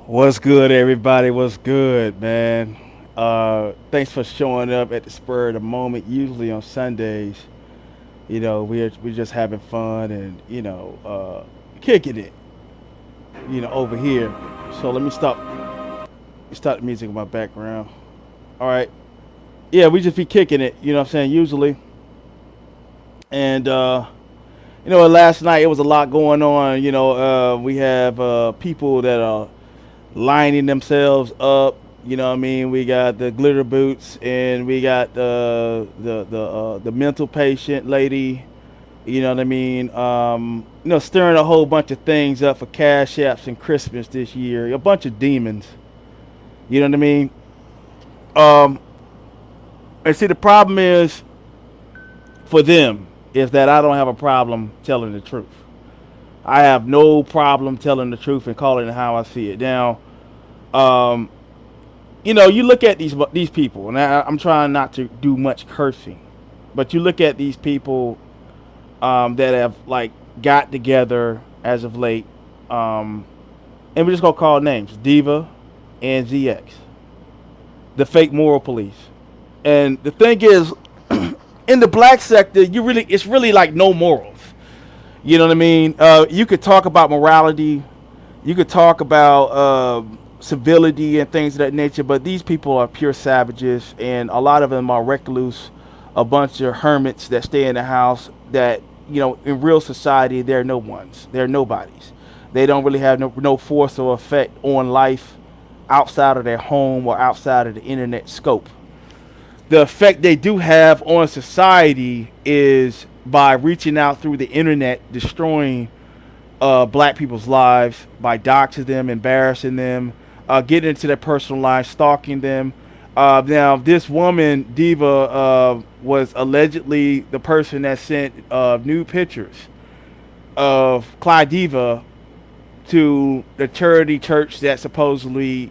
What's good, everybody? What's good, man? Thanks for showing up at the spur of the moment. Usually on Sundays, we're just having fun and kicking it, over here. So let me stop the music in my background. All right, yeah, we just be kicking it. You know what I'm saying? Usually, and last night it was a lot going on. We have people that are lining themselves up. You know what I mean? We got the glitter boots, and we got the mental patient lady. You know what I mean? Stirring a whole bunch of things up for cash apps and Christmas this year. A bunch of demons. You know what I mean? Um, and see, the problem is for them is that I don't have a problem telling the truth. I have no problem telling the truth and calling it how I see it. Now, um, you look at these people, and I'm trying not to do much cursing, but you look at these people that have like got together as of late, and we're just gonna call names: Diva and ZX, the fake moral police. And the thing is, in the black sector, it's really like no morals. You know what I mean? You could talk about morality, you could talk about civility and things of that nature, but these people are pure savages, and a lot of them are recluse, a bunch of hermits that stay in the house. That in real society, they're no ones, they're nobodies. They don't really have no force or effect on life outside of their home or outside of the internet scope. The effect they do have on society is by reaching out through the internet, destroying black people's lives by doxing them, embarrassing them, getting into their personal lives, stalking them. Now, this woman, Diva, was allegedly the person that sent nude pictures of Clyde Diva to the charity church that supposedly,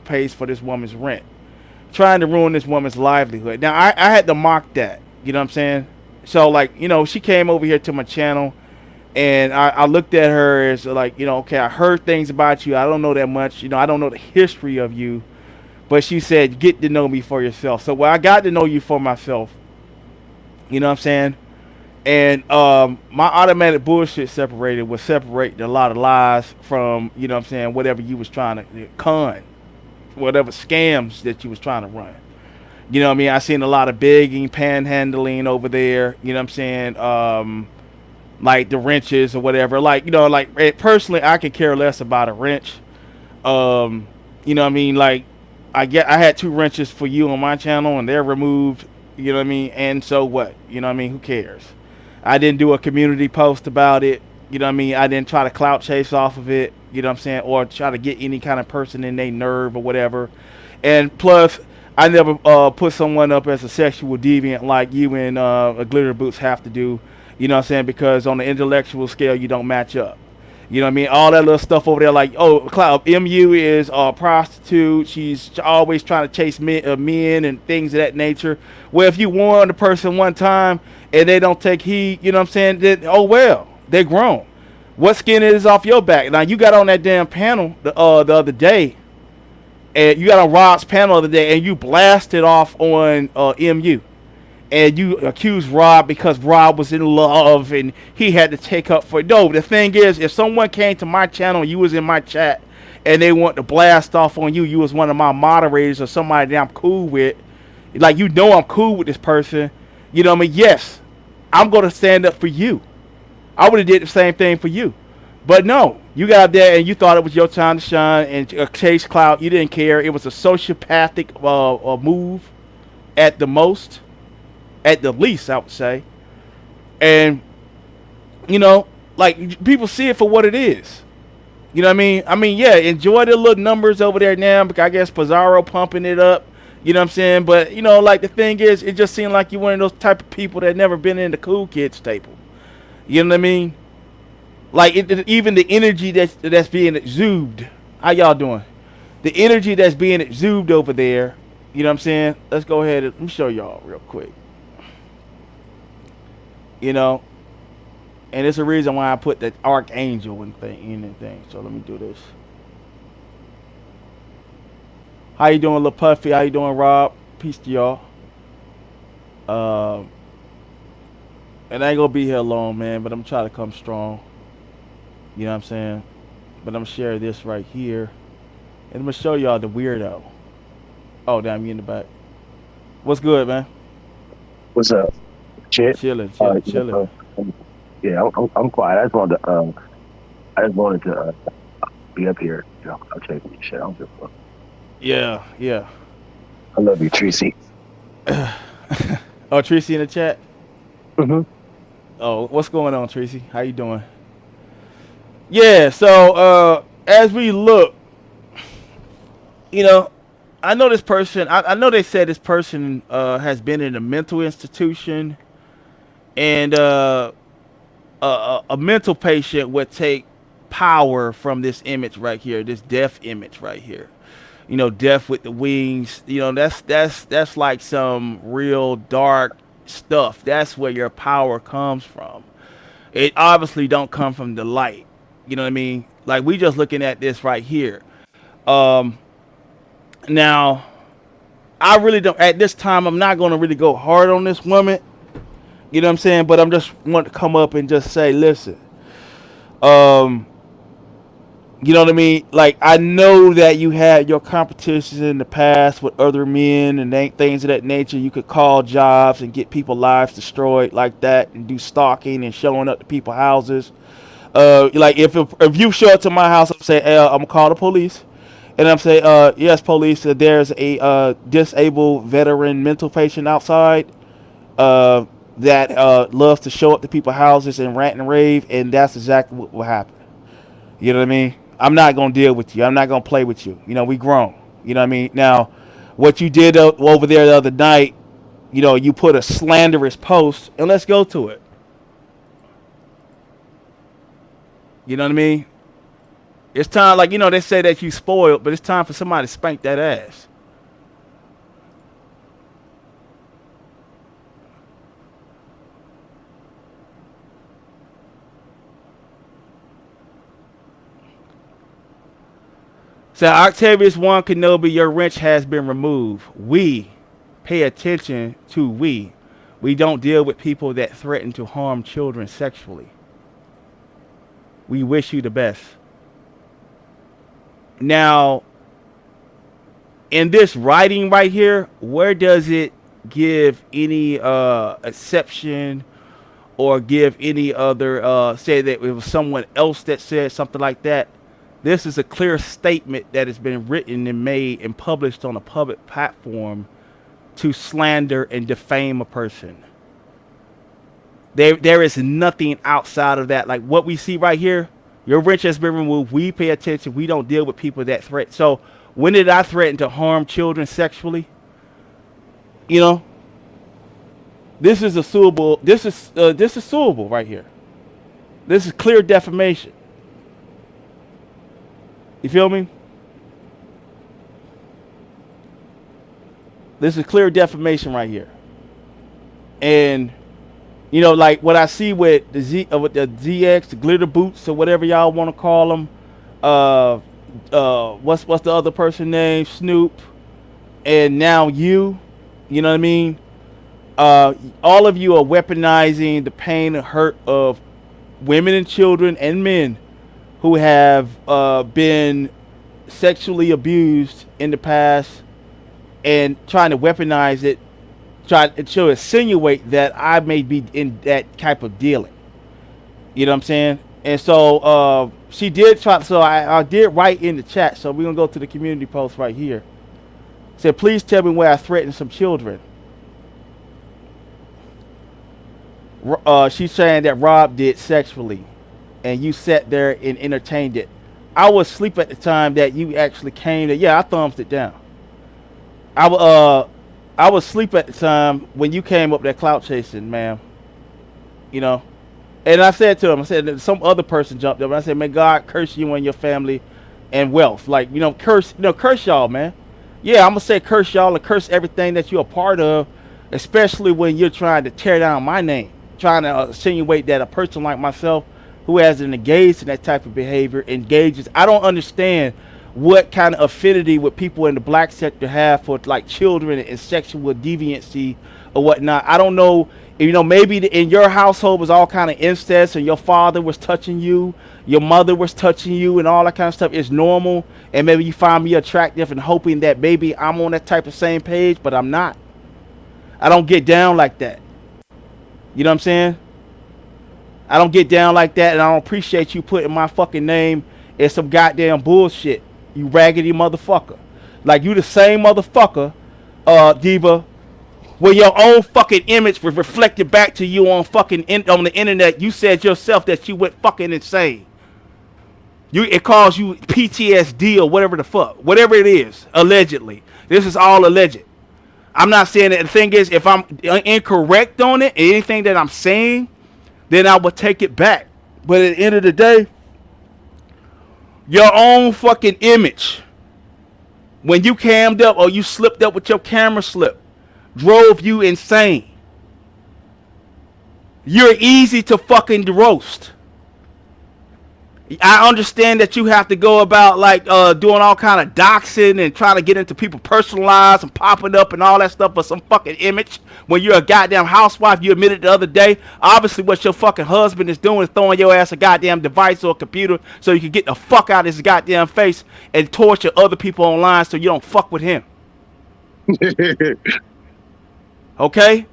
pays for this woman's rent, trying to ruin this woman's livelihood. Now, I had to mock that. You know what I'm saying? So, like, she came over here to my channel, and I looked at her as like, okay, I heard things about you. I don't know that much. I don't know the history of you. But she said, get to know me for yourself. So, well, I got to know you for myself. You know what I'm saying? And my automatic bullshit was separating a lot of lies from, what I'm saying, whatever you was trying to con, whatever scams that you was trying to run. You know what I mean? I seen a lot of begging, panhandling over there. You know what I'm saying? Like the wrenches or whatever. Like, personally, I could care less about a wrench. You know what I mean? Like, I had two wrenches for you on my channel, and they're removed. You know what I mean? And so what? You know what I mean? Who cares? I didn't do a community post about it. You know what I mean? I didn't try to clout chase off of it. You know what I'm saying? Or try to get any kind of person in their nerve or whatever. And plus, I never put someone up as a sexual deviant like you and Glitter Boots have to do. You know what I'm saying? Because on the intellectual scale, you don't match up. You know what I mean? All that little stuff over there, like, oh, Cloud MU is a prostitute. She's always trying to chase men and things of that nature. Well, if you warn the person one time and they don't take heed, you know what I'm saying? Then, oh well, they're grown. What skin is off your back? Now, you got on that damn panel the other day, and you got on Rob's panel the other day, and you blasted off on MU. And you accuse Rob because Rob was in love and he had to take up for it. No, the thing is, if someone came to my channel, you was in my chat, and they want to blast off on you, you was one of my moderators or somebody that I'm cool with, like, I'm cool with this person, you know what I mean? Yes, I'm going to stand up for you. I would have did the same thing for you. But no, you got up there and you thought it was your time to shine and chase clout. You didn't care. It was a sociopathic move at the most. At the least, I would say. And, like, people see it for what it is. You know what I mean? I mean, yeah, enjoy the little numbers over there now, because I guess Pizarro pumping it up. You know what I'm saying? But, like, the thing is, it just seemed like you're one of those type of people that never been in the cool kid staple. You know what I mean? Like, even the energy that's being exuded. How y'all doing? The energy that's being exuded over there, you know what I'm saying? Let's go ahead and let me show y'all real quick. And it's a reason why I put the Archangel in the thing. So let me do this. How you doing, Lil Puffy? How you doing, Rob? Peace to y'all. Um, and I ain't gonna be here long, man. But I'm trying to come strong. You know what I'm saying? But I'm gonna share this right here, and I'm gonna show y'all the weirdo. Oh, damn, you in the back. What's good, man? What's up, Chip? Chilling, chilling, Yeah, chilling. yeah, I'm quiet. I just wanted to be up here. I'll check your shit. I don't give a fuck. Yeah, yeah. I love you, Tracy. Oh, Tracy in the chat. Hmm. Oh, what's going on, Tracy? How you doing? Yeah. So, as we look, you know, I know this person. I know they said this person has been in a mental institution, and a mental patient would take power from this image right here, this death image right here. You know, death with the wings. You know, that's like some real dark stuff. That's where your power comes from. It obviously don't come from the light. You know what I mean? Like we just looking at this right here. Um, now I really don't. At this time, I'm not going to really go hard on this woman. You know what I'm saying? But I'm just want to come up and just say, listen. Um, you know what I mean? Like I know that you had your competitions in the past with other men and things of that nature. You could call jobs and get people lives destroyed like that, and do stalking and showing up to people's houses. Like if you show up to my house, I'm say, hey, I'm gonna call the police, and I'm say, yes, police. There's a disabled veteran mental patient outside uh, that loves to show up to people's houses and rant and rave, and that's exactly what will happen. You know what I mean? I'm not gonna deal with you. I'm not gonna play with you. You know, we grown. You know what I mean? Now, what you did over there the other night, you know, you put a slanderous post, and let's go to it. You know what I mean? It's time, like, you know, they say that you spoiled, but it's time for somebody to spank that ass. So, Octavius 1 Kenobi, your wrench has been removed. We pay attention to we. We don't deal with people that threaten to harm children sexually. We wish you the best. Now, in this writing right here, where does it give any exception or give any other say that it was someone else that said something like that? This is a clear statement that has been written and made and published on a public platform to slander and defame a person. There is nothing outside of that. Like what we see right here, your wrench has been removed. We pay attention. We don't deal with people that threaten. So when did I threaten to harm children sexually? You know, this is a suable. This is suable right here. This is clear defamation. You feel me? This is clear defamation right here. And you know, like what I see with with the ZX, the glitter boots or whatever y'all want to call them. Uh, what's the other person name? Snoop, and now you. You know what I mean? All of you are weaponizing the pain and hurt of women and children and men who have been sexually abused in the past, and trying to weaponize it, try to insinuate that I may be in that type of dealing. You know what I'm saying? And so she did try. So I did write in the chat. So we're gonna go to the community post right here. Said, please tell me where I threatened some children. She's saying that Rob did sexually, and you sat there and entertained it. I was asleep at the time that you actually came. Yeah, I thumbs it down. I was asleep at the time when you came up there clout chasing, ma'am. You know, and I said to him, I said that some other person jumped up, and I said, may God curse you and your family and wealth. Like, you know, curse y'all, man. Yeah, I'm gonna say curse y'all and curse everything that you're a part of, especially when you're trying to tear down my name, trying to insinuate that a person like myself who hasn't engaged in that type of behavior engages. I don't understand what kind of affinity would people in the black sector have for like children and sexual deviancy or whatnot. I don't know. You know, maybe in your household was all kind of incest, and your father was touching you, your mother was touching you, and all that kind of stuff is normal. And maybe you find me attractive and hoping that maybe I'm on that type of same page, but I'm not. I don't get down like that. You know what I'm saying? I don't get down like that, and I don't appreciate you putting my fucking name in some goddamn bullshit. You raggedy motherfucker. Like you the same motherfucker, Diva, where your own fucking image was reflected back to you on on the internet. You said yourself that you went fucking insane. It caused you PTSD or whatever the fuck, whatever it is, allegedly. This is all alleged. I'm not saying that. The thing is, if I'm incorrect on it, anything that I'm saying, then I would take it back. But at the end of the day, your own fucking image, when you cammed up or you slipped up with your camera slip, drove you insane. You're easy to fucking roast. I understand that you have to go about like doing all kind of doxing and trying to get into people's personal lives and popping up and all that stuff for some fucking image. When you're a goddamn housewife, you admitted the other day, obviously what your fucking husband is doing is throwing your ass a goddamn device or a computer so you can get the fuck out of his goddamn face and torture other people online so you don't fuck with him. Okay?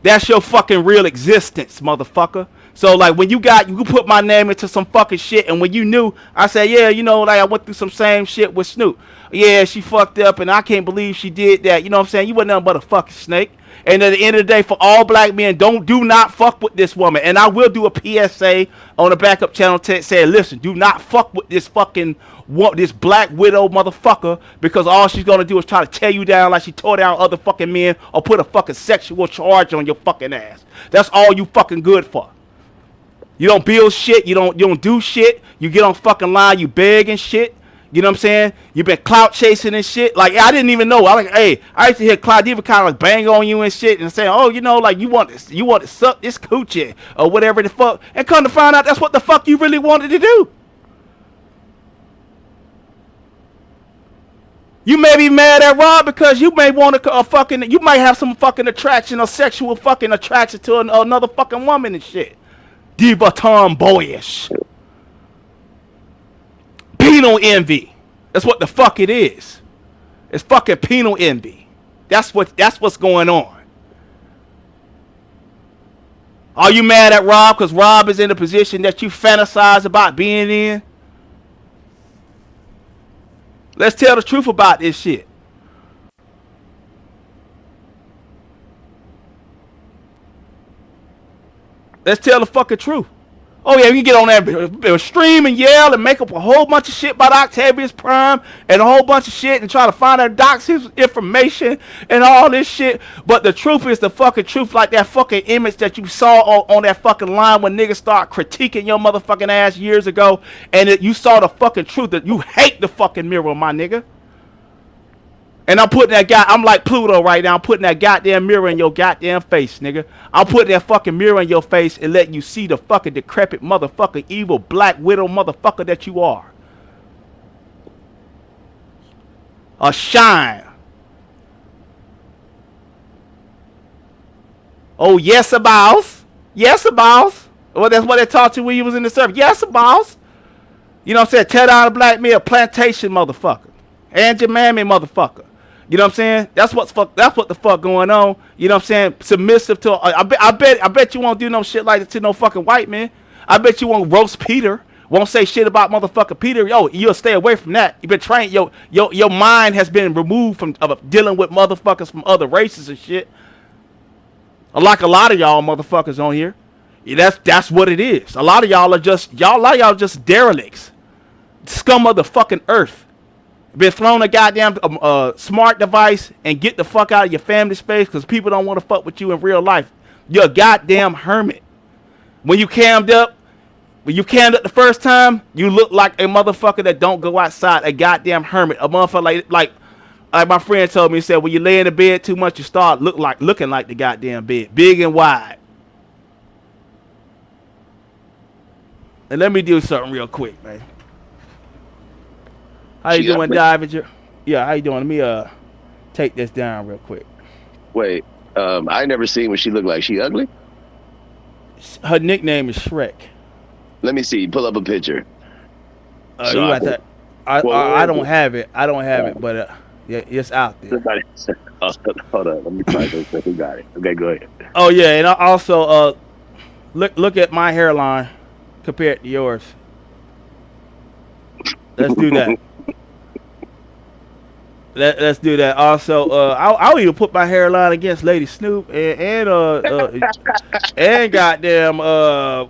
That's your fucking real existence, motherfucker. So like when you put my name into some fucking shit, and when you knew, I said, yeah, you know, like I went through some same shit with Snoop. Yeah, she fucked up, and I can't believe she did that. You know what I'm saying? You wasn't nothing but a fucking snake. And at the end of the day, for all black men, do not fuck with this woman. And I will do a PSA on the backup channel saying, listen, do not fuck with this fucking this black widow motherfucker, because all she's gonna do is try to tear you down like she tore down other fucking men or put a fucking sexual charge on your fucking ass. That's all you fucking good for. You don't build shit. You don't do shit. You get on fucking line. You beg and shit. You know what I'm saying? You been clout chasing and shit. Like I didn't even know. I used to hear Cloud Diva kind of like bang on you and shit and say, oh, you know, like you want to suck this coochie or whatever the fuck. And come to find out, that's what the fuck you really wanted to do. You may be mad at Rob because you may want to you might have some fucking attraction or sexual fucking attraction to another fucking woman and shit. Diva tomboyish. Penal envy. That's what the fuck it is. It's fucking penal envy. That's what's going on. Are you mad at Rob because Rob is in a position that you fantasize about being in? Let's tell the truth about this shit. Let's tell the fucking truth. Oh yeah, you get on that stream and yell and make up a whole bunch of shit about Octavius Prime and a whole bunch of shit and try to find out docs his information and all this shit. But the truth is the fucking truth, like that fucking image that you saw on that fucking line when niggas start critiquing your motherfucking ass years ago, and you saw the fucking truth that you hate the fucking mirror, my nigga. And I'm putting I'm like Pluto right now. I'm putting that goddamn mirror in your goddamn face, nigga. I'm putting that fucking mirror in your face and letting you see the fucking decrepit motherfucking evil black widow motherfucker that you are. A shine. Oh, yes, a boss. Yes, a boss. Well, that's what they taught you when you was in the service. Yes, a boss. You know what I'm saying? Tear down a black male plantation motherfucker. And your mammy motherfucker. You know what I'm saying? That's what the fuck going on. You know what I'm saying? Submissive to I bet you won't do no shit like that to no fucking white man. I bet you won't roast Peter. Won't say shit about motherfucking Peter. Yo, you'll stay away from that. You've been trained. Your mind has been removed from dealing with motherfuckers from other races and shit. Like a lot of y'all motherfuckers on here. Yeah, that's what it is. A lot of y'all are just derelicts. Scum of the fucking earth. Been thrown a goddamn smart device and get the fuck out of your family space because people don't want to fuck with you in real life. You're a goddamn hermit. When you cammed up the first time, you look like a motherfucker that don't go outside, a goddamn hermit. A motherfucker like my friend told me, he said, when you lay in the bed too much, you start looking like the goddamn bed. Big and wide. And let me do something real quick, man. How you She doing, ugly. David? Yeah, how you doing? Let me take this down real quick. Wait, I never seen what she looked like. She ugly? Her nickname is Shrek. Let me see. Pull up a picture so You I got can. that? Well, where I is don't it? have it. I don't have Uh, it, but yeah, it's out there. somebody, oh, hold on. Let me try this. Who got it? Okay, go ahead. Oh yeah, and I also look at my hairline compared to yours. Let's do that. Let's do that. Also, I'll even put my hairline against Lady Snoop and goddamn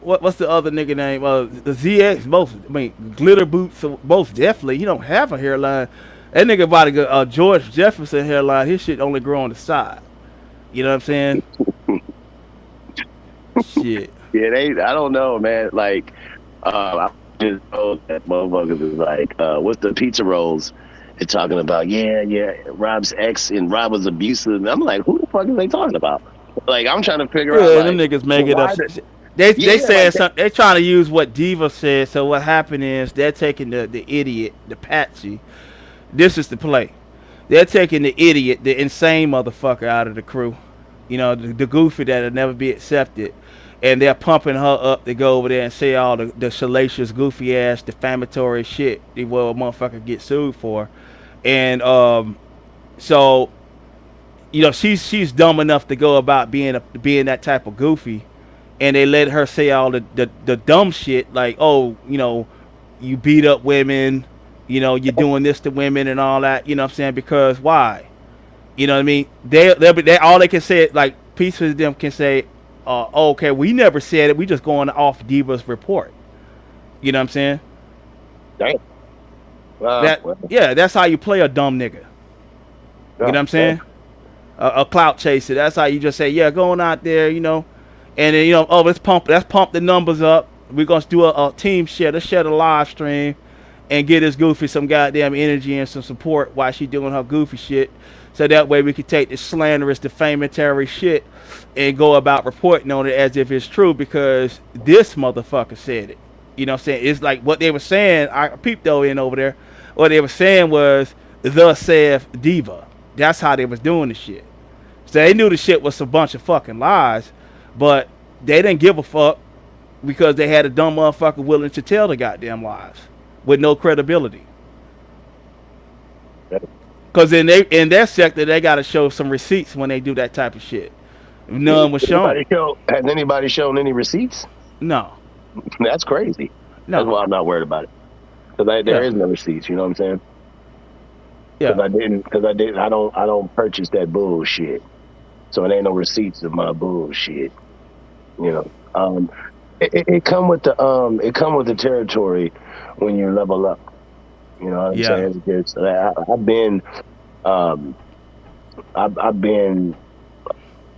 what's the other nigga name? The ZX. Both I mean glitter boots. Most definitely. He don't have a hairline. That nigga about to go George Jefferson hairline. His shit only grow on the side. You know what I'm saying? Shit. Yeah, they. I don't know, man. Like, I just know that motherfuckers is like, what's the pizza rolls? They're talking about, yeah, Rob's ex and Rob was abusive. And I'm like, who the fuck are they talking about? Like, I'm trying to figure out, Yeah, them like, niggas make well, it up. why did? They Yeah, like said that. something. They trying to use what Diva said. So what happened is they're taking the idiot, the patsy. This is the play. They're taking the idiot, the insane motherfucker out of the crew. You know, the goofy that'll never be accepted. And they're pumping her up to go over there and say all the salacious, goofy ass, defamatory shit that will a motherfucker get sued for. And so you know she's dumb enough to go about being that type of goofy, and they let her say all the dumb shit like, oh, you know, you beat up women, you know, you're doing this to women and all that. You know what I'm saying? Because why? You know what I mean? They all they can say, like pieces of them can say, oh, okay, we never said it. We just going off Diva's report. You know what I'm saying? Damn. That Well, yeah, that's how you play a dumb nigga. You know what no, I'm saying? A clout chaser. That's how you just say, yeah, going out there, you know, and then you know, oh, let's pump the numbers up. We're gonna do a team share. Let's share the live stream and get this goofy some goddamn energy and some support while she doing her goofy shit. So that way we can take this slanderous, defamatory shit and go about reporting on it as if it's true because this motherfucker said it. You know what I'm saying? It's like what they were saying. I peeped though in over there. What they were saying was the saith diva. That's how they was doing the shit. So they knew the shit was a bunch of fucking lies, but they didn't give a fuck because they had a dumb motherfucker willing to tell the goddamn lies with no credibility. Cause in their sector they gotta show some receipts when they do that type of shit. None was shown. has anybody shown any receipts? No, That's crazy. That's no, why I'm not worried about it. Because there yeah, is no receipts. You know what I'm saying? yeah, I don't purchase that bullshit. So it ain't no receipts of my bullshit. You know, it come with the territory when you level up. You know what I'm yeah. saying? Because I've been, um, I've been,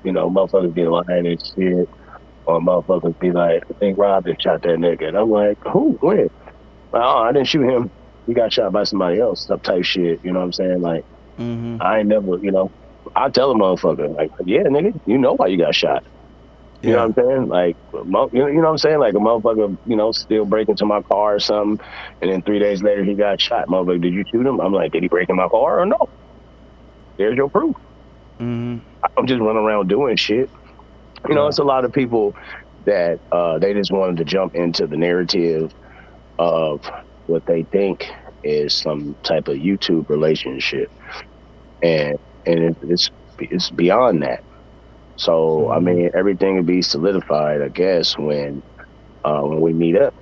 you know, motherfuckers be lying and shit, or motherfuckers be like, I think Rob just shot that nigga, and I'm like, who? When? Like, oh, I didn't shoot him. He got shot by somebody else. Stuff type shit. You know what I'm saying? Like, Mhm. I ain't never, you know, I tell a motherfucker, like, yeah, nigga, you know why you got shot. You know Yeah. what I'm saying? Like, you know what I'm saying? Like a motherfucker, you know, still break into my car or something, and then 3 days later he got shot. Motherfucker, did you shoot him? I'm like, did he break in my car or no? There's your proof. Mhm. I'm just running around doing shit. You know, Yeah. it's a lot of people that they just wanted to jump into the narrative of what they think is some type of YouTube relationship, and it's beyond that. So I Mhm. mean, everything will be solidified, I guess, when we meet up.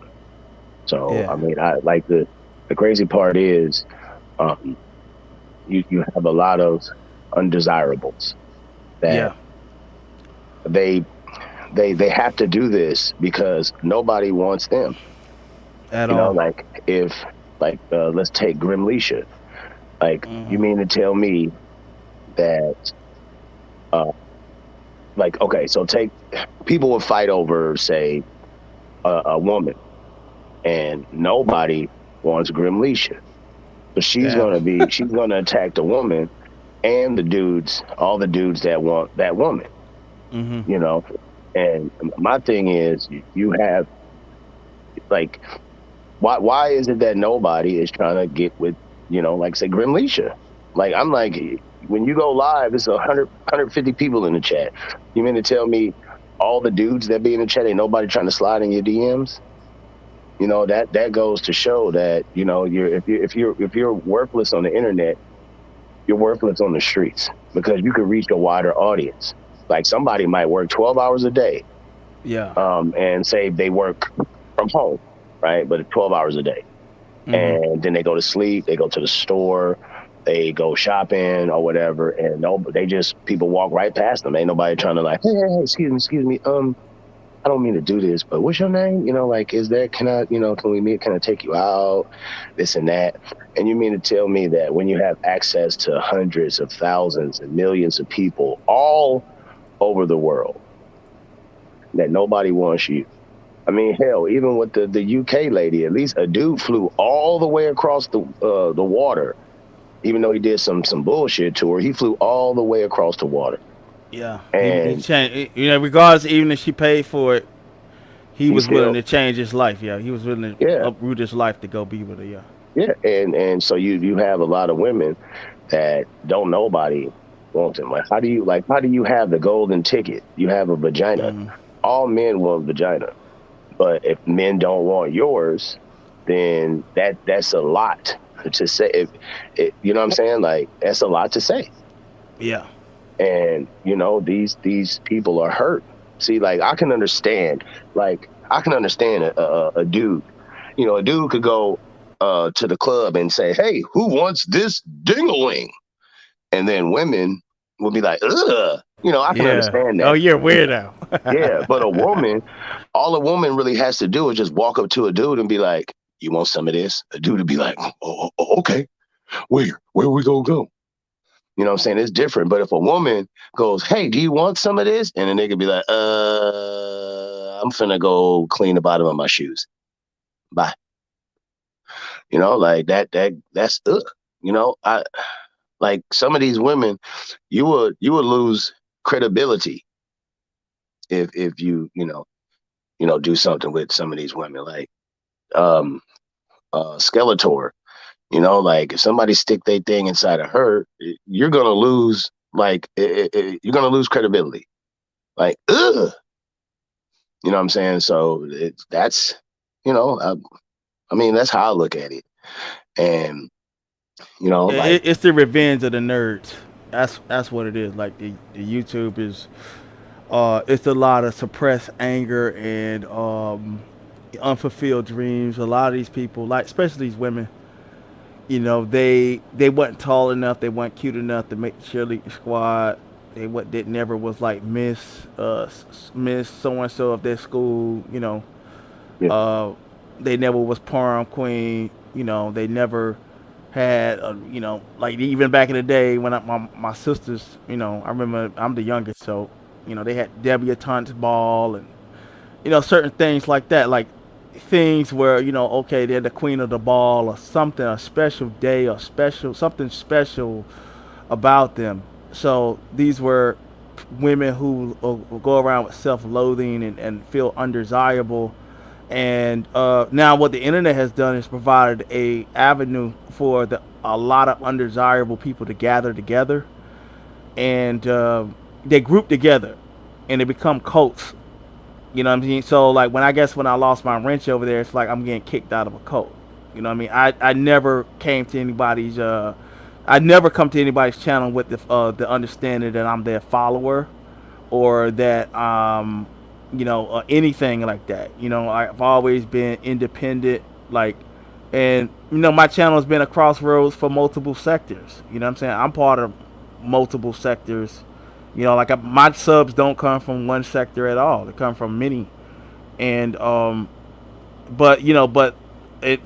So Yeah. I mean, I like the crazy part is um, you have a lot of undesirables that Yeah. they they have to do this because nobody wants them. At You know, all. like if like let's take Grimleisha. Like you Mhm. mean to tell me that uh like okay, so take people would fight over say a woman and nobody wants Grimleisha. So Yeah. she's gonna attack the woman and the dudes, all the dudes that want that woman, Mhm. you know. And my thing is, you have like, why is it that nobody is trying to get with Like say Grimleisha. Like I'm like, when you go live, it's 150 people in the chat. You mean to tell me all the dudes that be in the chat ain't nobody trying to slide in your DMs? That goes to show that if you're worthless on the internet, you're worthless on the streets because you can reach a wider audience. Like somebody might work 12 hours a day, Yeah. and say they work from home, right? But 12 hours a day. Mhm. And then they go to sleep, they go to the store, they go shopping or whatever, and no, they just people walk right past them. Ain't nobody trying to like, hey, excuse me, I don't mean to do this, but what's your name? Like, is there, can I, can we meet? Can I take you out? This and that. And you mean to tell me that when you have access to hundreds of thousands and millions of people all over the world, that nobody wants you? I mean, hell, even with the UK lady, at least a dude flew all the way across the water. Even though he did some bullshit to her, he flew all the way across the water, Yeah. He and changed. Regardless, even if she paid for it, he he was willing still, to change his life. Yeah. He was willing to yeah, uproot his life to go be with her. Yeah. yeah, and so you have a lot of women that don't nobody want them. Like how do you have the golden ticket? You have a vagina. Mhm. All men want vagina, but if men don't want yours, then that's a lot to say. You know what I'm saying? Like that's a lot to say. Yeah. And these people are hurt. See, like I can understand a dude. A dude could go to the club and say, hey, who wants this ding-a-ling? And then women will be like, ugh. I can Yeah. understand Oh, that. you're a But weirdo. yeah, but all a woman really has to do is just walk up to a dude and be like, you want some of this? A dude would be like, okay, where we gonna go? You know what I'm saying? It's different. But if a woman goes, hey, do you want some of this? And a nigga be like, I'm finna go clean the bottom of my shoes. Bye. Like that's I like some of these women, you would lose credibility if you do something with some of these women. Like um Skeletor, like if somebody stick their thing inside of her, you're gonna lose you're gonna lose credibility. Like, ugh. You know what I'm saying? So that's, you know, I, I mean, that's how I look at it. And, Yeah, like, it's the revenge of the nerds. That's what it is. Like the YouTube is, it's a lot of suppressed anger and unfulfilled dreams. A lot of these people, like especially these women, they wasn't tall enough, they weren't cute enough to make the cheerleading squad. They never was like Miss so and so of their school. yeah, Uh, they never was prom queen. They never had like even back in the day when my sisters, I remember I'm the youngest, so they had debutante's ball and certain things like that, like things where okay, they're the queen of the ball or something, a special day or special something special about them. So these were women who go around with self-loathing and feel undesirable. And now what the internet has done is provided a avenue for a lot of undesirable people to gather together, and they group together and they become cults. You know what I mean? So like when I lost my wrench over there, it's like I'm getting kicked out of a cult. You know what I mean? I never came to anybody's I never come to anybody's channel with the understanding that I'm their follower or that anything like that. I've always been independent, like, and my channel has been a crossroads for multiple sectors. You know what I'm saying? I'm part of multiple sectors. Like my subs don't come from one sector at all. They come from many, and but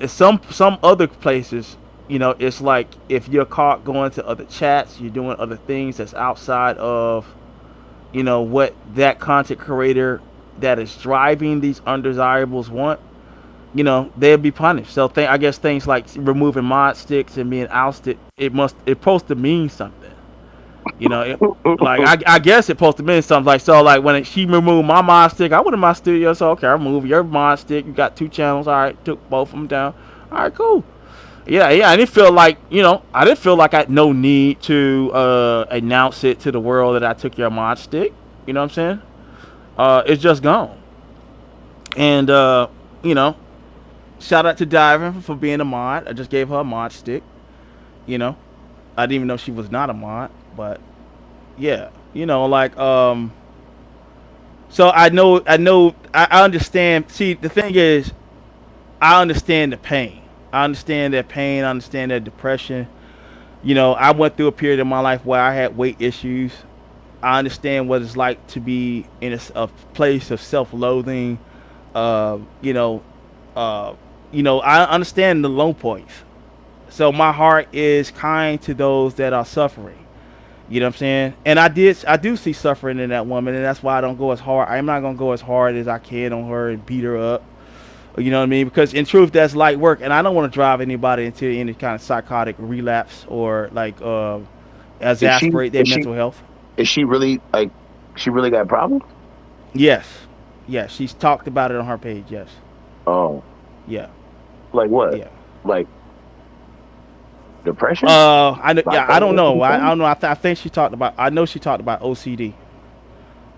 some other places, it's like if you're caught going to other chats, you're doing other things that's outside of what that content creator that is driving these undesirables want, they'll be punished. So I guess things like removing mod sticks and being ousted, it's supposed to mean something. Like I guess it's supposed to mean something. Like so, like when she removed my mod stick, I went in my studio. So okay, I removed your mod stick. You got two channels. All right, took both of them down. All right, cool. Yeah, yeah. I didn't feel like I didn't feel like I had no need to announce it to the world that I took your mod stick. You know what I'm saying? It's just gone. And you know, shout out to Diving for being a mod. I just gave her a mod stick. You know, I didn't even know she was not a mod, but yeah, like So I understand. See, the thing is, I understand the pain. I understand that pain. I understand that depression. I went through a period in my life where I had weight issues. I understand what it's like to be in a place of self-loathing. Uh, you know, uh, I understand the low points. So my heart is kind to those that are suffering. You know what I'm saying? And I do see suffering in that woman, and that's why I don't go as hard. I'm not gonna go as hard as I can on her and beat her up. You know what I mean? Because in truth, that's light work, and I don't want to drive anybody into any kind of psychotic relapse or like Is she exasperate their is she mental health. is she really like she really got problems? Yes, yes, she's talked about it on her page. Yes, Oh, yeah, like what? yeah. Like depression? Yeah, I don't Bipolar know. I syndrome? don't know. I think she talked about. I know she talked about OCD.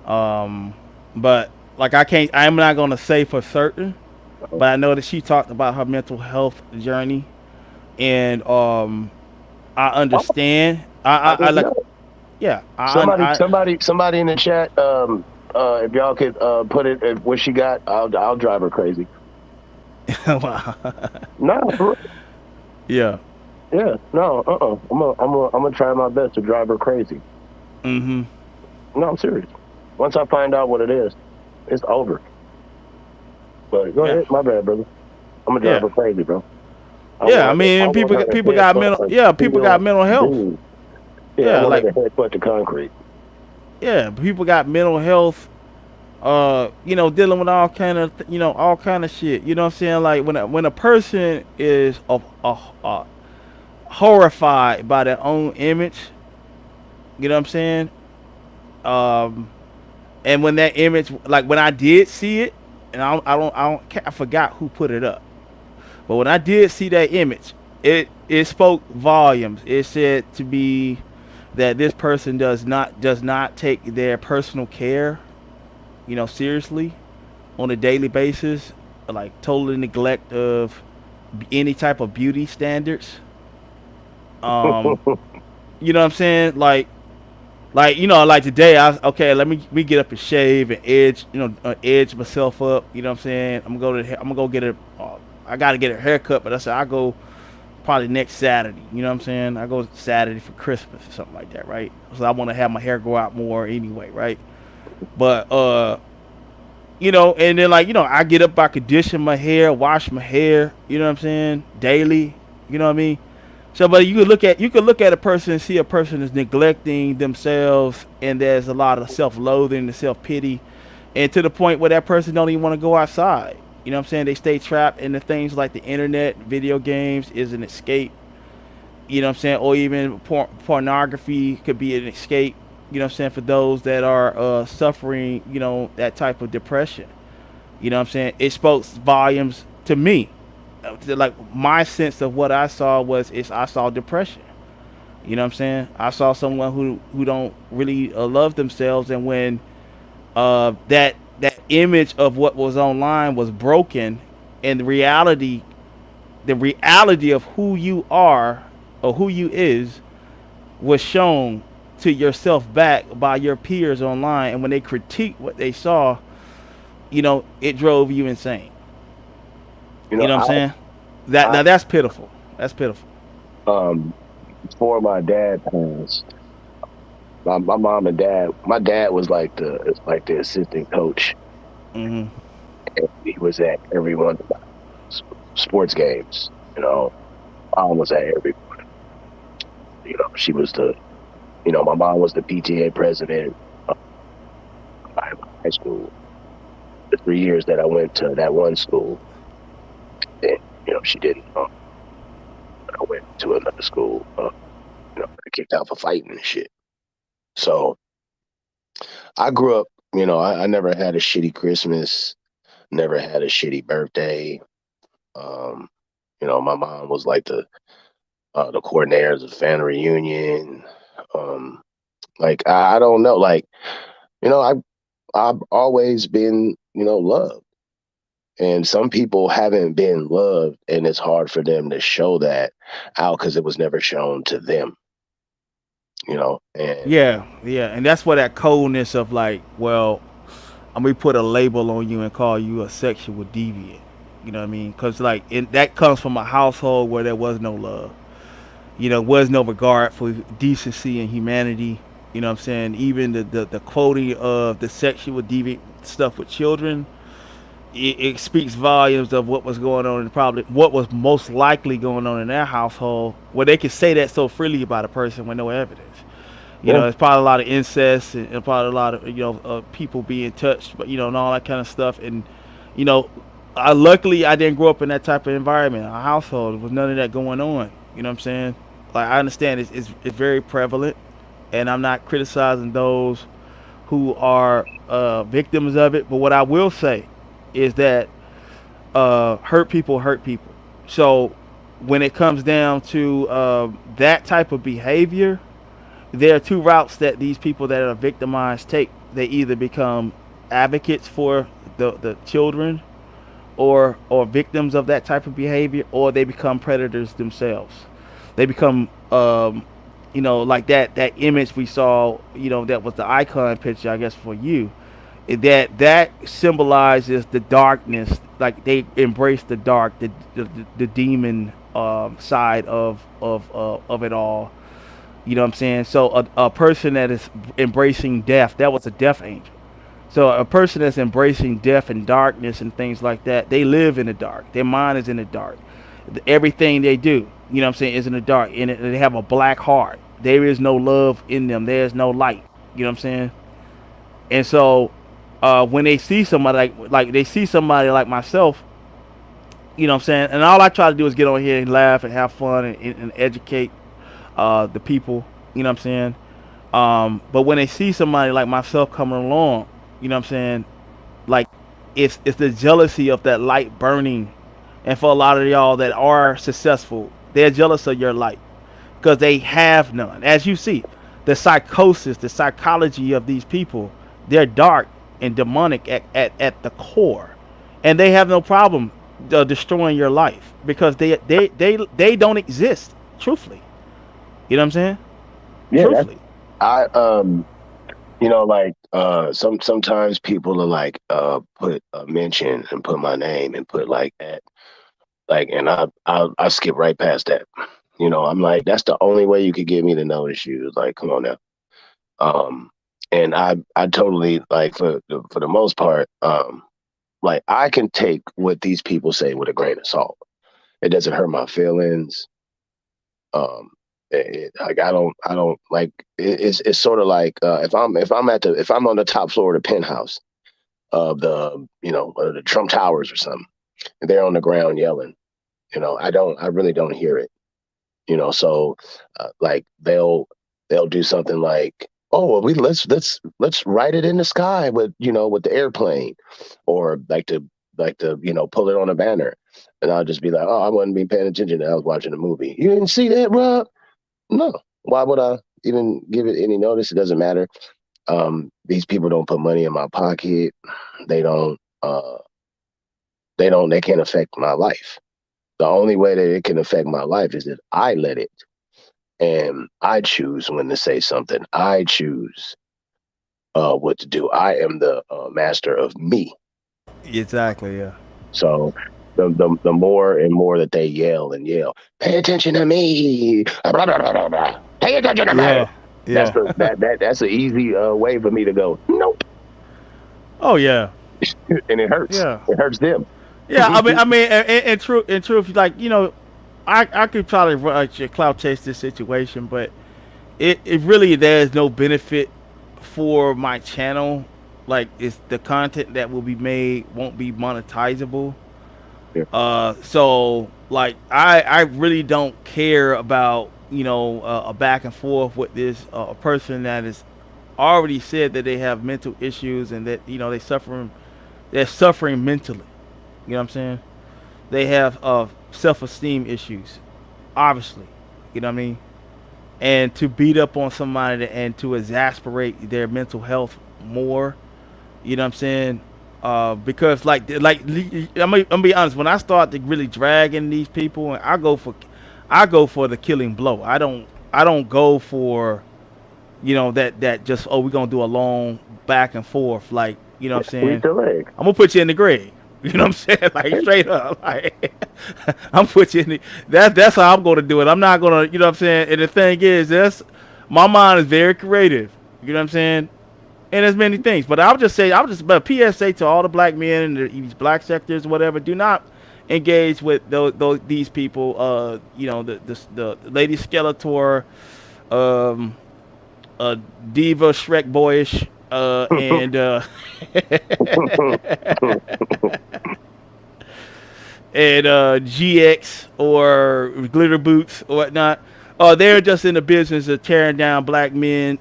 Um, but like I can't. I'm not gonna say for certain. Uh-huh. But I know that she talked about her mental health journey, and I Oh, understand. I I didn't like, know. yeah. Somebody in the chat. If y'all could put it what she got, I'll drive her crazy. Wow. No, for real. Yeah. Yeah, no, I'm gonna try my best to drive her crazy. Mhm. No, I'm serious. Once I find out what it is, it's over. But go Yeah. ahead, my bad, brother. I'm gonna drive Yeah. her crazy, bro. Yeah. I I mean, want her to people got headbutt mental. a Yeah, people got steel mental health. beam. Yeah, I Yeah, want her like to headbutt the concrete. yeah, people got mental health. Dealing with all kind of all kind of shit. You know what I'm saying? Like when a person is horrified by their own image. You know what I'm saying? Um, and when that image, like when I did see it, and I forgot who put it up, but when I did see that image, it spoke volumes. It said to be that this person does not take their personal care, seriously on a daily basis, like total neglect of any type of beauty standards. Um, you know what I'm saying? Like like today, let me get up and shave and edge, edge myself up. You know what I'm saying? I'm gonna go get a, I gotta get a haircut, but I said I go probably next Saturday. You know what I'm saying? I go Saturday for Christmas or something like that, right? So I want to have my hair grow out more anyway, right? But and then like I get up, I condition my hair, wash my hair. You know what I'm saying? Daily. You know what I mean? So, but you could look at a person and see a person is neglecting themselves, and there's a lot of self-loathing and self-pity, and to the point where that person don't even want to go outside. You know what I'm saying? They stay trapped in the things like the internet, video games is an escape. You know what I'm saying? Or even pornography could be an escape. You know what I'm saying? For those that are suffering, that type of depression. You know what I'm saying? It spoke volumes to me. Like my sense of what I saw is I saw depression. You know what I'm saying? I saw someone who don't really love themselves, and when that image of what was online was broken, and the reality of who you are or who you is was shown to yourself back by your peers online, and when they critiqued what they saw, it drove you insane. You You know, know what I'm saying? That I now that's pitiful. That's pitiful. um before my dad passed, my mom and dad, my dad was like the assistant coach. Hmm. And he was at every one of my sports games. Mom was at every. She was my mom was the PTA president of my high school. The 3 years that I went to that one school, and she didn't. I went to another school. I kicked out for fighting and shit. So I grew up. I never had a shitty Christmas. Never had a shitty birthday. Um, My mom was like the coordinator of the family reunion. Um, like I don't know, like I've always been loved, and some people haven't been loved, and it's hard for them to show that out because it was never shown to them. And Yeah, yeah, and that's where that coldness of like, well, I'm gonna put a label on you and call you a sexual deviant. You know what I mean? Because like that comes from a household where there was no love. Was no regard for decency and humanity. You know what I'm saying? Even the quoting of the sexual deviant stuff with children, it speaks volumes of what was going on and probably what was most likely going on in their household, where they could say that so freely about a person with no evidence. yeah, It's probably a lot of incest and probably a lot of people being touched, but and all that kind of stuff. And you know, I luckily I didn't grow up in that type of environment. Our household there was none of that going on. You know what I'm saying? Like I understand it's very prevalent, and I'm not criticizing those who are victims of it. But what I will say is that hurt people hurt people. So when it comes down to that type of behavior, there are two routes that these people that are victimized take. They either become advocates for the children or victims of that type of behavior, or they become predators themselves. They become like that image we saw, that was the icon picture, I guess, for you. That symbolizes the darkness, like they embrace the dark, the demon side of it all. You know what I'm saying? So a person that is embracing death, that was a death angel. So a person that's embracing death and darkness and things like that, they live in the dark. Their mind is in the dark. Everything they do, what I'm saying, is in the dark. And they have a black heart. There is no love in them. There is no light. You know what I'm saying? And so when they see somebody like they see somebody like myself, you know what I'm saying? And all I try to do is get on here and laugh and have fun and educate the people. You know what I'm saying? But when they see somebody like myself coming along, you know what I'm saying? Like it's the jealousy of that light burning, and for a lot of y'all that are successful, they're jealous of your light because they have none. As you see, the psychosis, the psychology of these people, they're dark and demonic at the core, and they have no problem destroying your life because they don't exist. Truthfully, you know what I'm saying? yeah. That's Truthfully. I like sometimes people are like put a mention and put my name and put like that, like, and I skip right past that. I'm like, that's the only way you could get me to notice you. Like, come on now. Um, and I totally, like, for the most part, like, I can take what these people say with a grain of salt. It doesn't hurt my feelings. Um, like, I don't like it's sort of like if I'm on the top floor of the penthouse of the Trump Towers or something, and they're on the ground yelling. I really don't hear it. So like they'll do something like, oh, well, let's write it in the sky with the airplane, or like to pull it on a banner, and I'll just be like, oh, I wasn't being paying attention, I was watching a movie. You didn't see that, Rob? No. Why would I even give it any notice? It doesn't matter. These people don't put money in my pocket. They don't. They can't affect my life. The only way that it can affect my life is if I let it, and I choose when to say something. I choose what to do. I am the master of me. Exactly. Yeah. So the more and more that they yell and yell, pay attention to me, blah, blah, blah, blah, blah. Pay attention to me. Yeah. Yeah. That's an easy way for me to go, nope, Oh yeah. and it hurts. Yeah. It hurts them. Yeah. I mean, in truth, like I could probably clout chase this situation, but it really there's no benefit for my channel. Like it's the content that will be made won't be monetizable. Yeah, So like I really don't care about a back and forth with this a person that has already said that they have mental issues and that they're suffering mentally. You know what I'm saying? They have self-esteem issues, obviously. You know what I mean? And to beat up on somebody and to exasperate their mental health more. You know what I'm saying? Because I'm gonna be honest. When I start to really dragging these people, and I go for the killing blow. I don't go for that just we're gonna do a long back and forth like what I'm Sweep saying. the leg. I'm gonna put you in the grave. You know what I'm saying? Like straight up. Like I'm put you in the, that's how I'm gonna do it. I'm not gonna what I'm saying. And the thing is, that's my mind is very creative. You know what I'm saying? And there's many things. But I'll just but PSA to all the black men in these black sectors, whatever. Do not engage with these people. The Lady Skeletor, um, Diva Shrek Boyish, and and GX or Glitter Boots or whatnot. They're just in the business of tearing down black men,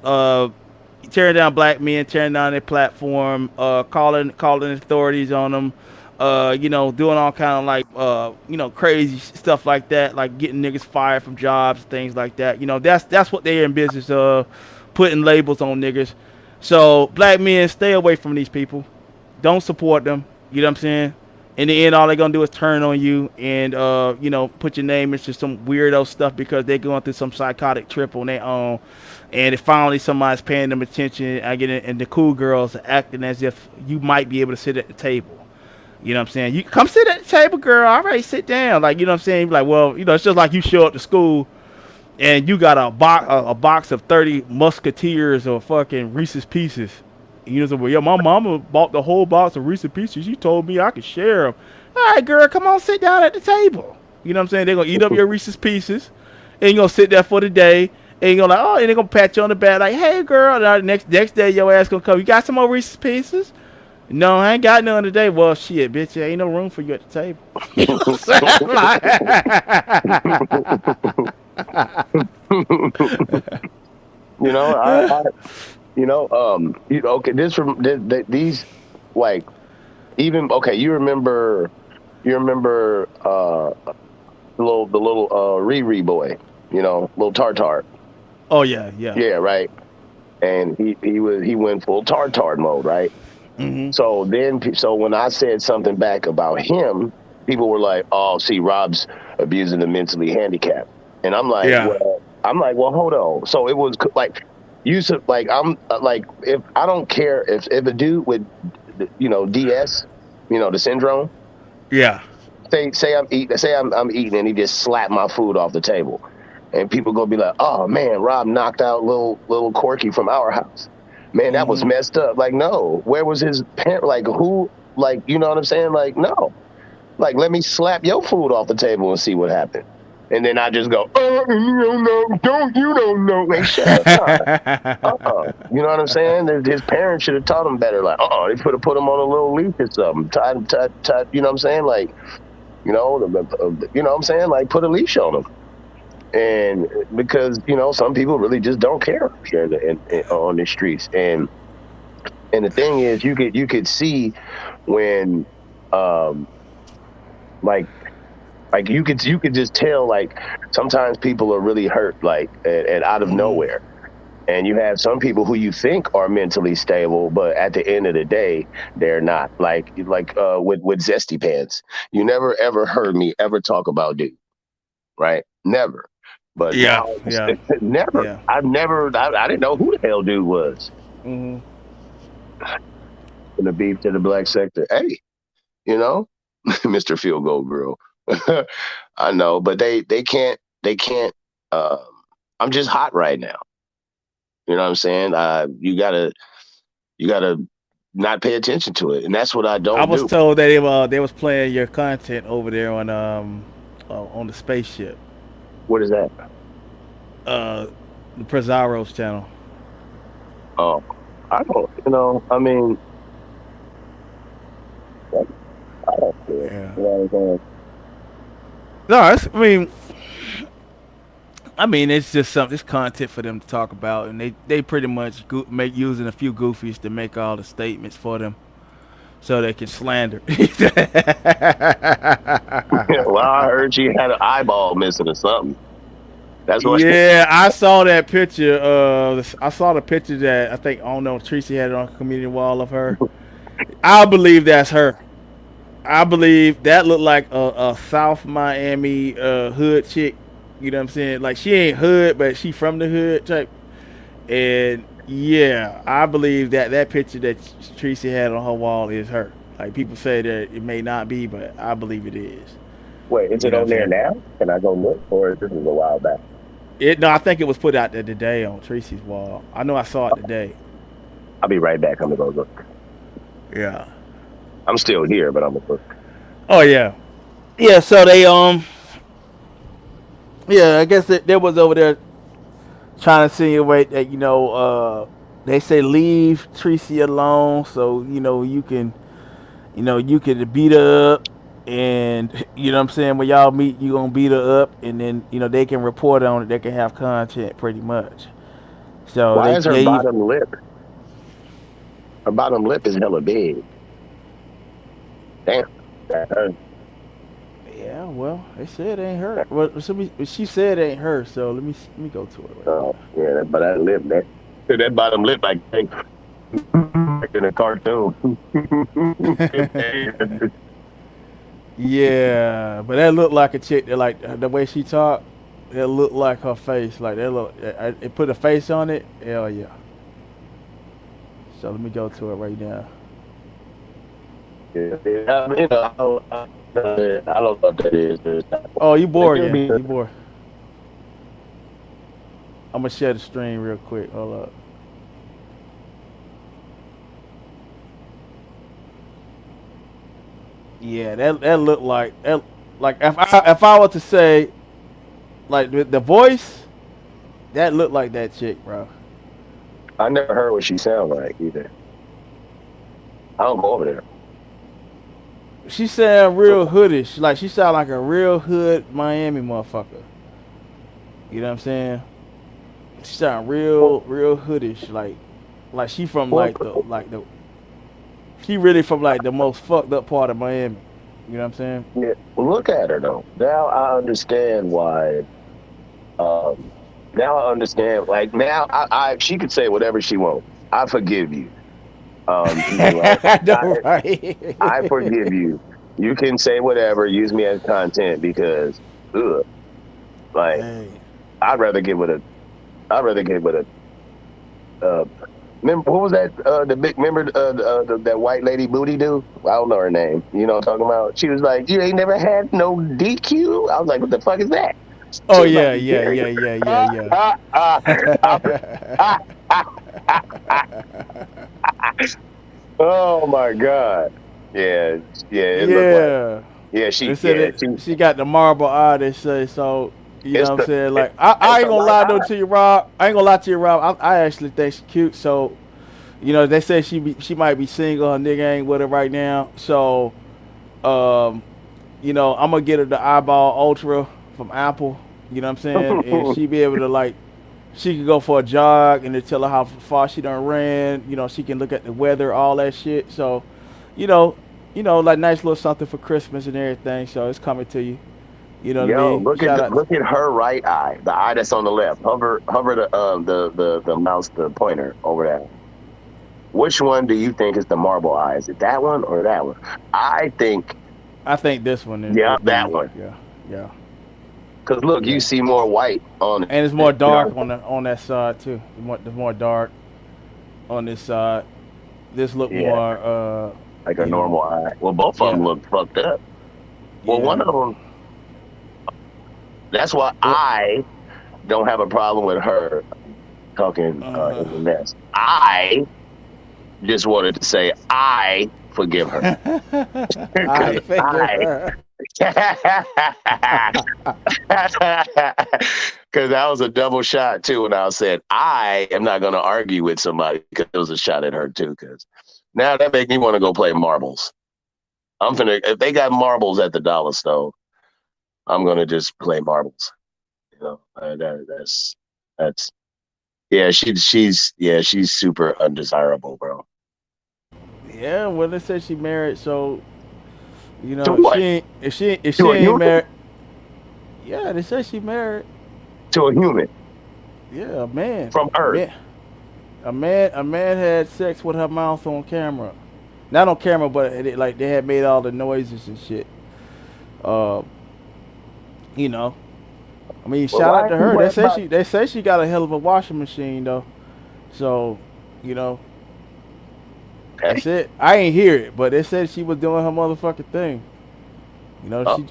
tearing down their platform, calling authorities on them, doing all kind of like crazy stuff like that, like getting niggas fired from jobs, things like that. That's what they're in business of, putting labels on niggas. So black men, stay away from these people. Don't support them. You know what I'm saying? In the end, all they're gonna do is turn on you and put your name into some weirdo stuff because they're going through some psychotic trip on their own. And if finally somebody's paying them attention, I get it, and the cool girls are acting as if you might be able to sit at the table. You know what I'm saying? You come sit at the table, girl. All right, sit down. Like you know what I'm saying? Like, well, it's just like you show up to school and you got a box of 30 Musketeers or fucking Reese's Pieces. And you know, well, yeah, my mama bought the whole box of Reese's Pieces. She told me I could share them. All right, girl, come on, sit down at the table. You know what I'm saying? They're gonna eat up your Reese's Pieces, and you're gonna sit there for the day. And you're gonna like, oh, and they're gonna pat you on the back, like, hey, girl. And next day, your ass gonna come. You got some more Reese's Pieces? No, I ain't got none today. Well, shit, bitch, there ain't no room for you at the table. You know what You know, I okay, this from these like even okay. You remember the little Riri boy, little Tartar. Oh yeah, yeah. Yeah, right. And he went full Tartar mode, right? Mm-hmm. So when I said something back about him, people were like, "Oh, see, Rob's abusing the mentally handicapped," and Yeah. I'm like, well, hold on. So it was like, like I'm like if I don't care if a dude with DS, the syndrome, Yeah. say I'm eating and he just slapped my food off the table, and people gonna be like, "Oh man, Rob knocked out little Corky from our house." Man, that was Mm-hmm. messed up. Like, no, where was his parent? Like, who? Like, you know what I'm saying? Like, no, like, let me slap your food off the table and see what happened. And then I just go, oh, you don't know, you don't know. Like, shut up. You know what I'm saying? His parents should have taught him better. Like, they could have put him on a little leash or something. Tied, you know what I'm saying? Like, you know what I'm saying? Like, put a leash on him. And because some people really just don't care here on the streets, and the thing is, you could see when, um, like you could just tell, like, sometimes people are really hurt, like, and out of Mm-hmm. nowhere, and you have some people who you think are mentally stable, but at the end of the day, they're not. With Zesty Pants, you never ever heard me ever talk about dude, right? Never. But Yeah. now, Yeah. never. Yeah. I didn't know who the hell dude was Mm-hmm. in the beef to the black sector. Hey, you know, Mr. Field Goal Girl. I know, but they can't. Um, I'm just hot right now. You know what I'm saying? You gotta not pay attention to it, and that's what I I don't was do. told that they was playing your content over there on the spaceship, What is that? uh, the Pizarro's channel. Oh, I don't. I mean, I don't care. Yeah. You know what I'm saying? No, I mean, it's just it's content for them to talk about, and they pretty much make using a few goofies to make all the statements for them. so they can slander. Well, I heard she had an eyeball missing or something. That's what. Yeah, I saw that picture. I saw the picture that I think I don't know Tracy had it on the community wall of her. I believe that's her. I believe that looked like a South Miami hood chick. You know what I'm saying? Like she ain't hood, but she from the hood type. And yeah, I believe that that picture that Tracy had on her wall is her. Like people say that it may not be, but I believe it is. Wait, is You it know what on I'm there saying? now? Can I go look, or this is a while back? It no, I think it was put out there today on Tracy's wall. I know I saw it today. I'll be right back. I'm gonna go look. Yeah. I'm still here, but I'm gonna look. Oh yeah. Yeah. So they yeah, I guess they was over there trying to insinuate that they say leave Tracy alone so you can beat her up and you know what I'm saying when y'all meet you gonna beat her up and then they can report on it, they can have content pretty much. So Why is her they bottom lip? Her bottom lip is hella big. Damn. yeah, well they said it ain't her. Well she said it ain't her, so let me go to it right Oh, now. yeah, but that lip, that bottom lip, like in a cartoon. Yeah, but that looked like a chick that like the way she talked. It looked like her face. Like that look. It put a face on it. Hell yeah. So let me go to it right now. Yeah, I mean, I don't know what that is. Oh, you It bored? could Yeah, be. you bored. I'm gonna share the stream real quick. Hold up. Yeah, that looked like that. Like if I were to say like the voice, that looked like that chick, bro. I never heard what she sound like either. I don't go over there. She sound real hoodish. Like she sound like a real hood Miami motherfucker. You know what I'm saying? She sound Well, real hoodish. Like she from well, like the she really from like the most fucked up part of Miami. You know what I'm saying? yeah, look at her though. Now I understand why. Um, now I understand. Like now, she could say whatever she wants. I forgive you. She be like, I I, know, I right? forgive you. You can say whatever. Use me as content because, ugh, like Hey, I'd rather get with a. I'd rather get with a. Uh, Remember what was that? The big remember that white lady booty dude? I don't know her name. You know what I'm talking about? She was like, "You ain't never had no DQ." I was like, "What the fuck is that?" oh She was about yeah, to yeah, carry yeah, her. yeah, yeah, yeah. Ah, ah, oh my god! Yeah, yeah. It looked like Yeah. yeah. They She said yeah. it. She got the marble eye. They say so. You know It's what I'm the saying? it, Like I it's ain't the gonna right lie though eye. to you, Rob. I ain't gonna lie to you, Rob. I actually think she's cute. So they say she might be single. Her nigga ain't with her right now. So um, I'm gonna get her the eyeball ultra from Apple. You know what I'm saying? And she be able to like, she can go for a jog and they tell her how far she done ran. She can look at the weather, all that shit. So, you know, like nice little something for Christmas and everything. So it's coming to you. You know what I Yo, mean? Shout out. look at her right eye, the eye that's on the left. Hover the mouse, the pointer over there. Which one do you think is the marble eye? Is it that one or that one? I think, I think this one yeah, would that be, one. yeah, yeah, Cause look, you yeah. see more white on And it's more it. You know, dark on that side too. There's more dark on this side. This look yeah, more, like a you know, normal eye. Well, both of them yeah, look fucked up. Well, one of yeah. them. That's why Well, I don't have a problem with her talking uh-huh. in the nest. I just wanted to say I forgive her I because figure I her. because that was a double shot too. When I said I am not going to argue with somebody because it was a shot at her too. Because now that make me want to go play marbles. I'm finna if they got marbles at the dollar store, I'm gonna just play marbles. You know, that's yeah. She's super undesirable, bro. Yeah, well, they said she married, so To if what? she To a ain't human? married, yeah, they said she married. To a human Yeah, a man, from a Earth. man, a man had sex with her mouth on camera. Not on camera, but like they had made all the noises and shit. Uh, you know, I mean, Well, shout why out ain't to you her. worried about? They say she got a hell of a washing machine though. So, you know, Hey, that's it. I ain't hear it, but they said she was doing her motherfucking thing. You know, oh,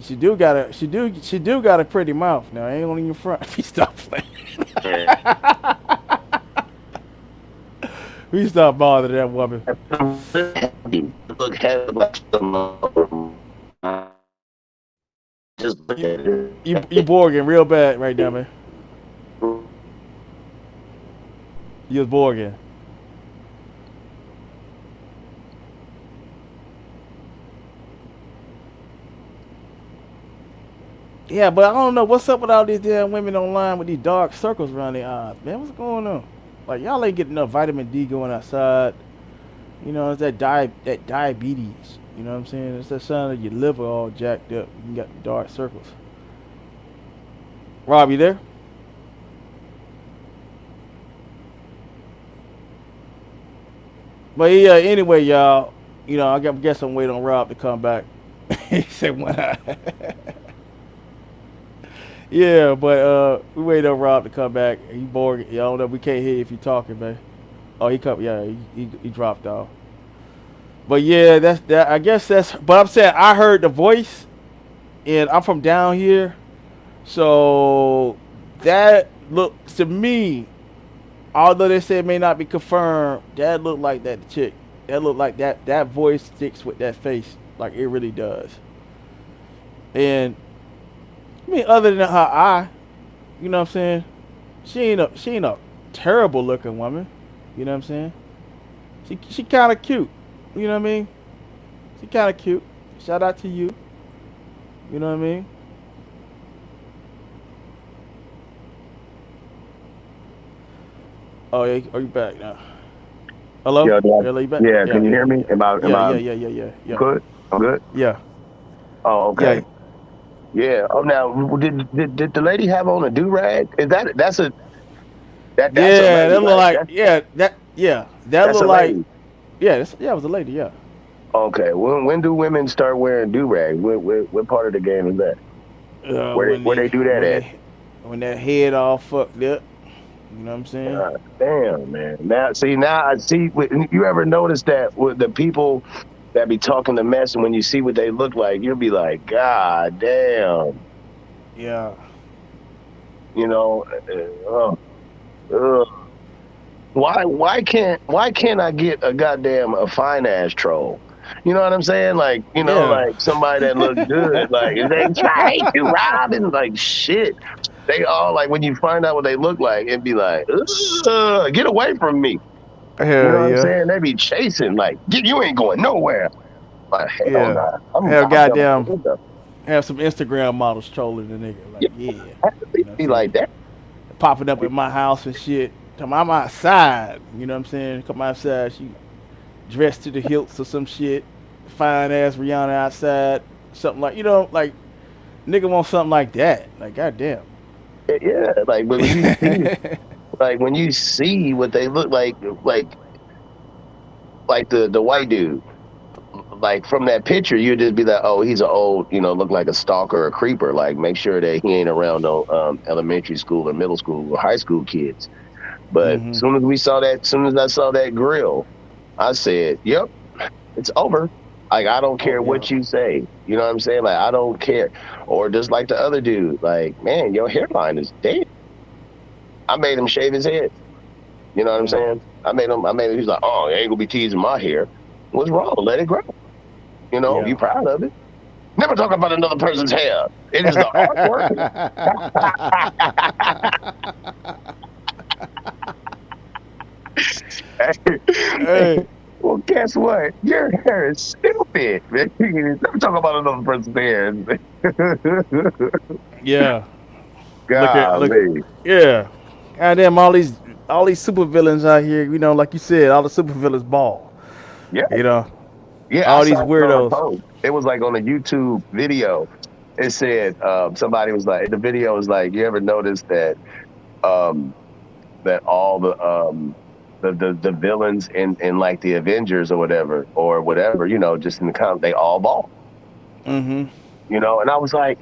she do got a pretty mouth. Now, I ain't on your front. Stop playing. man. We stop bothering that woman. Heavy. Look heavy like just look You, at you it. borging real bad right now, man. You was borging. Yeah, but I don't know what's up with all these damn women online with these dark circles around their eyes, man. What's going on? Like y'all ain't getting enough vitamin D going outside. You know, it's that diabetes. You know what I'm saying? It's that sign of your liver all jacked up. You got the dark circles. Rob, you there? But yeah, anyway, y'all, guess I'm waiting on Rob to come back. He said when I Yeah, but we waiting on Rob to come back. He bored. Y'all know we can't hear you if you talking, man. Oh, he come. Yeah, he dropped off. But yeah, that's that. I guess that's. But I'm saying I heard the voice, and I'm from down here, so that looks to me. Although they say it may not be confirmed, that looked like that chick. That looked like that voice sticks with that face, like it really does. And I mean, other than her eye, you know what I'm saying? She ain't a terrible looking woman. You know what I'm saying? She kind of cute. You know what I mean? She kind of cute. Shout out to you. You know what I mean? Oh yeah, are you back now? Hello? Yeah, Hello, you back? yeah. Yeah, Can you yeah, hear yeah, me? yeah, Am yeah, I yeah, yeah, yeah, yeah, yeah, good? I'm good. yeah, Oh, okay. yeah, Yeah. Oh, now did the lady have on a do rag? Is that's a yeah. lady, That look right? like that That's look a like lady. it was a lady. Yeah. Okay. When do women start wearing do rag? What part of the game is that? When Where they do that at? when that head all fucked up. You know what I'm saying? God damn, man. Now I see. You ever notice that with the people that be talking the mess, and when you see what they look like, you'll be like, God damn. Yeah. You know, uh, why can't I get a goddamn a fine ass troll? You know what I'm saying? Like, Yeah. like somebody that look good. Like, I hate you, Robin. Like, shit. They all like when you find out what they look like, and be like, ugh, get away from me. You know Hell what I'm yeah. saying? They be chasing, like, you ain't going nowhere. Like, hell Yeah. nah. Have I'll jump out the goddamn window. have some Instagram models trolling the nigga. Like, Yeah, yeah. I have to You know what I'm be saying? like that. Popping up at my house and shit. Tell me I'm outside. You know what I'm saying? Come outside. She dressed to the hilts or some shit. Fine ass Rihanna outside. Something like, like, nigga want something like that. Like, goddamn. Yeah, like, but when you see what they look like, like the white dude, like from that picture, you'd just be like, oh, he's an old, look like a stalker or a creeper. Like, make sure that he ain't around no elementary school or middle school or high school kids. But Mm-hmm. soon as I saw that grill, I said, yep, it's over. Like, I don't Oh, care yeah. what you say. You know what I'm saying? Like, I don't care. Or just like the other dude, like, man, your hairline is dead. I made him shave his head. You know what I'm Mm. saying? He's like, oh, you ain't gonna be teasing my hair. What's wrong? Let it grow. You Yeah. proud of it. Never talk about another person's hair. It is the artwork. Hey. Well, guess what? Your hair is stupid. Never talk about another person's hair. Yeah. Look. Golly. Yeah. Goddamn, all these super villains out here. Like you said, all the super villains ball. Yeah, You know, yeah. I all saw these it on a weirdos. post. It was like on a YouTube video. It said somebody was like, the video was like, you ever notice that um, that all the villains in like the Avengers or whatever, just in the comic, they all bald, Mm-hmm. and I was like,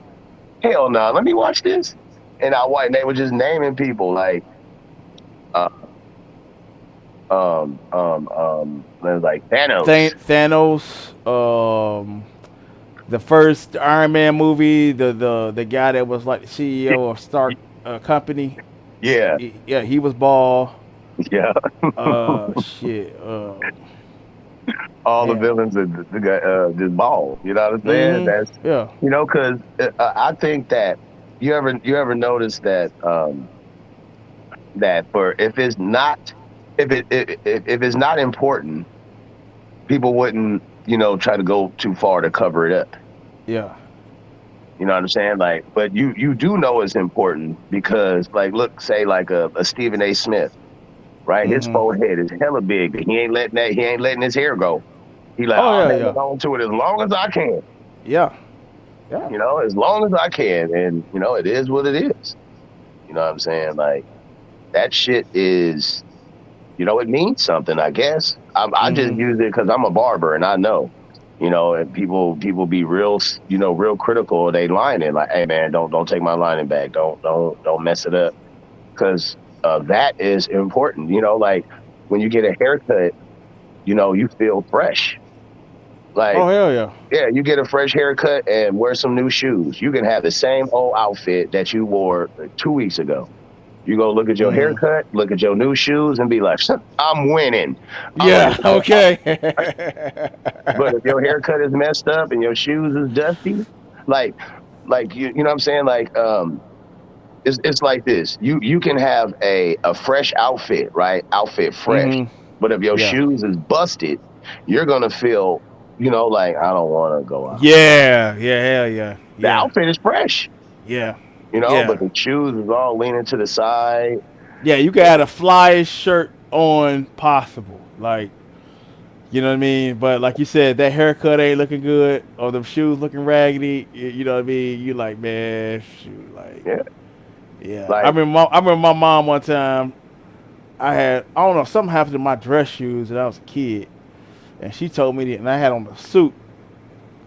hell no, let me watch this. And they were just naming people like uh, it was like Thanos. Thanos. The first Iron Man movie. The guy that was like the CEO of Stark Company. Yeah, Yeah, he was bald. yeah. Shit. All the Damn. villains are just bald. You know what I'm saying? Mm-hmm. That's Yeah. because I think that you ever notice that that for if it's not if it's not important, people wouldn't try to go too far to cover it up. Yeah. You know what I'm saying? Like, but you do know it's important because like look, say like a Stephen A. Smith, right? His Mm-hmm. forehead is hella big. He ain't letting his hair go. He like, Oh I'm yeah, hanging yeah, on to it as long as I can. yeah, yeah. As long as I can. And, it is what it is. You know what I'm saying? Like, that shit is, it means something, I guess. I just Mm-hmm. use it because I'm a barber and I know, and people be real, real critical. They lining like, hey man, don't take my lining back. Don't mess it up. Because that is important. Like when you get a haircut, you feel fresh. Like, Oh hell yeah. yeah, you get a fresh haircut and wear some new shoes. You can have the same old outfit that you wore 2 weeks ago. You go look at your Mm-hmm. haircut, look at your new shoes, and be like, I'm winning. I'm gonna Yeah. get Okay. But if your haircut is messed up and your shoes is dusty, like you know what I'm saying? Like it's like this. You can have a fresh outfit, right? Outfit fresh. Mm-hmm. But if your Yeah. shoes is busted, you're gonna feel, like I don't wanna go out. Yeah. Yeah. Hell yeah. The Yeah. outfit is fresh, Yeah. but Yeah. the shoes is all leaning to the side. Yeah. You got the flyest shirt on possible. Like, you know what I mean? But like you said, that haircut ain't looking good, or the shoes looking raggedy. You know what I mean? You like, man, shoot, like, Yeah. yeah. Like, I remember my mom one time. I don't know, something happened to my dress shoes when I was a kid, and she told me that, and I had on a suit.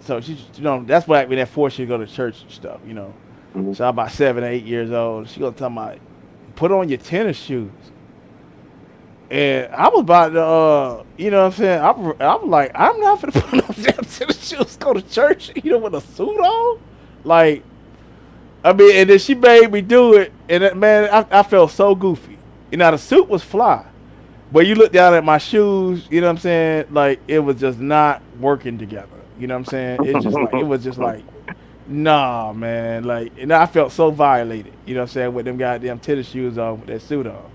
So she, that's back when that forced you to go to church and stuff, you know. mhm. So I'm about 7 or 8 years old. She gonna tell me, put on your tennis shoes. And I was about to, you know what I'm saying? I'm like, I'm not gonna put on damn tennis shoes, go to church, with a suit on. Like, I mean, and then she made me do it, and man, I felt so goofy. The suit was fly, but you look down at my shoes, you know what I'm saying? Like, it was just not working together. You know what I'm saying? It was just like, nah, man. Like, and I felt so violated. You know what I'm saying? With them goddamn tennis shoes on, with that suit on.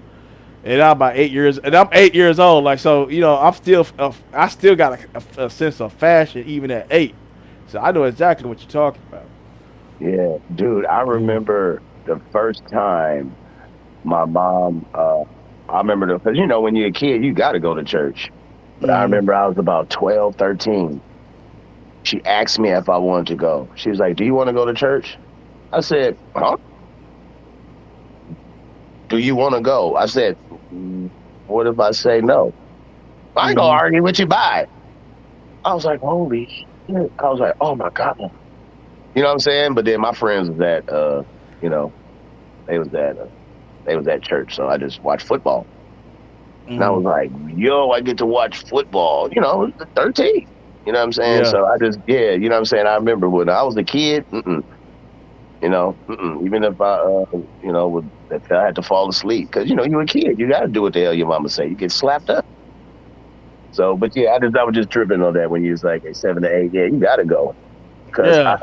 And I'm about 8 years, and I'm 8 years old. Like, so, I still got a sense of fashion even at 8. So I know exactly what you're talking about. Yeah, dude, I Mm. remember the first time my mom, I remember because, when you're a kid, you got to go to church. But I Mm. remember I was about 12, 13. She asked me if I wanted to go. She was like, do you want to go to church? I said, huh? Do you want to go? I said, what if I say no? I ain't gonna Mm. argue with you. Bye. I was like, holy shit. I was like, oh my God. You know what I'm saying? But then my friends was at, you know, they was at, uh, they was at church. So I just watched football. And I Mm. was like, yo, I get to watch football, 13. You know what I'm saying? Yeah. So I just, yeah, you know what I'm saying? I remember when I was a kid, even if if I had to fall asleep, because, you're a kid, you got to do what the hell your mama say. You get slapped up. So, but yeah, I was just tripping on that when you was like at 7 to 8. Yeah, you got to go. Because Yeah.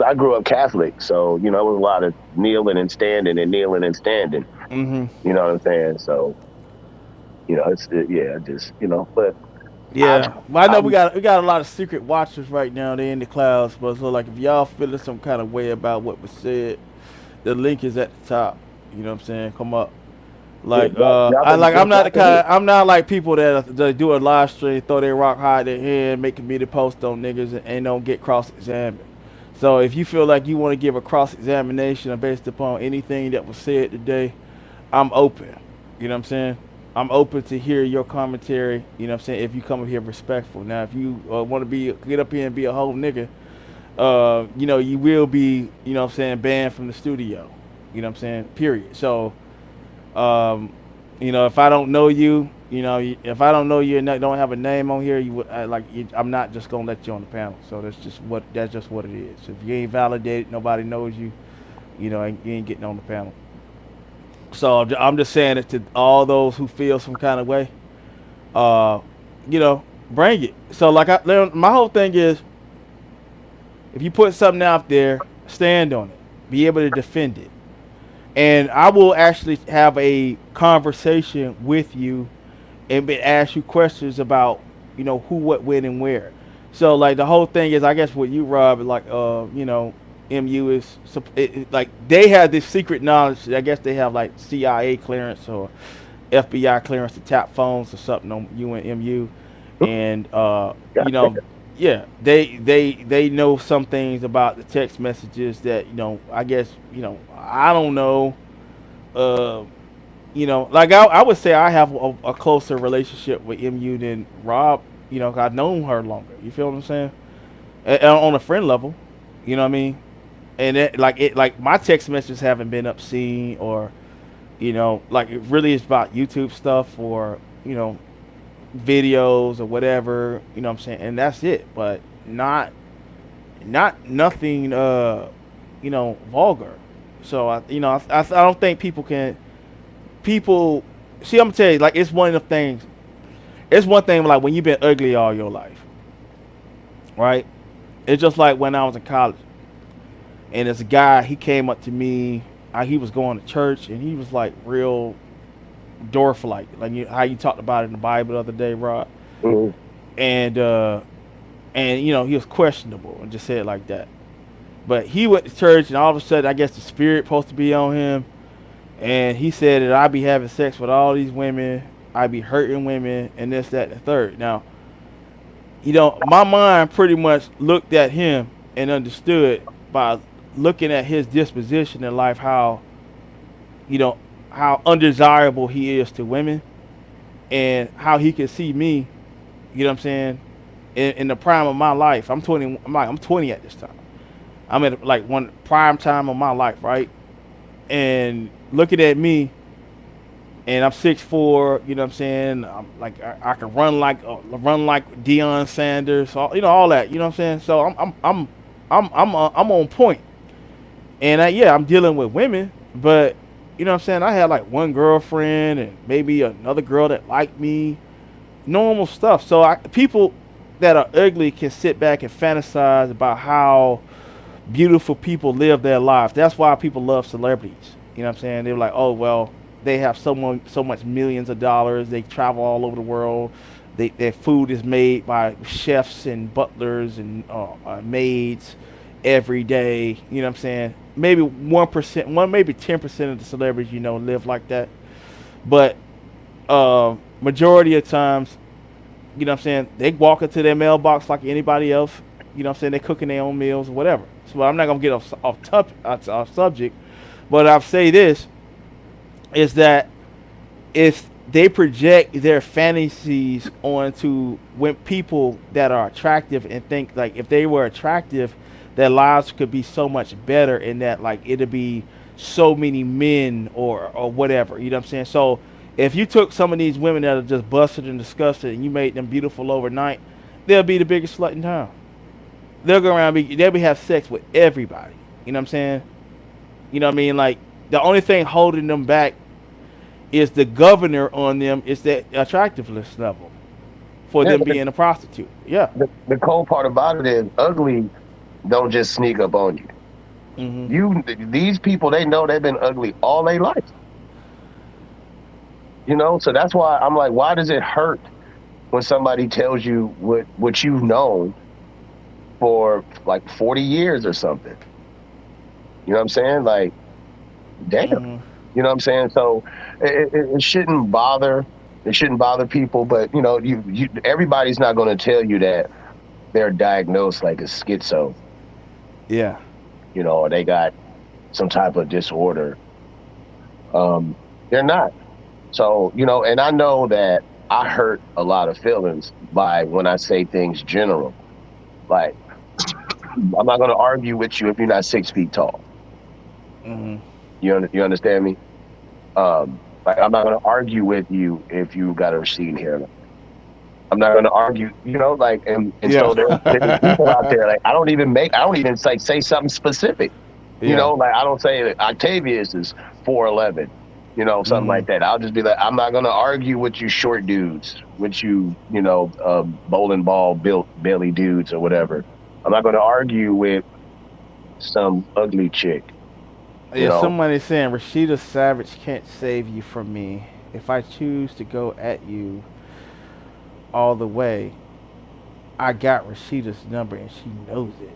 I grew up Catholic. So, it was a lot of kneeling and standing and kneeling and standing. Mm-hmm. You know what I'm saying? So, just, but I've, Yeah, well, I know we I'm, got a lot of secret watchers right now. They're in the clouds, but so like if y'all feeling some kind of way about what was said, the link is at the top. You know what I'm saying? Come up Like Y'all I been like I'm not the dropping hits. kind. I'm not like people that do a live stream, throw their rock hide their head, make a media post on niggas, and don't get cross examined. So if you feel like you want to give a cross examination based upon anything that was said today, I'm open. You know what I'm saying? I'm open to hear your commentary. You know what I'm saying? If you come up here respectful. Now, if you want to be get up here and be a whole nigga, you know, you will be, you know what I'm saying, banned from the studio. You know what I'm saying? Period. So, um, you know, if I don't know you, you know, if I don't know you and don't have a name on here, I'm not just gonna let you on the panel. So that's just what it is. If you ain't validated, nobody knows you. You know, you ain't getting on the panel. So I'm just saying it to all those who feel some kind of way. Uh, you know, bring it. So my whole thing is, if you put something out there, stand on it. Be able to defend it. And I will actually have a conversation with you and ask you questions about, you know, who, what, when, and where. So like the whole thing is, I guess with you, Rob, like you know, MU is like they have this secret knowledge. I guess they have like CIA clearance or FBI clearance to tap phones or something on you and MU, and you know, yeah, they know some things about the text messages that, you know, I guess, you know, I don't know. Uh, you know, like I would say I have a closer relationship with MU than Rob. You know, 'cause I've known her longer. You feel what I'm saying? On a friend level, you know what I mean? And like my text messages haven't been obscene or, you know, like it really is about YouTube stuff or, you know, videos or whatever. You know what I'm saying? And that's it. But not nothing you know, vulgar. So you know, I don't think people see, I'm gonna tell you, like, it's one of the things. It's one thing like when you've been ugly all your life, right? It's just like when I was in college, and this guy, he came up to me. He was going to church, and he was like real dwarf like how you talked about it in the Bible the other day, Rob. Mhm. And you know, he was questionable and just said it like that. But he went to church, and all of a sudden, I guess the spirit supposed to be on him, and he said that I be having sex with all these women, I be hurting women, and this, that, and the third. Now, you know, my mind pretty much looked at him and understood by looking at his disposition in life, how, you know, how undesirable he is to women, and how he could see me, you know what I'm saying, in the prime of my life. I'm 20. I'm 20 at this time. I'm at like one prime time of my life, right? And looking at me, and I'm 6'4", you know what I'm saying? I'm like I can run like Deion Sanders, you know, all that, you know what I'm saying? So I'm on point, and yeah, I'm dealing with women, but you know what I'm saying? I had like one girlfriend and maybe another girl that liked me, normal stuff. So people that are ugly can sit back and fantasize about how beautiful people live their lives. That's why people love celebrities. You know what I'm saying? They're like, oh well, they have so much millions of dollars. They travel all over the world. Their food is made by chefs and butlers and maids every day. You know what I'm saying? Maybe 1%, maybe 10% of the celebrities, you know, live like that. But majority of times, you know what I'm saying, they walk into their mailbox like anybody else. You know what I'm saying? They're cooking their own meals or whatever. So I'm not gonna get off subject, but I'll say this is that if they project their fantasies onto when people that are attractive and think like if they were attractive, their lives could be so much better, and that like it'd be so many men or whatever. You know what I'm saying? So if you took some of these women that are just busted and disgusted and you made them beautiful overnight, they'll be the biggest slut in town. They'll go around they'll be have sex with everybody. You know what I'm saying? You know what I mean? Like the only thing holding them back is the governor on them is that attractiveness level for Yeah, them but being a prostitute. Yeah. the cold part about it is ugly don't just sneak up on you. Mhm. These people, they know they've been ugly all their life. You know, so that's why I'm like, why does it hurt when somebody tells you what you've known for like 40 years or something? You know what I'm saying? Like, damn. Mhm. You know what I'm saying? So it shouldn't bother. It shouldn't bother people, but everybody's not going to tell you that they're diagnosed like a schizo, Yeah. or they got some type of disorder. They're not. So, and I know that I hurt a lot of feelings by when I say things general. Like, I'm not going to argue with you if you're not 6 feet tall. Hmm. You understand me? Like, I'm not going to argue with you if you got a receding hairline. I'm not going to argue, like, and so there's people out Yeah. there, like, I don't even say something specific. Yeah. Like, I don't say that Octavius is 4'11", something Hmm. like that. I'll just be like, I'm not going to argue with you short dudes, with you, bowling ball built belly dudes or whatever. I'm not going to argue with some ugly chick, you Yeah, know. somebody's saying Rashida Savage can't save you from me. If I choose to go at you all the way, I got Rashida's number and she knows it.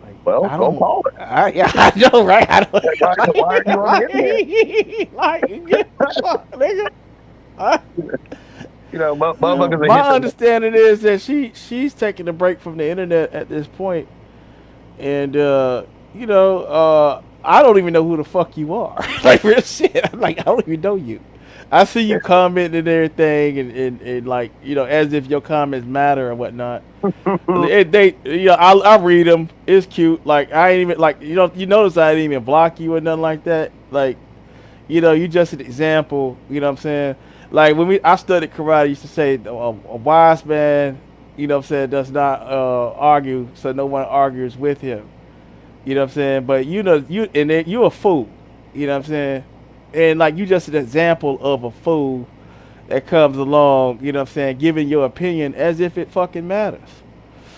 Like Well, I go don't. call her. Yeah, I know, right? I don't. Like, why are you on the internet? Like, get the fuck, nigga. I, Motherfuckers that hit my the. understanding is that she's taking a break from the internet at this point, and I don't even know who the fuck you are. Like real shit. I'm like, I don't even know you. I see you commenting and everything, and like as if your comments matter and whatnot. I read them. It's cute. Like I ain't even like you notice I didn't even block you or nothing like that. Like you just an example. You know what I'm saying? Like when I studied karate, I used to say a wise man, what I'm saying, does not argue, so no one argues with him. You know what I'm saying? But you a fool. You know what I'm saying? And like you just an example of a fool that comes along, what I'm saying, giving your opinion as if it fucking matters.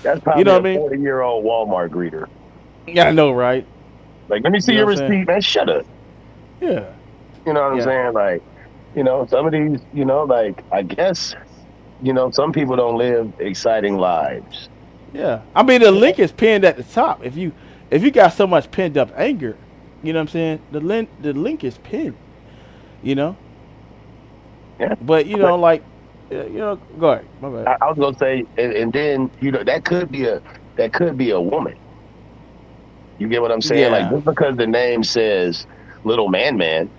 That's You probably know a what I mean? 40-year-old Walmart greeter. Yeah, I know, right? Like, let me see You know your what I'm saying? receipt, man. Shut up. Yeah. You know what I'm Yeah. saying? Like, some of these, like, I guess, some people don't live exciting lives. Yeah. I mean the link is pinned at the top. If you got so much pinned up anger, you know what I'm saying? The link is pinned, you know? Yeah. But But like go ahead. My bad. I was gonna say, and then that could be a woman. You get what I'm saying? Like, Yeah. just because the name says Little Man,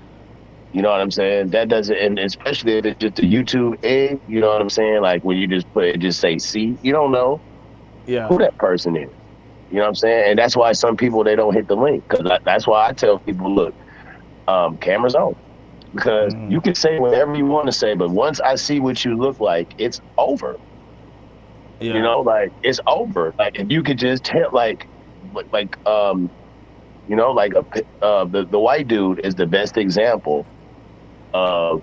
you know what I'm saying? That doesn't, and especially if it's just a YouTube egg, you know what I'm saying? Like when you just put it, just say C, you don't know Yeah. who that person is. You know what I'm saying? And that's why some people they don't hit the link because that's why I tell people, look, cameras on because Hmm. you can say whatever you want to say, but once I see what you look like, it's over. Yeah. Like it's over. Like if you could just tell, like like the white dude is the best example of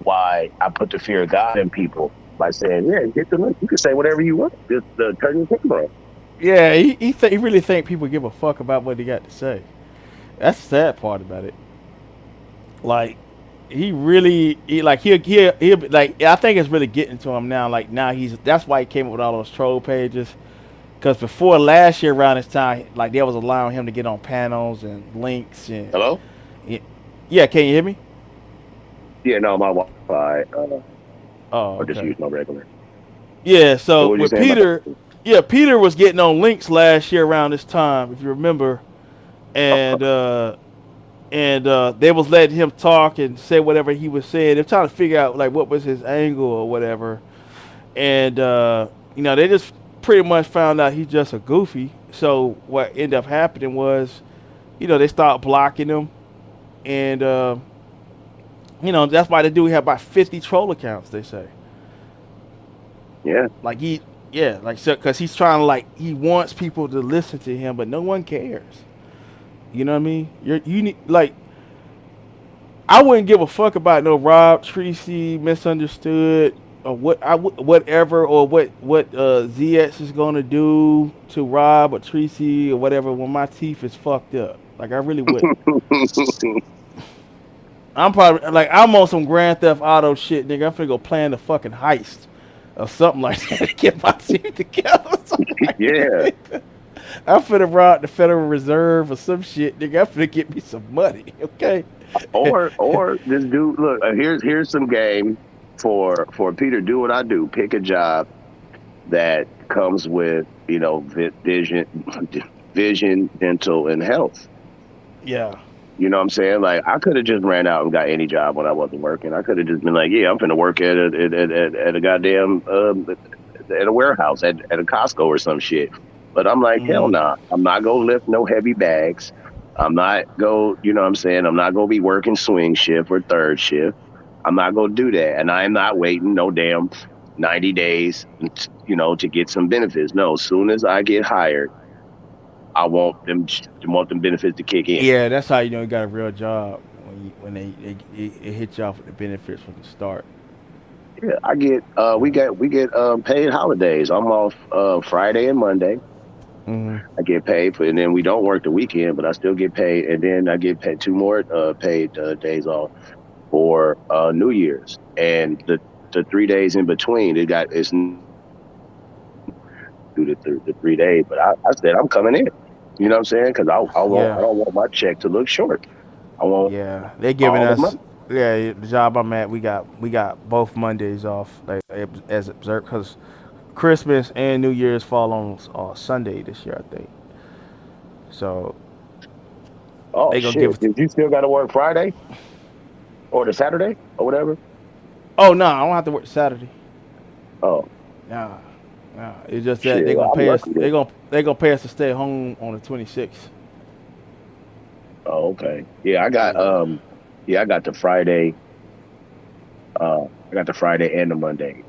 why I put the fear of God in people by saying, yeah, get the link. You can say whatever you want. Just turn your camera on. Yeah, he really think people give a fuck about what he got to say. That's the sad part about it. Like he really like he'll like I think it's really getting to him now. Like now that's why he came up with all those troll pages. Because before last year around this time, like they was allowing him to get on panels and links and Hello? yeah. Can you hear me? Yeah, no, my Wi-Fi. Oh, I'll just okay. use my regular. Yeah. So So what are you with saying about Peter, that? yeah, Peter was getting on links last year around this time, if you remember, and they was letting him talk and say whatever he was saying. They're trying to figure out like what was his angle or whatever, and they just pretty much found out he's just a goofy. So what ended up happening was, they started blocking him, and that's why the dude had about 50 troll accounts. They say Yeah. like yeah, like so because he's trying to like he wants people to listen to him, but no one cares. You know what I mean? You need like I wouldn't give a fuck about no Rob Tracy misunderstood or whatever or what ZX is gonna do to Rob or Tracy or whatever when my teeth is fucked up. Like I really wouldn't. I'm probably like I'm on some Grand Theft Auto shit, nigga. I'm finna go plan the fucking heist or something like that to get my teeth together. Something like Yeah. that. I'm finna rob the Federal Reserve or some shit, nigga. I'm finna get me some money, okay? Or this dude, look, here's some game for Peter. Do what I do. Pick a job that comes with vision, vision, dental, and health. Yeah. You know what I'm saying? Like I could have just ran out and got any job when I wasn't working. I could have just been like, yeah, I'm finna work at a goddamn at a warehouse at a Costco or some shit. But I'm like, hell Mm. nah. I'm not gonna lift no heavy bags. I'm not go. You know what I'm saying? I'm not gonna be working swing shift or third shift. I'm not gonna do that, and I am not waiting no damn 90 days, to get some benefits. No, as soon as I get hired, I want them benefits to kick in. Yeah, that's how you know you got a real job when they hit you off with the benefits from the start. Yeah, I get Yeah. we get paid holidays. I'm off Friday and Monday. Hmm. I get paid for, and then we don't work the weekend, but I still get paid, and then I get paid two more paid days off for New Year's, and the 3 days in between. It's through the 3 days, but I said I'm coming in. You know what I'm saying? Because I Yeah. don't want my check to look short. I want Yeah. They giving all the us. money. Yeah, the job I'm at, we got both Mondays off, like as observed, because Christmas and New Year's fall on Sunday this year, I think. So Oh they gonna give shit! it. Did you still got to work Friday or the Saturday or whatever? Oh no, I don't have to work Saturday. Oh Nah, nah. It's just that shit! they gonna I'm pay us. lucky then. They gonna pay us to stay home on the 26th. Oh, okay. Yeah, I got Yeah. yeah, I got the Friday. I got the Friday and the Monday.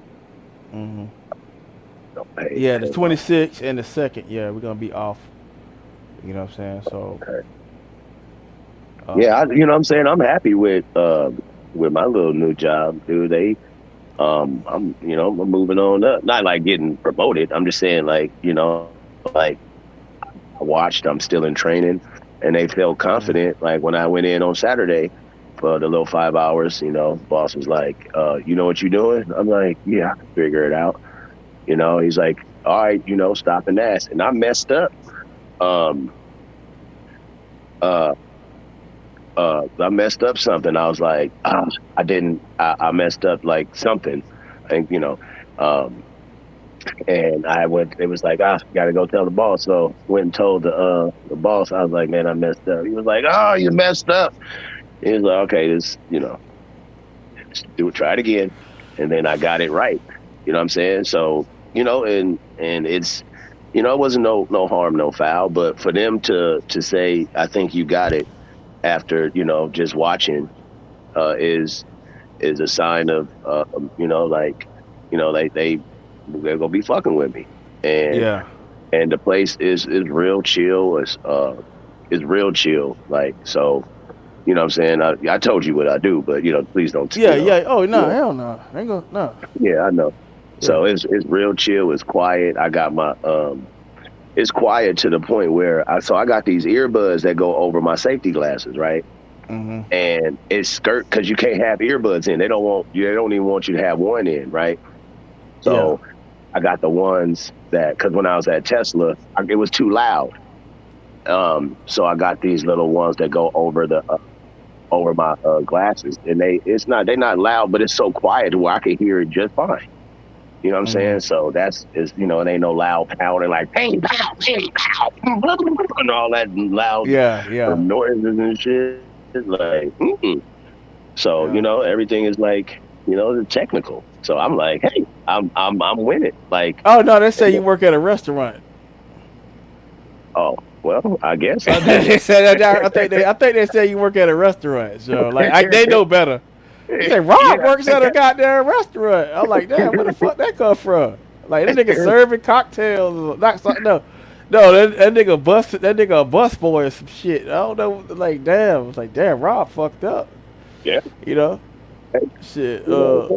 Hmm. No Yeah, the pay. 26th and the second. Yeah, we're gonna be off. You know what I'm saying? So, Okay. Yeah, uh, you know what I'm saying? I'm happy with my little new job, dude. I'm moving on up. Not like getting promoted. I'm just saying like, like I watched, I'm still in training and they felt mm, confident. Like when I went in on Saturday for the little 5 hours, boss was like, you know what you're doing? I'm like, yeah, I can figure it out. He's like, all right, stop and ask. And I messed up. Um, uh, I messed up something. I was like, I didn't, I messed up like something. I think, um, and I went, it was like, got to go tell the boss. So went and told the boss, I was like, man, I messed up. He was like, oh, you messed up. He was like, okay, just do it, try it again. And then I got it right. You know what I'm saying? So, and it wasn't no harm, no foul, but for them to say, I think you got it after, just watching, is a sign of, like, they're gonna be fucking with me, and yeah, the place is real chill. It's real chill. Like so, what I'm saying. I told you what I do, but please don't. yeah, yeah. Oh no, Yeah, hell no, ain't gonna no. yeah, I know. Yeah. So it's real chill. It's quiet. I got my It's quiet to the point where I got these earbuds that go over my safety glasses, right? Hmm. And it's skirt because you can't have earbuds in. They don't want you. They don't even want you to have one in, right? Yeah. So I got the ones that because when I was at Tesla, it was too loud. So I got these little ones that go over my glasses, and they're not loud, but it's so quiet where I can hear it just fine. You know what I'm Hmm. saying? So it ain't no loud pounding like bang pow bang pow and all that loud Yeah. Yeah. noises and shit. Like, so Yeah. everything is like the technical. So I'm like, hey, I'm winning. Like, Oh no, they say you work at a restaurant. oh well, I guess I do. They said that. I think they say you work at a restaurant. So like they know better. They say Rob Yeah, works at a goddamn restaurant. I'm like, damn, where the fuck that come from? Like that nigga serving cocktails, not no, no, that nigga busted. That nigga a bus boy or some shit. I don't know. Like damn, it's like damn, Rob fucked up. yeah, You know, shit. you know.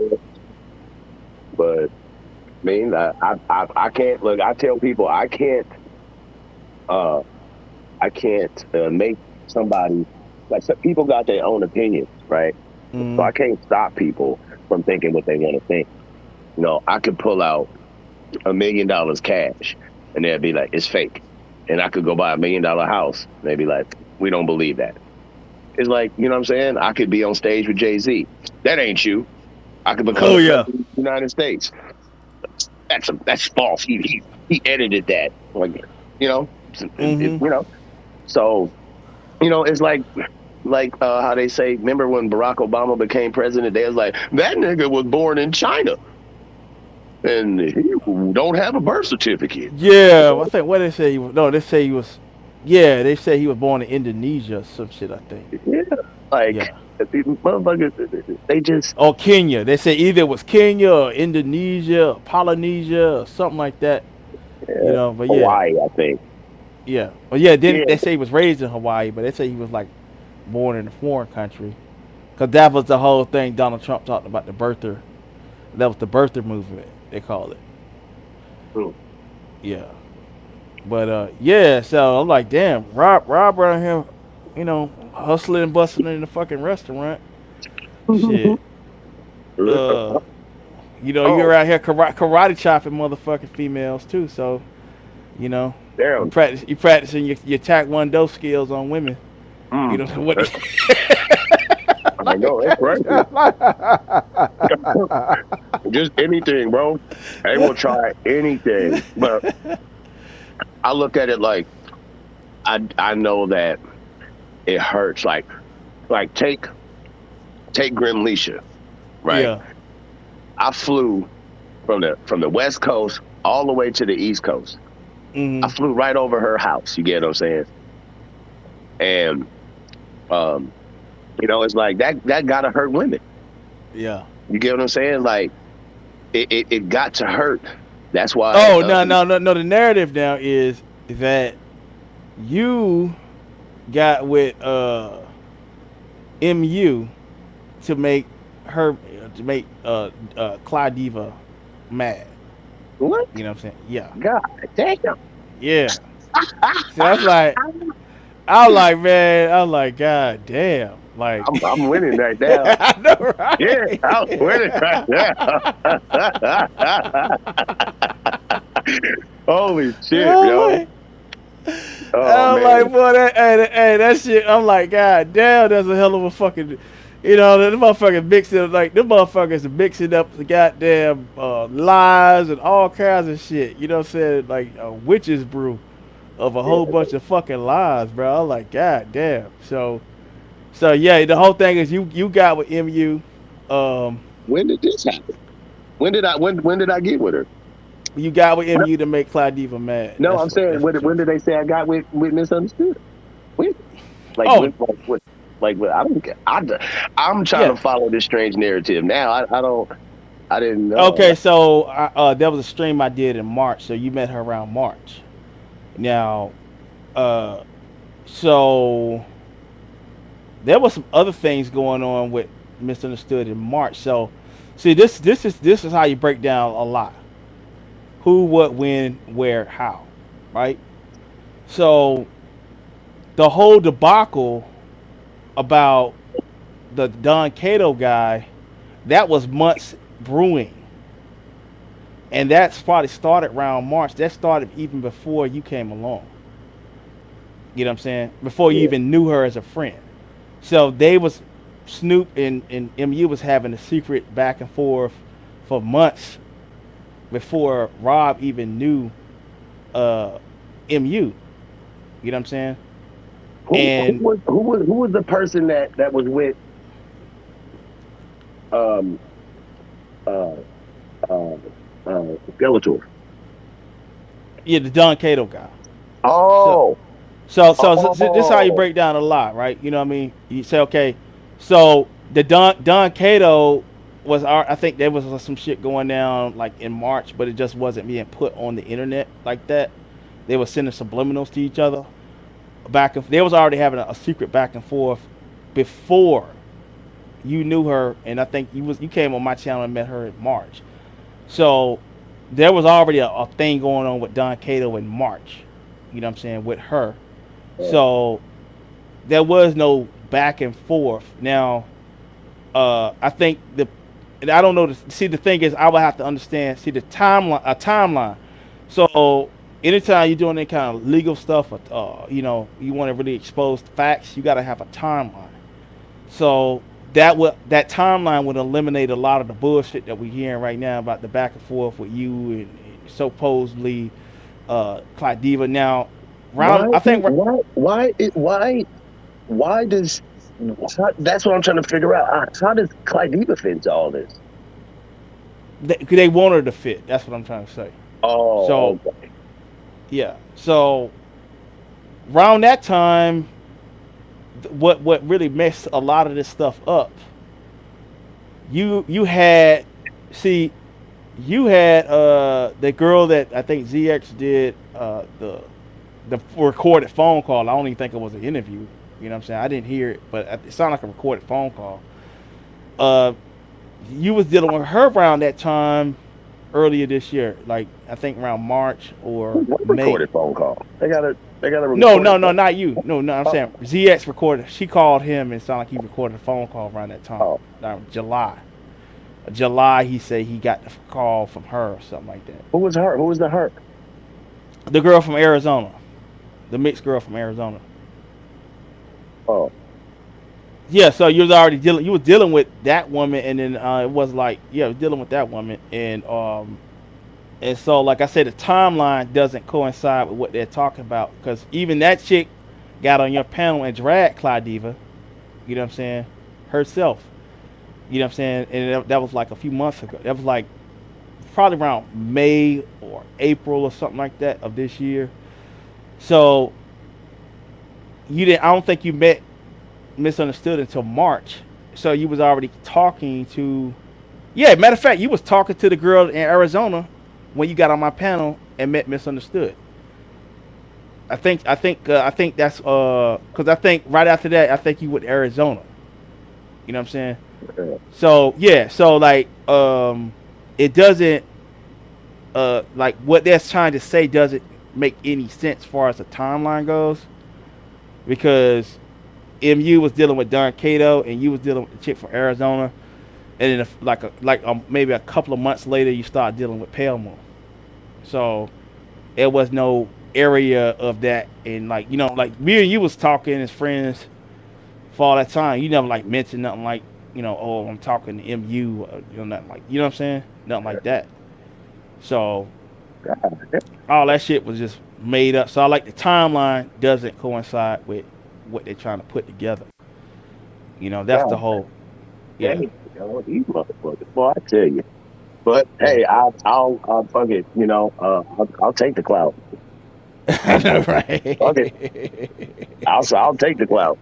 But I mean, I can't look. I tell people uh I can't make somebody like some people got their own opinions, right? So Mm, I can't stop people from thinking what they want to think. I could pull out $1 million cash, and they'll be like, "It's fake." and I could go buy $1 million house. They be like, we don't believe that. It's like, you know what I'm saying? I could be on stage with Jay-Z. That ain't you. I could become Oh the yeah. president of the United States. That's false. He edited that. Like, you know, Mm-hmm. you know. So, it's like how they say, remember when Barack Obama became president, they was like, that nigga was born in China and he don't have a birth certificate. Yeah, I think what they say he was. No, they say he was. Yeah, they say he was born in Indonesia or some shit. I think. Yeah. Like, Yeah. these motherfuckers, they just, Or Kenya. They say either it was Kenya or Indonesia or Polynesia or something like that. You yeah, know, but yeah, Hawaii, I think. yeah. But yeah, then Yeah. they say he was raised in Hawaii, but they say he was like born in a foreign country. Cause that was the whole thing Donald Trump talked about the birther. That was the birther movement. They call it. Mm. Yeah. But yeah. So I'm like, damn, Rob around here, you know, hustling and bustling in the fucking restaurant. Shit. Uh, you know, Oh, you're out here karate chopping motherfucking females too. So, you know, damn. you practicing your taekwondo skills on women. You Mm. know what? I know, that's crazy. Just anything, bro. They will try anything. But I look at it like, I know that it hurts. Like take Grim Leisha, right? Yeah. I flew from the West Coast all the way to the East Coast. I Hmm. flew right over her house. You get what I'm saying? And um, it's like that gotta hurt women. Yeah. You get what I'm saying? Like it got to hurt. That's why. Oh no. The narrative now is that you got with MU to make her to make Claudiva mad. What? You know what I'm saying? Yeah. God damn. Yeah. So I was like, man, I was like, God damn. Like I'm winning right now. I know, Yeah, I'm winning right now. Holy shit, yo. right? Oh I'm man. like, boy, that shit. I'm like, God damn, that's a hell of a fucking. You know, the motherfuckers mixing like the motherfuckers mixing up the goddamn lies and all kinds of shit. You know what I'm saying? Like a witch's brew of a whole bunch of fucking lies, bro. I'm like, God damn. So yeah, the whole thing is you got with MU. Um, When did this happen? When did I get with her? you got with No, MU to make Claudiva mad. no, I'm saying That's what you when was did saying. they say I got with misunderstood? When? Like Oh I don't get. I'm trying yeah. to follow this strange narrative now. I don't. I didn't know. Okay, so there was a stream I did in March. So you met her around March. Now, uh, so there was some other things going on with misunderstood in March. So, see, this is how you break down a lot: who, what, when, where, how, right? So the whole debacle about the Don Cato guy, that was months brewing, and that's probably started around March. That started even before you came along. You know what I'm saying? Before you Yeah. even knew her as a friend. So they was Snoop and MU was having a secret back and forth for months before Rob even knew MU. You know what I'm saying? And Who was the person that was with um uh uh Skeletor? yeah, the Don Cato guy. So Oh, this is how you oh, break down a lot, right? You know what I mean? You say, okay, so the Don Cato was I think there was some shit going down like in March, but it just wasn't being put on the internet like that. They were sending subliminals to each other back and they was already having a secret back and forth before you knew her, and I think you came on my channel and met her in March. So there was already a thing going on with Don Cato in March. You know what I'm saying with her. So there was no back and forth. Now, I think and I don't know. See, the thing is, I would have to understand. See the timeline. A timeline. So anytime you're doing any kind of legal stuff, you want to really expose facts, you got to have a timeline. So that timeline would eliminate a lot of the bullshit that we're hearing right now about the back and forth with you and supposedly Claudiva. Now, round I think why does that's what I'm trying to figure out. How does Clyde fit into all this? they want her to fit. That's what I'm trying to say. Oh, So yeah, so around that time, what really messed a lot of this stuff up. You had see you had the girl that I think ZX did the recorded phone call. I don't even think it was an interview. You know what I'm saying? I didn't hear it, but it sounded like a recorded phone call. Uh, you was dealing with her around that time earlier this year, like I think around March or what May. recorded phone call? They got a No, recorded no, no, phone. not you. No, no, I'm Oh, saying ZX recorded. She called him and it sounded like he recorded a phone call around that time, oh, around July. July, he said he got the call from her or something like that. who was her? Who was the her? The girl from Arizona, the mixed girl from Arizona. Oh, Yeah, so you was already dealing. You was dealing with that woman, and then it was like, yeah, I was dealing with that woman, and so like I said, the timeline doesn't coincide with what they're talking about because even that chick got on your panel and dragged Claudiva. You know what I'm saying? Herself. You know what I'm saying? And that was like a few months ago. That was like probably around May or April or something like that of this year. So you didn't. I don't think you met misunderstood until March. So you was already talking to. Yeah, matter of fact, you was talking to the girl in Arizona when you got on my panel and met misunderstood. I think that's because I think right after that I think you went to Arizona. You know what I'm saying? yeah. So yeah, so like it doesn't like what they're trying to say doesn't make any sense as far as the timeline goes because MU was dealing with Don Cato and you was dealing with the chick from Arizona, and then maybe a couple of months later you start dealing with Pale Moon. So there was no area of that, and like like me and you was talking as friends for all that time. You never like mentioned nothing like oh I'm talking to MU, or, nothing like what I'm saying, nothing like that. So all that shit was just made up. So I like the timeline doesn't coincide with what they're trying to put together. That's the God whole. Yeah. dang, these motherfuckers, boy, I tell you. But Yeah. hey, I'll fuck it. I'll take the clout. Fuck it. Right. I'll take the clout.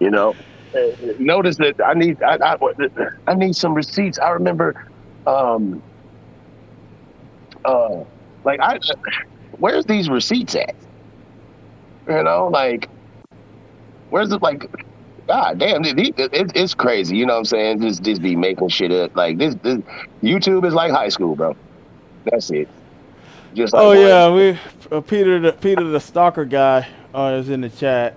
You know. Notice that I need some receipts. I remember, um, uh, like where's these receipts at? Like where's it? Like, God damn, it's crazy. You know what I'm saying? Just be making shit up. Like this YouTube is like high school, bro. That's it. Just like Oh boy, yeah, we Peter the stalker guy is in the chat.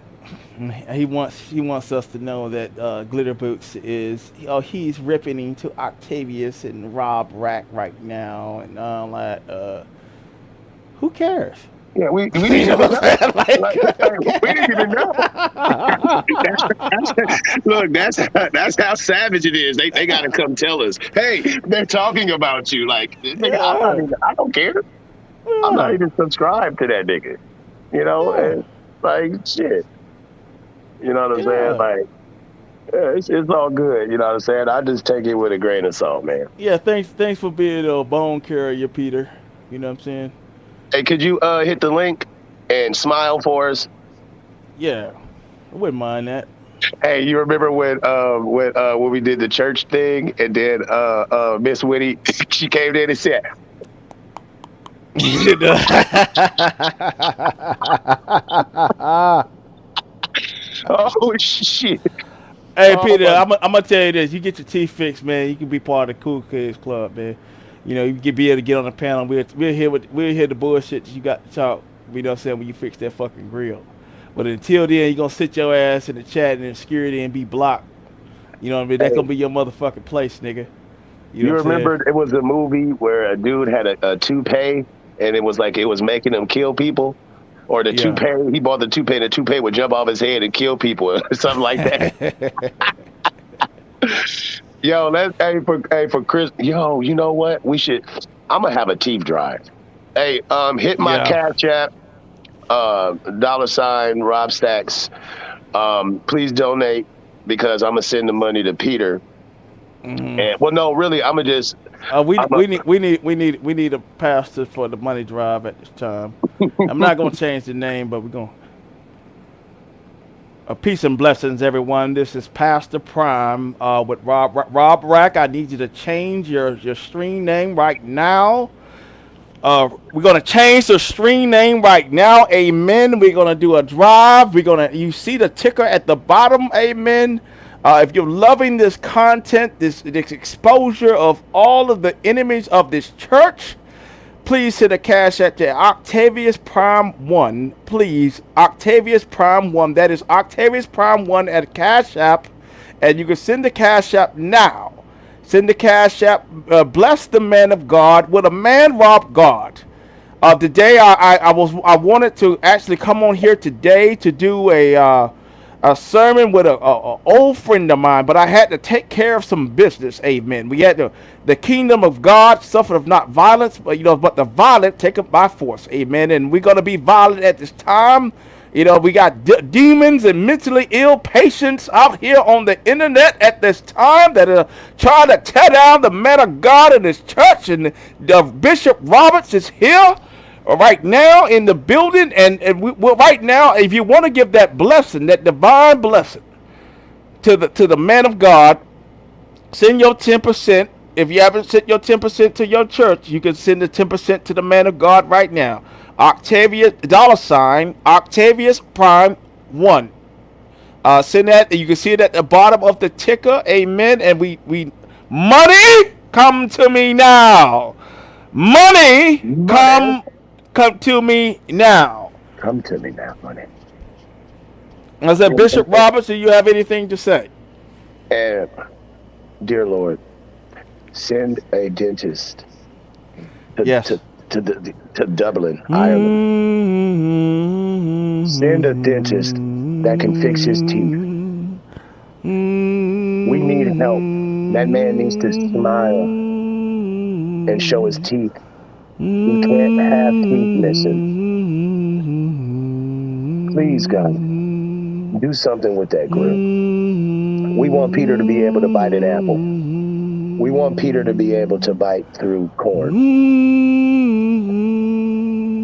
He wants us to know that Glitter Boots is he's ripping into Octavius and Rob Rack right now and all that. Who cares? yeah, we You didn't know even what know. I'm saying? Like, we didn't even know. Look, that's how savage it is. They got to come tell us, hey, they're talking about you. Like, nigga, Yeah, I don't care. I'm not yeah, even subscribed to that nigga. yeah, And like shit. You know what I'm saying? yeah. Like, yeah, it's all good. You know what I'm saying? I just take it with a grain of salt, man. Yeah, thanks for being a bone carrier, Peter. You know what I'm saying? Hey, could you hit the link and smile for us? Yeah, I wouldn't mind that. Hey, you remember when we did the church thing and then Miss Whitty she came in and said, "Oh shit! Hey Oh Peter, my I'm gonna tell you this: you get your teeth fixed, man. You can be part of the Cool Kids Club, man. You can be able to get on the panel. We'll hear the bullshit that you got to talk. You know what I'm saying when you fix that fucking grill. But until then, you're gonna sit your ass in the chat and obscurity and be blocked. You know what I mean? That's hey, gonna be your motherfucking place, nigga. You know you what I'm saying? remember it was a movie where a dude had a toupee and it was like it was making him kill people. Or the Yeah. toupee, he bought the toupee. The toupee would jump off his head and kill people, or something like that. Yo, let's for Chris. Yo, you know what? We should. I'm gonna have a teeth drive. Hey, hit my Yeah. Cash App, $ Rob Stacks. Please donate because I'm gonna send the money to Peter. And well, no, really, I'm gonna just. I'm a, We need a pastor for the money drive at this time. I'm not gonna change the name, but we're gonna. Peace and blessings, everyone. This is Pastor Prime with Rob Rack. I need you to change your stream name right now. We're gonna change the stream name right now. Amen. We're gonna do a drive. You see the ticker at the bottom. Amen. If you're loving this content, this exposure of all of the enemies of this church, please send a cash at to Octavius Prime 1. Please, Octavius Prime 1. That is Octavius Prime 1 at Cash App. And you can send the Cash App now. Send the Cash App. Bless the man of God with a man robbed God. Today, I wanted to actually come on here today to do a sermon with a old friend of mine, but I had to take care of some business. Amen. We had the kingdom of God suffered of not violence, but the violent take it by force. Amen. And we're gonna be violent at this time. We got demons and mentally ill patients out here on the internet at this time that are trying to tear down the man of God in his church. And the Bishop Roberts is here right now in the building. And right now, if you want to give that blessing, that divine blessing to the man of God, send your 10%. If you haven't sent your 10% to your church, you can send the 10% to the man of God right now. Octavius Octavius Prime 1. Send that. You can see it at the bottom of the ticker. Amen. And we money come to me now. Money come to me now. come to me now, money. I said, Bishop Roberts, do you have anything to say? And dear Lord, send a dentist Yes. to Dublin, Ireland. Send a dentist that can fix his teeth. We need help. That man needs to smile and show his teeth. He can't have teeth missing. Please, God, do something with that group. We want Peter to be able to bite an apple. We want Peter to be able to bite through corn.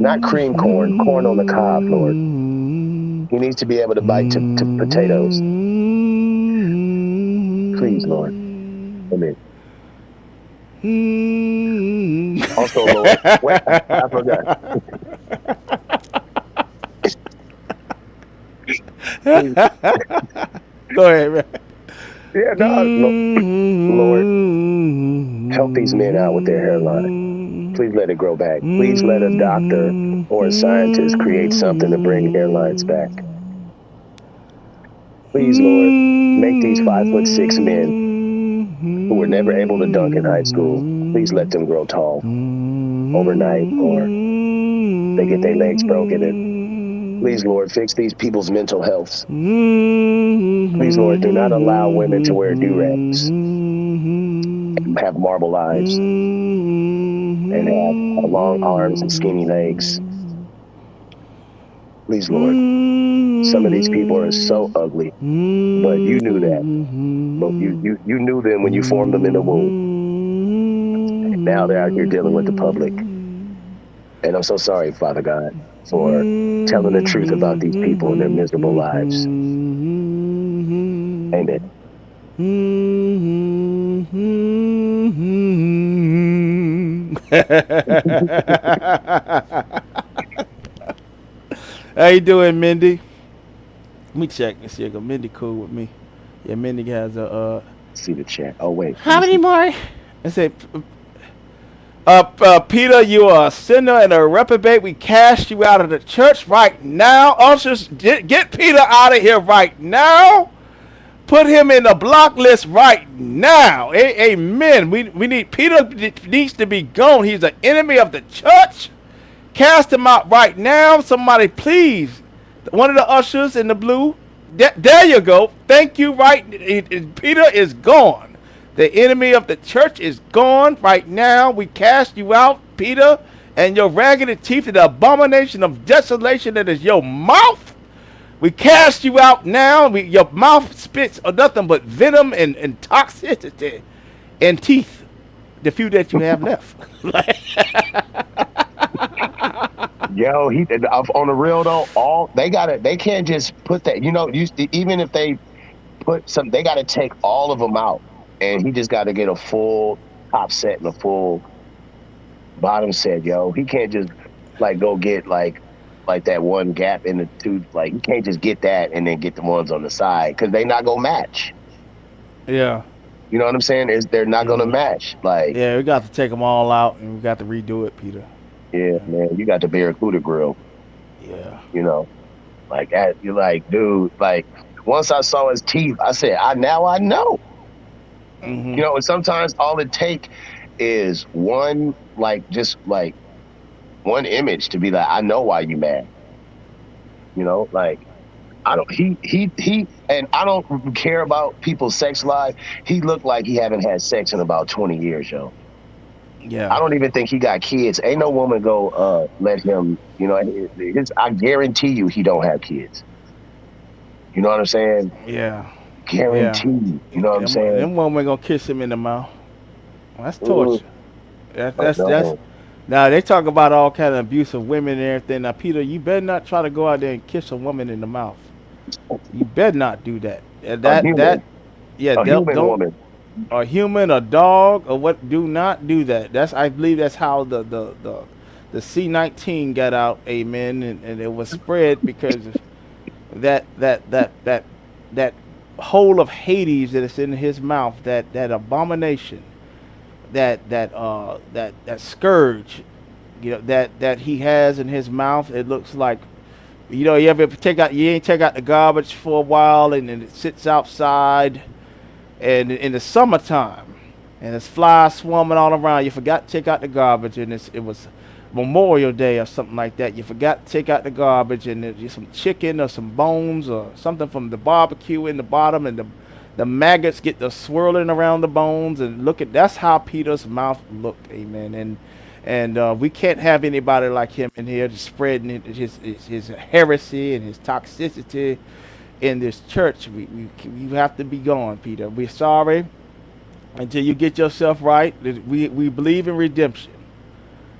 Not cream corn, corn on the cob, Lord. He needs to be able to bite to potatoes. Please, Lord. Amen. Also, Lord, wait, I forgot. Go ahead, man. Yeah, no, Lord, help these men out with their hairline. Please let it grow back. Please let a doctor or a scientist create something to bring hairlines back. Please, Lord, make these 5'6" men who were never able to dunk in high school, please let them grow tall overnight, or they get their legs broken. And please, Lord, fix these people's mental health. Please, Lord, do not allow women to wear do-rags, have marble eyes, and have long arms and skinny legs. Please, Lord, some of these people are so ugly, but you knew that. But you knew them when you formed them in the womb. And now they're out here dealing with the public. And I'm so sorry, Father God, for telling the truth about these people and their miserable lives. Amen. How you doing, Mindy? Let me check and see if Mindy cool with me. Yeah, Mindy has a See the chat. Oh, wait. How many more? I say, Peter, you are a sinner and a reprobate. We cast you out of the church right now. Ushers, get Peter out of here right now. Put him in the block list right now. Amen. We need Peter needs to be gone. He's an enemy of the church. cast him out right now. Somebody, please. One of the ushers in the blue. There you go. Thank you. Right. Peter is gone. The enemy of the church is gone right now. We cast you out, Peter, and your raggedy teeth and the abomination of desolation that is your mouth. We cast you out now. Your mouth spits nothing but venom and toxicity and teeth, the few that you have left. Yo, he on the real though. All they gotta, they can't just put that. Even if they put some, they gotta take all of them out, and he just got to get a full top set and a full bottom set. Yo, he can't just like go get like that one gap in the two. Like you can't just get that and then get the ones on the side because they not gonna match. Yeah. You know what I'm saying? They're not gonna Mm-hmm. match. Like, Yeah, we got to take them all out, and we got to redo it, Peter. yeah, man, you got the Barracuda grill. Yeah. You know, like that. You're like, dude. Like once I saw his teeth, I said, I know. Mm-hmm. And sometimes all it take is one, like just like one image to be like, I know why you mad. Like I don't. And I don't care about people's sex life. He looked like he haven't had sex in about 20 years, yo. I Yeah. don't even think he got kids. Ain't no woman go let him. I guarantee you he don't have kids. You know what I'm saying? Yeah. Yeah. Guarantee you. You know what I'm saying? Them women gonna kiss him in the mouth. Well, that's Mm, torture. That, I that's know. now they talk about all kind of abuse of women and everything. Now, Peter, you better not try to go out there and kiss a woman in the mouth. You better not do that. A That human, yeah, a human don't woman. a human, a dog, or what? Do not do that. I believe that's how the C-19 got out. Amen, and it was spread because that that that that that hole of Hades that is in his mouth, that abomination, that scourge, that he has in his mouth. It looks like, you ever you ain't take out the garbage for a while, and then it sits outside, and in the summertime, and there's flies swarming all around. You forgot to take out the garbage, and it was Memorial Day or something like that. You forgot to take out the garbage, and there's some chicken or some bones or something from the barbecue in the bottom, and the maggots get the swirling around the bones. And that's how Peter's mouth looked. Amen. And we can't have anybody like him in here just spreading his heresy and his toxicity in this church. You have to be gone, Peter. We're sorry until you get yourself right. We believe in redemption,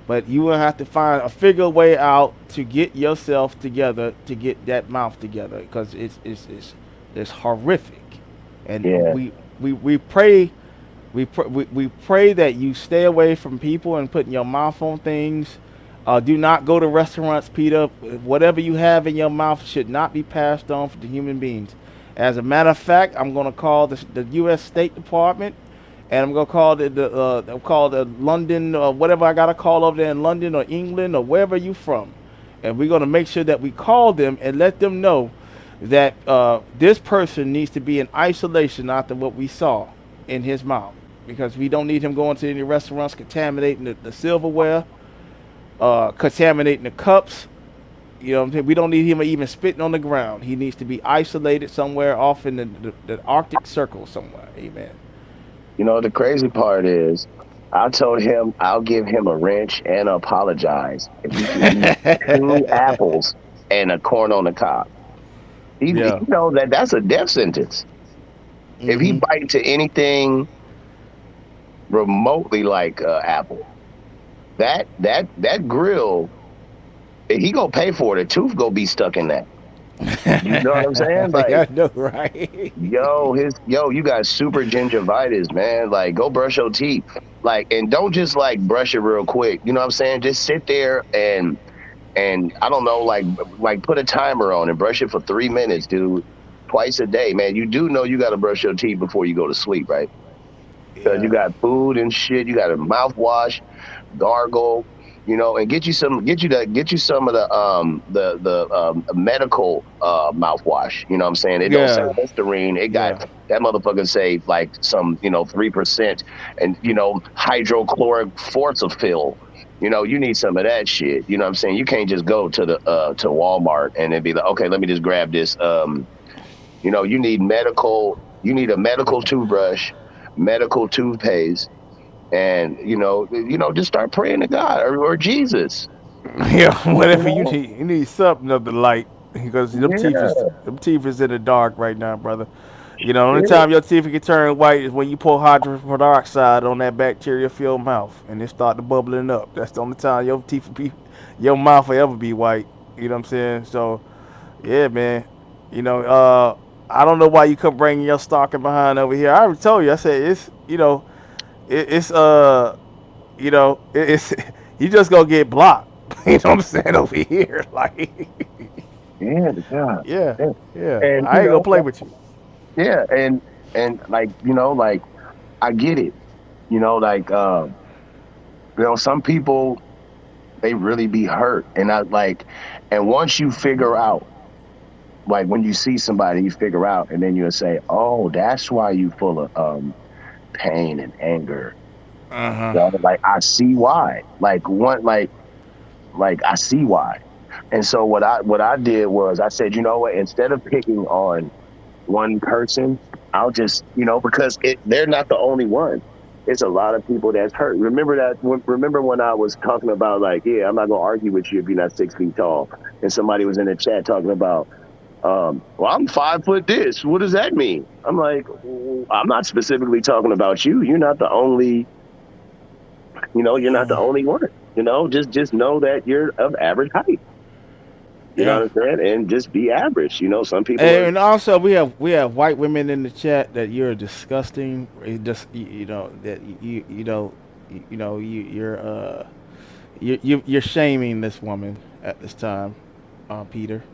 but you will have to find a figure way out to get yourself together, to get that mouth together, because it's horrific. And Yeah. we pray. We pray that you stay away from people and putting your mouth on things. Do not go to restaurants, Peter. Whatever you have in your mouth should not be passed on to human beings. As a matter of fact, I'm going to call the U.S. State Department, and I'm going to call the London, whatever I got to call over there in London or England or wherever you from, and we're going to make sure that we call them and let them know that this person needs to be in isolation after what we saw in his mouth, because we don't need him going to any restaurants contaminating the silverware, contaminating the cups. We don't need him even spitting on the ground. He needs to be isolated somewhere off in the Arctic Circle somewhere. Amen. The crazy part is, I told him I'll give him a wrench and apologize if he can eat two apples and a corn on the cob. Yeah. That's a death sentence. If he Hmm. bite into anything remotely like apple, that grill, he gonna pay for it. A tooth gonna be stuck in that. You know what I'm saying? Like, I know, right? you got super gingivitis, man. Like, go brush your teeth. Like, and don't just like brush it real quick. You know what I'm saying? Just sit there and I don't know, like put a timer on and brush it for 3 minutes, dude. Twice a day, man. You do know you got to brush your teeth before you go to sleep, right? Because you Yeah. got food and shit. You got to mouthwash, gargle, and get you some of the medical mouthwash. You know what I'm saying? It don't say Yeah. Listerine. It got Yeah. that motherfucker say like some 3% and hydrochloric forcefil. You need some of that shit. You know what I'm saying? You can't just go to the to Walmart and then be like, okay, let me just grab this. You need medical. You need a medical toothbrush, medical toothpaste, and just start praying to God or Jesus. Yeah, You whatever know? you need something of the light because Yeah, them teeth is in the dark right now, brother. You know, only yeah. time your teeth can turn white is when you pour hydrogen peroxide on that bacteria-filled mouth and it start to bubbling up. That's the only time your mouth will ever be white. You know what I'm saying? So, yeah, man. You know, I don't know why you come bringing your stalking behind over here. I already told you. I said it's it's you just gonna get blocked. You know what I'm saying over here? Like, Yeah, God. yeah, Yeah. yeah. And I ain't gonna play with you. yeah, and like I get it. Like some people they really be hurt, and and once you figure out, like when you see somebody, you figure out, and then you'll say, oh, that's why you full of pain and anger. Uh huh. Like I see why. Like I see why. And so what I did was I said, you know what? Instead of picking on one person, I'll just because they're not the only one. It's a lot of people that's hurt. Remember when I was talking about like, yeah, I'm not gonna argue with you if you're not 6 feet tall, and somebody was in the chat talking about, well, I'm 5 foot. This, what does that mean? I'm like, I'm not specifically talking about you. You're not the only. You're not the only one. Just know that you're of average height. You know Yeah. what I'm saying? And just be average. Some people are. And also we have white women in the chat that you're disgusting. Just you know that you're shaming this woman at this time, Peter.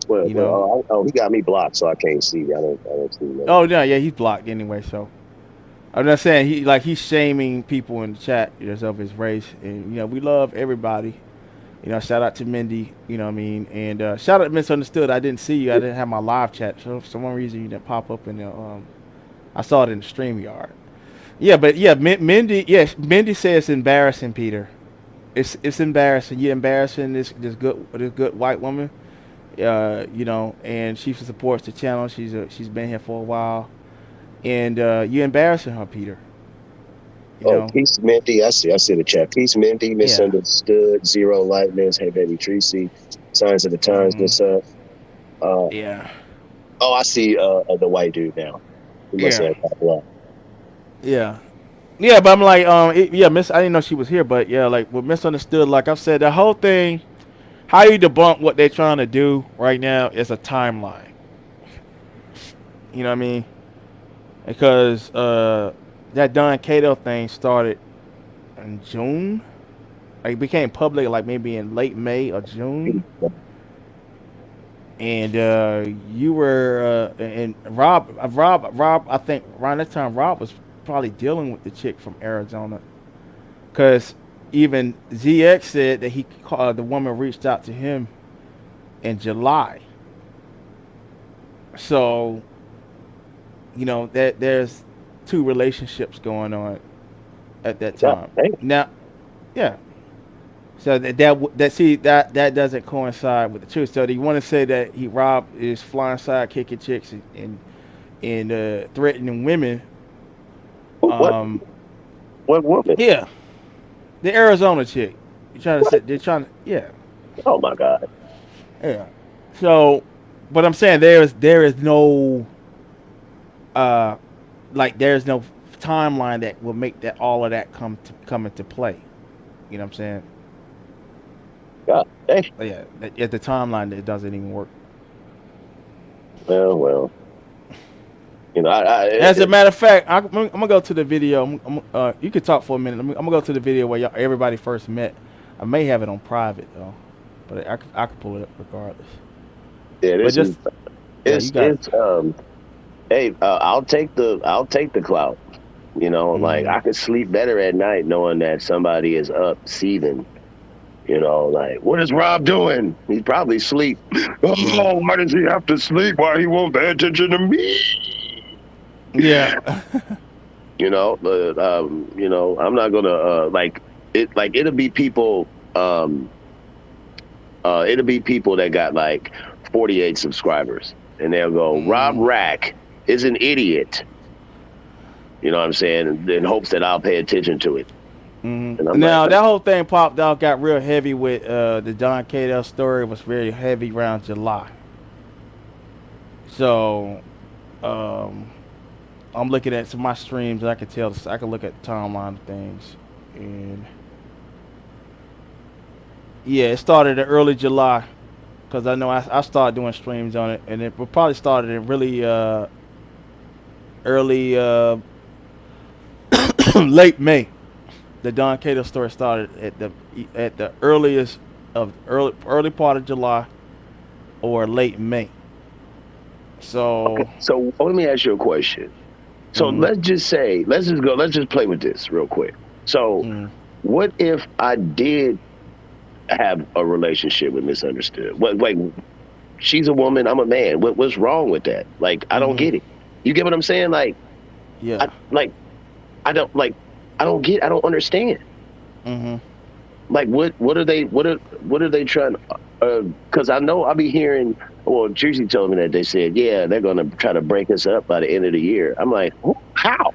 Well, You well, know. he got me blocked, so I can't see. I don't see nothing. Oh no, yeah, he's blocked anyway. So I'm not saying he's shaming people in the chat just of his race, and we love everybody. Shout out to Mindy. You know what I mean, and shout out to Misunderstood. I didn't see you. I didn't have my live chat, so for some reason you didn't pop up in the. I saw it in the stream yard. Yeah, but yeah, Mindy. Yes, Mindy says it's embarrassing, Peter. It's embarrassing. You're embarrassing this good white woman. And she supports the channel. She's been here for a while, and you're embarrassing her, Peter. You Oh, know. Peace Mindy. I see the chat. Peace Mindy, Yeah. Misunderstood, Zero Lightness, Hey Baby Tracy, Signs of the Times, Hmm. what's up? Uh, Yeah. oh, I see the white dude now. He must Yeah. have got blocked. Yeah. Yeah, but I'm like, yeah, Miss. I didn't know she was here, but yeah, like with misunderstood, like I've said, the whole thing, how you debunk what they're trying to do right now is a timeline. You know what I mean? Because that Don Cato thing started in June. Like it became public like maybe in late May or June. And you were and Rob. I think around that time, Rob was probably dealing with the chick from Arizona, because even ZX said that the woman reached out to him in July. So that there's two relationships going on at that Yeah, time. hey, Now, yeah. So that doesn't coincide with the truth. So do you want to say that Rob is flying side kicking chicks and threatening women? what Um, what woman? yeah, the Arizona chick. You trying to What? say they're trying to, yeah, Oh my God. yeah. So, but I'm saying there is no uh there's no timeline that will make that all of that come into play. You know what I'm saying? God. Hey. Yeah, at the timeline it doesn't even work. Well. As a matter of fact, I'm gonna go to the video. You could talk for a minute. I'm gonna go to the video where everybody first met. I may have it on private though, but I could pull it up regardless. Yeah, But this is just yeah, you got it. it's hey, I'll take the clout. Like Hmm. I could sleep better at night knowing that somebody is up seething. Like what is Rob doing? He's probably asleep. Yeah, Oh, why does he have to sleep? Why he won't pay attention to me? yeah, I'm not gonna like. it'll be people it'll be people that got like 48 subscribers, and they'll go, Rob Mm-hmm. Rack is an idiot. You know what I'm saying? In hopes that I'll pay attention to it. And I'm like, Now that whole thing popped out, got real heavy with the Don Cadell story. Was very heavy around July. So um, I'm looking at some of my streams. And I can tell. I can look at the timeline of things, and yeah, it started in early July because I know I started doing streams on it, and it probably started in really early late May. The Don Cato story started at the earliest of early part of July or late May. okay. So, So let me ask you a question. So mm, let's just play with this real quick. So mm, what if I did have a relationship with Misunderstood? What, like, she's a woman, I'm a man. What's wrong with that? Like, I don't mm, get it. You get what I'm saying? yeah, I like, like, I don't understand. mm, Like, what are they trying? Because I know I'll be hearing. Well, Juicy told me that they said, yeah, they're gonna try to break us up by the end of the year. I'm like, how?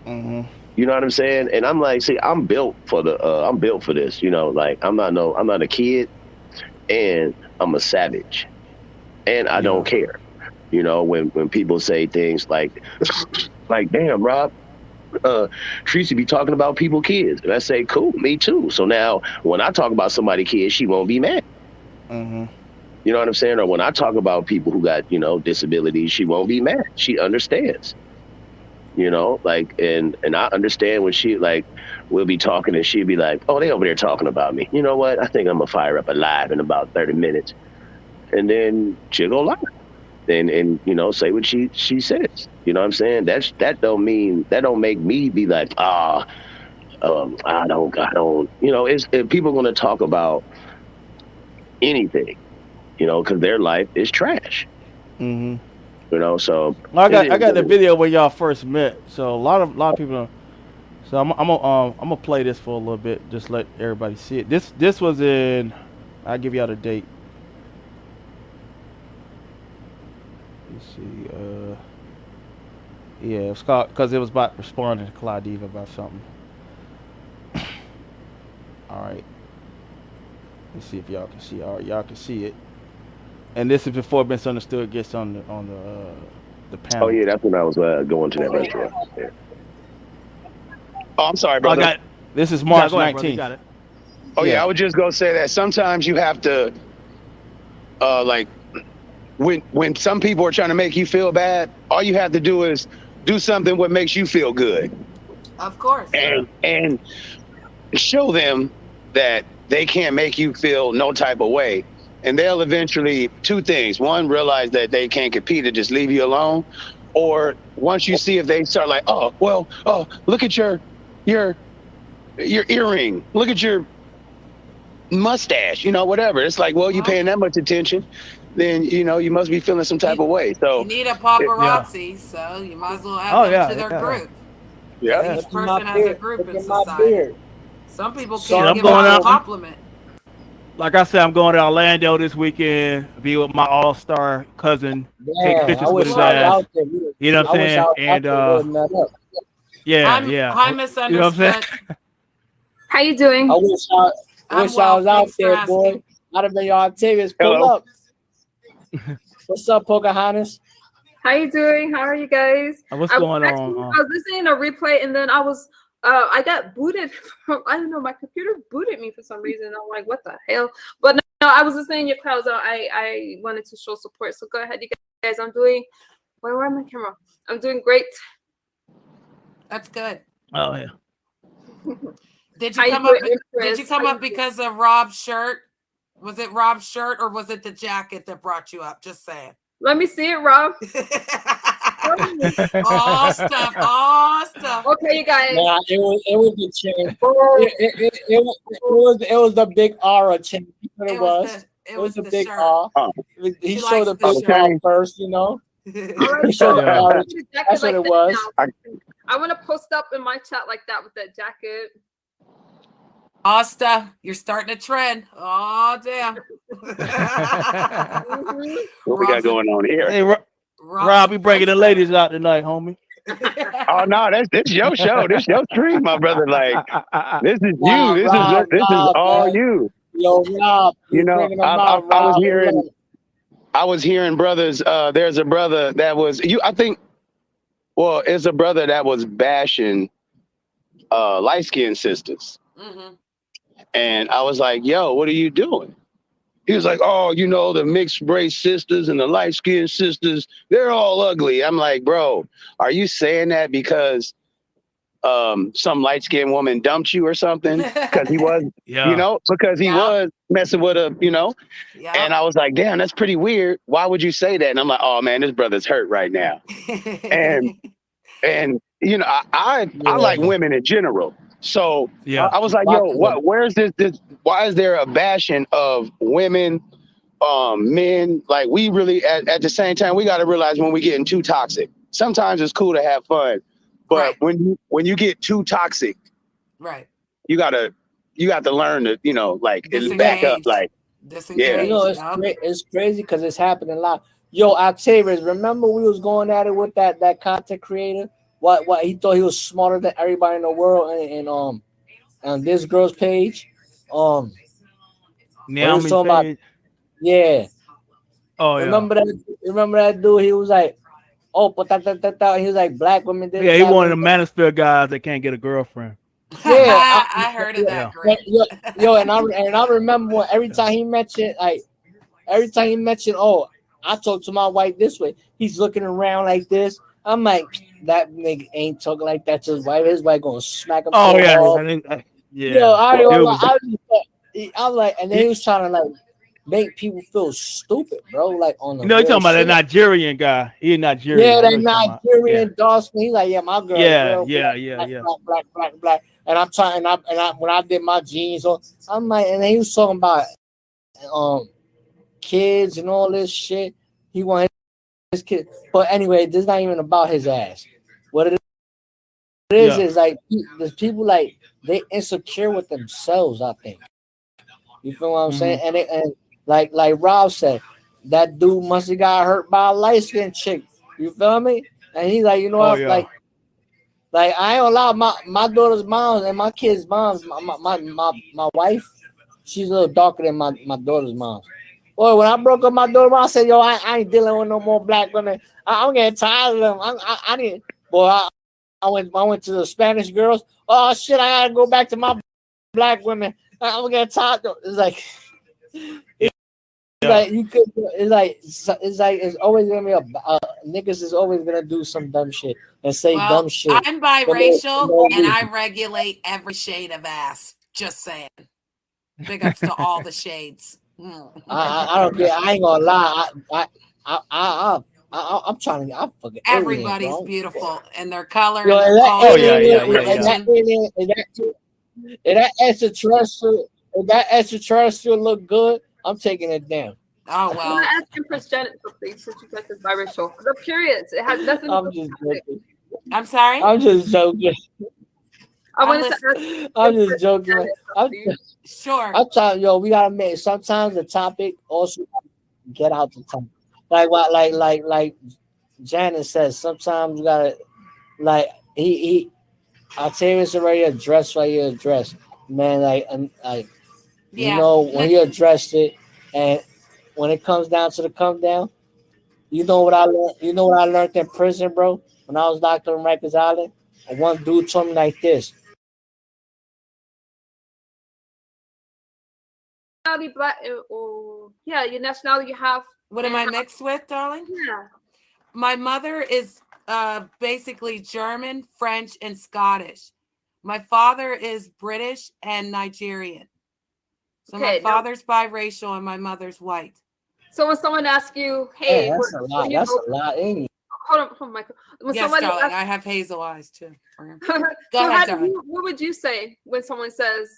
mm, You know what I'm saying? And I'm like, see, I'm built for this. You know, like I'm not a kid, and I'm a savage, and I yeah, don't care. You know, when people say things like, like, damn, Rob, Tracy be talking about people kids, and I say, cool, me too. So now when I talk about somebody kids, she won't be mad. mm, You know what I'm saying? Or when I talk about people who got, disabilities, she won't be mad. She understands. Like, and I understand when she, like, we'll be talking and she'll be like, oh, they over there talking about me. You know what? I think I'm gonna fire up a live in about 30 minutes. And then she'll go live and say what she says. You know what I'm saying? That don't make me be like, I don't, it's, if people are gonna talk about anything, because their life is trash. mm. So Well, it is I got what the it is. video where y'all first met. So a lot of people. So I'm gonna play this for a little bit, just let everybody see it. This was in. I'll give y'all the date. Let's see. Yeah, it's called because it was about responding to Claudiva about something. All right. Let's see if y'all can see. All right, y'all can see it. And this is before Misunderstood gets the Oh panel. yeah, that's when I was going to that restaurant. Yeah. Oh, I'm sorry, I brother. got. This is Yeah, March go ahead, brother. You 19th. got it. Oh yeah, Yeah. I was just gonna say that sometimes you have to, like, when some people are trying to make you feel bad, all you have to do is do something what makes you feel good, Of course. Yeah. and show them that they can't make you feel no type of way, and they'll eventually two things: one, realize that they can't compete and just leave you alone, or once you see if they start like, oh well, oh look at your your earring, look at your mustache, whatever. It's like, well, you Well, paying that much attention, then you must be feeling some type you of way. you So, need a it, Yeah. paparazzi, so you might as well add Oh them to yeah, their yeah, yeah. group yeah, because Yeah. each Look at my person has a beard. group Look in at my society. beard. Some people Shit, can't I'm give going out a out. compliment. Like I said, I'm going to Orlando this weekend. Be with my all-star cousin. Take Man, I pictures with wish his I was Florida. ass. out there. You know what I'm I wish I saying? was out And there holding that up. yeah, I'm yeah. hi You know what I'm saying? misunderstood. How you doing? I I'm wish I well. was out Thanks for there, boy. asking. I'd have been your Octavius. Pull hello. up. What's up, Pocahontas? How you doing? How are you guys? What's I was going actually on? I was listening to a replay and then I got booted from I don't know, my computer booted me for some reason. I'm like, what the hell? But no, I was listening to your clouds. I wanted to show support. So go ahead, you guys. Where am my camera? I'm doing great. That's good. Oh yeah. Did How you you come up? doing, Did you Empress? come How up you doing? because of Rob's shirt? Was it Rob's shirt or was it the jacket that brought you up? Just saying. Let me see it, Rob. All stuff. All stuff. Okay, you guys. Man, it was the chain. Oh, It was the big aura chain. That's what it was. It It was was the the big shirt. aura. Oh, He She showed likes the the big shirt. aura okay. first, all right. He showed the Yeah. aura. The jacket That's what like it that was. now. I want to post up in my chat like that with that jacket. Asta, you're starting a trend. Oh damn. What we got going on here? Hey, Rob, we bringing the ladies out tonight, homie. Oh no, this your show. This your stream, my brother. Like this is Nah, you. Rob, This is all man. you. Yo, Rob, You you know, bringing them out, I was Rob. hearing brothers. There's a brother that was you. I think. Well, it's a brother that was bashing light skinned sisters, and I was like, "Yo, what are you doing?" He was like, "Oh, you know, the mixed race sisters and the light skinned sisters, they're all ugly." I'm like, "Bro, are you saying that because some light skinned woman dumped you or something?" Because he was, you know, because he was messing with a, you know. And I was like, "Damn, that's pretty weird. Why would you say that?" And I'm like, "Oh man, this brother's hurt right now." and you know, I like women in general. So I was like, "Yo, where's this? Why is there a bashing of women, men? Like we really at the same time, we got to realize when we getting too toxic. Sometimes it's cool to have fun, but when you get too toxic, right, you got to learn to, you know, like back up, like You know, it's crazy because it's happening a lot. Yo, Octavius, remember we was going at it with that content creator? What he thought he was smarter than everybody in the world, and on this girl's page, Naomi's talking about, page. yeah. Oh remember that dude? He was like, oh, but that. He was like, black women. Yeah, he one of the manosphere guys that can't get a girlfriend. Yeah, I heard of that. Great. Yo, and I remember when every time he mentioned, oh, I talk to my wife this way, he's looking around like this. I'm like, that nigga ain't talking like that to his wife. His wife gonna smack him. Oh so yeah, hard. yeah. Yo, I'm like, and then he was trying to like make people feel stupid, bro. Like on the you talking about that shit. Nigerian guy. He Nigerian. Yeah, that Nigerian Dawson. He's like, yeah, my girl. Yeah. Black. And I'm trying, when I did my jeans on, I'm like, and he was talking about kids and all this shit. He wanted his kid, but anyway, this is not even about his ass. What it is like there's people like they insecure with themselves. I think you feel what I'm saying, and like Rob said, that dude must have got hurt by a light skinned chick. You feel me? And he's like, you know what, like I ain't gonna lie, my daughter's moms and my kids' moms, my wife, she's a little darker than my daughter's moms. Boy, when I broke up my daughter, I said, yo, I ain't dealing with no more black women. I'm getting tired of them. I didn't. Boy, I went to the Spanish girls. Oh shit, I gotta go back to my black women. I'm getting tired. It's like. Like you could, it's always gonna be niggas is always gonna do some dumb shit and say dumb shit. I'm biracial and I regulate every shade of ass. Just saying. Big ups to all the shades. I don't care. I ain't gonna lie. I'm trying to. I forget. Everybody's beautiful and their color. Yo, and that extraterrestrial look good, I'm taking it down. Oh well. I'm asking for Janet something since you guys is biracial. I'm curious. It has nothing to do with it. I'm sorry. I'm just joking. I'm just joking. Sure. I'm trying, yo. We gotta make sometimes the topic also get out the topic. Like what, like Janet says. Sometimes you gotta like Octavius already addressed what you addressed, man. You know when he addressed it, and when it comes down to the come down, you know what I learned. You know what I learned in prison, bro. When I was locked on Rikers Island, and one dude told me like this. Black, your nationality you have. What am I mixed with, darling? Yeah. My mother is basically German, French, and Scottish. My father is British and Nigerian. So my father's biracial and my mother's white. So when someone asks you, hey, that's a lot. That's a lot. Hold on, Michael. Yes, darling, I have hazel eyes too. Go ahead, darling. What would you say when someone says,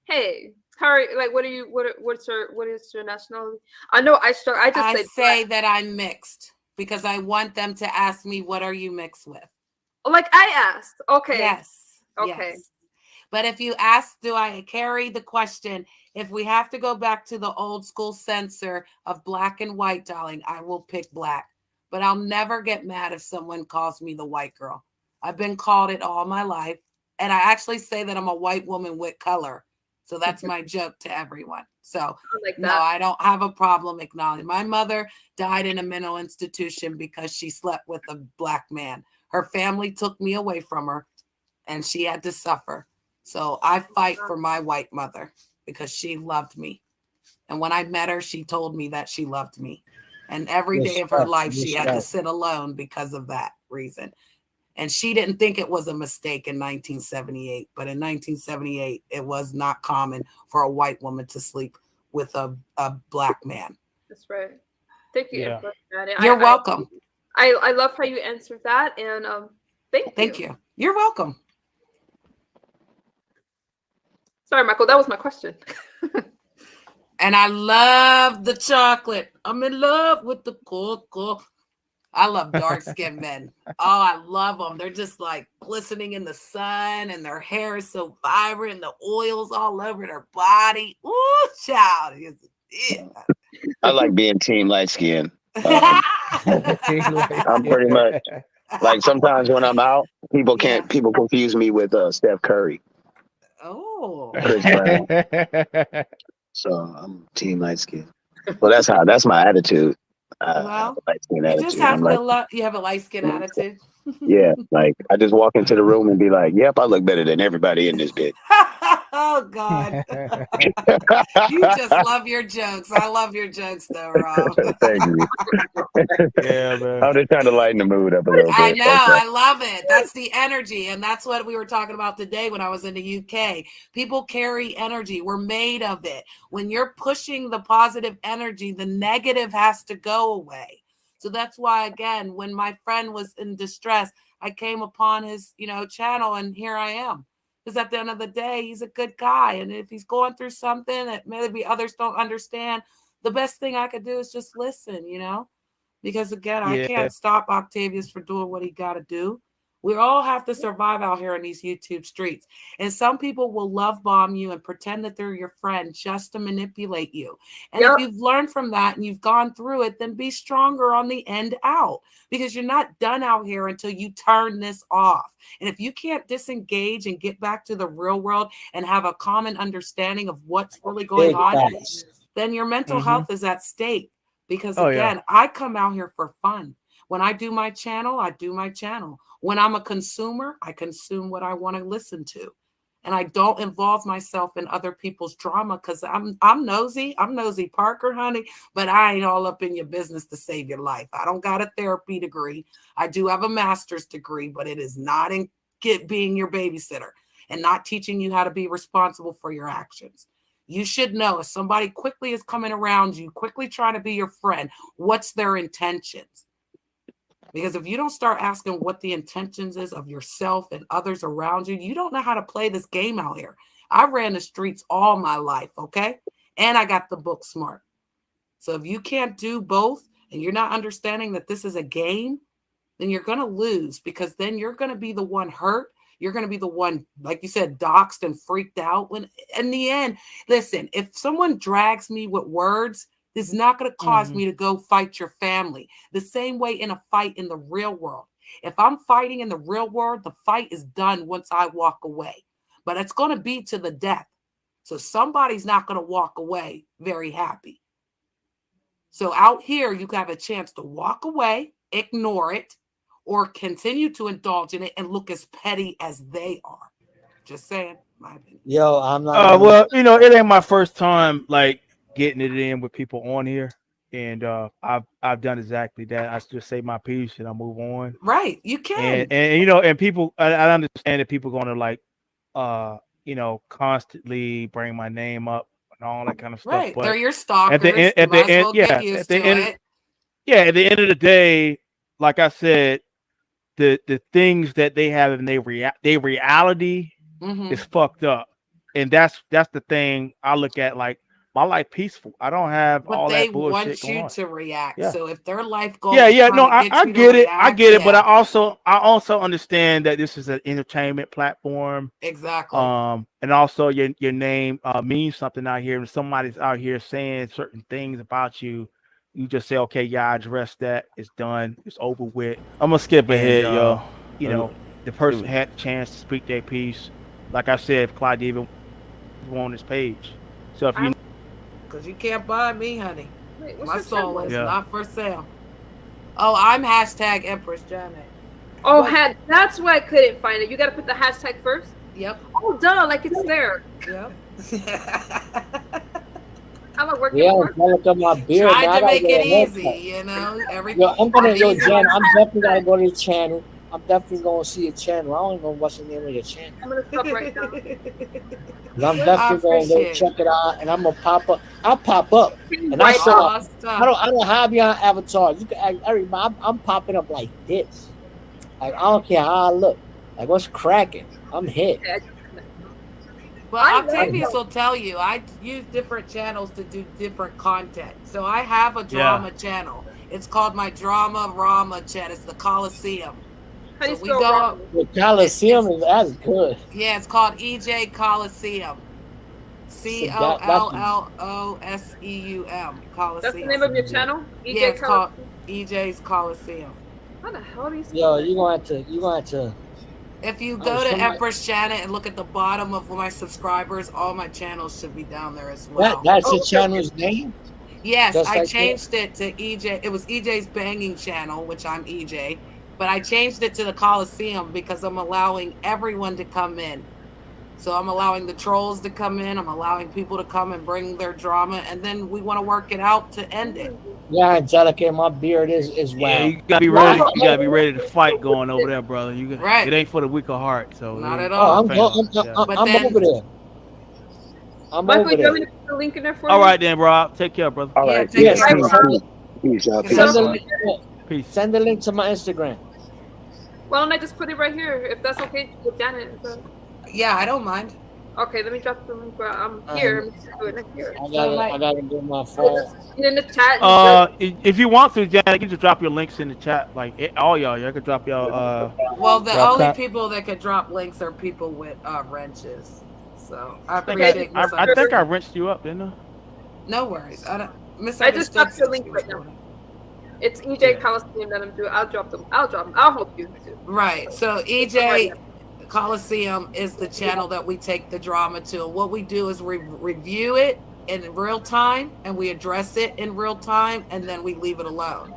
hey, Harry, like, what is your nationality? I know I say that I'm mixed because I want them to ask me, what are you mixed with? Like I asked. Okay. Yes. Okay. Yes. But if you ask, do I carry the question? If we have to go back to the old school censor of black and white, darling, I will pick black. But I'll never get mad if someone calls me the white girl. I've been called it all my life. And I actually say that I'm a white woman with color. So that's my joke to everyone. So no, I don't have a problem acknowledging. My mother died in a mental institution because she slept with a black man. Her family took me away from her and she had to suffer. So I fight for my white mother because she loved me. And when I met her, she told me that she loved me. And every day of her life, she had to sit alone because of that reason. And she didn't think it was a mistake in 1978. But in 1978, it was not common for a white woman to sleep with a black man. That's right. Thank you. Yeah. You're welcome. I love how you answered that. And thank you. You're welcome. Sorry, Michael. That was my question. And I love the chocolate. I'm in love with the cocoa. I love dark-skinned men. Oh, I love them. They're just like glistening in the sun, and their hair is so vibrant. The oils all over their body. Ooh, child. Yeah. I like being team light skin. I'm pretty much like sometimes when I'm out, people confuse me with Steph Curry. Oh. Chris Brown. So I'm team light skin. Well, that's my attitude. Well, you just have to you have a light skin attitude. Yeah, like I just walk into the room and be like, "Yep, I look better than everybody in this bitch." Oh God, you just love your jokes. I love your jokes, though, Rob. Thank you. Yeah, man. I'm just trying to lighten the mood up a little bit. I know, I love it. That's the energy, and that's what we were talking about today when I was in the UK. People carry energy. We're made of it. When you're pushing the positive energy, the negative has to go away. So that's why, again, when my friend was in distress, I came upon his, channel, and here I am. Because at the end of the day, he's a good guy. And if he's going through something that maybe others don't understand, the best thing I could do is just listen, Because again, I can't stop Octavius for doing what he got to do. We all have to survive out here in these YouTube streets. And some people will love bomb you and pretend that they're your friend just to manipulate you. And if you've learned from that and you've gone through it, then be stronger on the end out, because you're not done out here until you turn this off. And if you can't disengage and get back to the real world and have a common understanding of what's really going on, then your mental health is at stake. Because again, I come out here for fun. When I do my channel, I do my channel. When I'm a consumer, I consume what I want to listen to. And I don't involve myself in other people's drama because I'm nosy. I'm nosy Parker, honey, but I ain't all up in your business to save your life. I don't got a therapy degree. I do have a master's degree, but it is not in being your babysitter and not teaching you how to be responsible for your actions. You should know if somebody quickly is coming around you, quickly trying to be your friend, what's their intentions? Because if you don't start asking what the intentions is of yourself and others around you, you don't know how to play this game out here. I ran the streets all my life, okay? And I got the book smart. So if you can't do both and you're not understanding that this is a game, then you're going to lose, because then you're going to be the one hurt. You're going to be the one, like you said, doxxed and freaked out. When in the end, listen, if someone drags me with words, it's not going to cause me to go fight your family. The same way in a fight in the real world. If I'm fighting in the real world, the fight is done once I walk away. But it's going to be to the death. So somebody's not going to walk away very happy. So out here, you have a chance to walk away, ignore it, or continue to indulge in it and look as petty as they are. Just saying, my opinion. Yo, I'm not. Well, it ain't my first time like getting it in with people on here, and I've done exactly that. I just say my piece and I move on. Right, you can. And people, I understand that people going to like, constantly bring my name up and all that kind of stuff. Right, but they're your stalkers. At the end, at the end of the day, like I said, the things that they have in their reality is fucked up. And that's the thing I look at, like, my life peaceful. I don't have But all they that bullshit want going you on. to react. Yeah. So if their life goal Yeah, is yeah, trying no, to get I you to get it. I react, get it, but yeah, I also understand that this is an entertainment platform. exactly. And also your name means something out here, and somebody's out here saying certain things about you. You just say, okay, yeah, I addressed that. It's done. It's over with. I'm gonna skip And ahead, yo. you Uh, know, the person had the chance to speak their piece. Like I said, if Clyde even on this page. So if you Because you can't buy me, honey. Wait, what's My your soul channel? is yeah. not for sale. Oh, I'm hashtag Empress Janet. Oh, What? that's why I couldn't find it. You gotta put the hashtag first. Yep. Oh, duh, like it's there. Yep. I'm a working Yeah, hard. look at my beard. Tried Now I to gotta make get it a haircut. easy, you know. Yo, I'm gonna Easy Jen. ones. I'm definitely gonna go to your channel. I'm definitely gonna see your channel. I don't even know what's the name of your channel. I'm gonna stop right now. But I'm I definitely gonna go appreciate check it. it out, and I'm gonna pop up. I'll pop up, and I Right said, now. Aw, I stop. don't have you on avatar. You can ask everybody. I'm popping up like this. Like I don't care how I look. Like what's cracking? I'm hit. But I Octavius will tell you, I use different channels to do different content. So I have a Yeah. drama channel. It's called my Drama Rama channel. It's the Coliseum. How do you So we spell go wrong? up. The Coliseum is that's good. Yeah, it's called EJ Coliseum. COLLOSEUM. Coliseum. That's the name of your channel? EJ Yeah, it's called Coliseum? EJ's Coliseum. How the hell do you spell Yo, that? you gonna have to. If you Oh, go to somebody- Empress Janet and look at the bottom of my subscribers, all my channels should be down there as well. That's your okay. channel's name. Yes, Just I like changed it to EJ. It was EJ's Banging channel, which I'm EJ, but I changed it to the Coliseum because I'm allowing everyone to come in. So I'm allowing the trolls to come in. I'm allowing people to come and bring their drama, and then we want to work it out to end it. Yeah, Angelica, my beard is Yeah, wild. you gotta be ready. You gotta be ready to fight going over there, brother. Right. It ain't for the weak of heart. So Not it at ain't all. for I'm fans. Yeah. But I'm then- over there. I'm Michael, over you want me there. to put the link in there for All you? right then, bro. Take care, brother. All Yeah, right. take Yes, care, Bye, bro. bro. Peace out. Good Peace stuff. Send out. the, Peace. send the link to my Instagram. Why don't I just put it right here, if that's okay with Janet? So- Yeah, I don't mind. Okay, let me drop the link where I'm here. Let me just do it here. I gotta do my phone. In the chat. If you want to, Janet, you can just drop your links in the chat. Like all y'all can drop your Well, the Drop only that. people that could drop links are people with wrenches. So I I think appreciate I think I wrenched you up, didn't I? No worries. I don't I just misunderstood. dropped the link right now. It's EJ Yeah. Coliseum that I'm doing. I'll drop them. I'll help you too. Right. So EJ Coliseum is the channel that we take the drama to. What we do is we review it in real time and we address it in real time and then we leave it alone.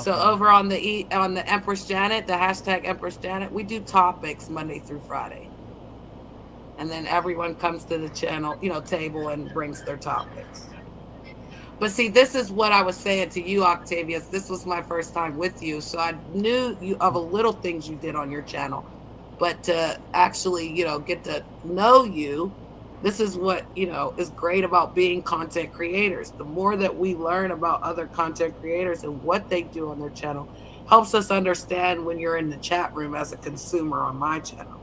So Okay. over on the Empress Janet, the hashtag Empress Janet, we do topics Monday through Friday. And then everyone comes to the channel, table and brings their topics. But see, this is what I was saying to you, Octavius. This was my first time with you. So I knew you of a little things you did on your channel. But to actually, get to know you, this is what, is great about being content creators. The more that we learn about other content creators and what they do on their channel helps us understand when you're in the chat room as a consumer on my channel.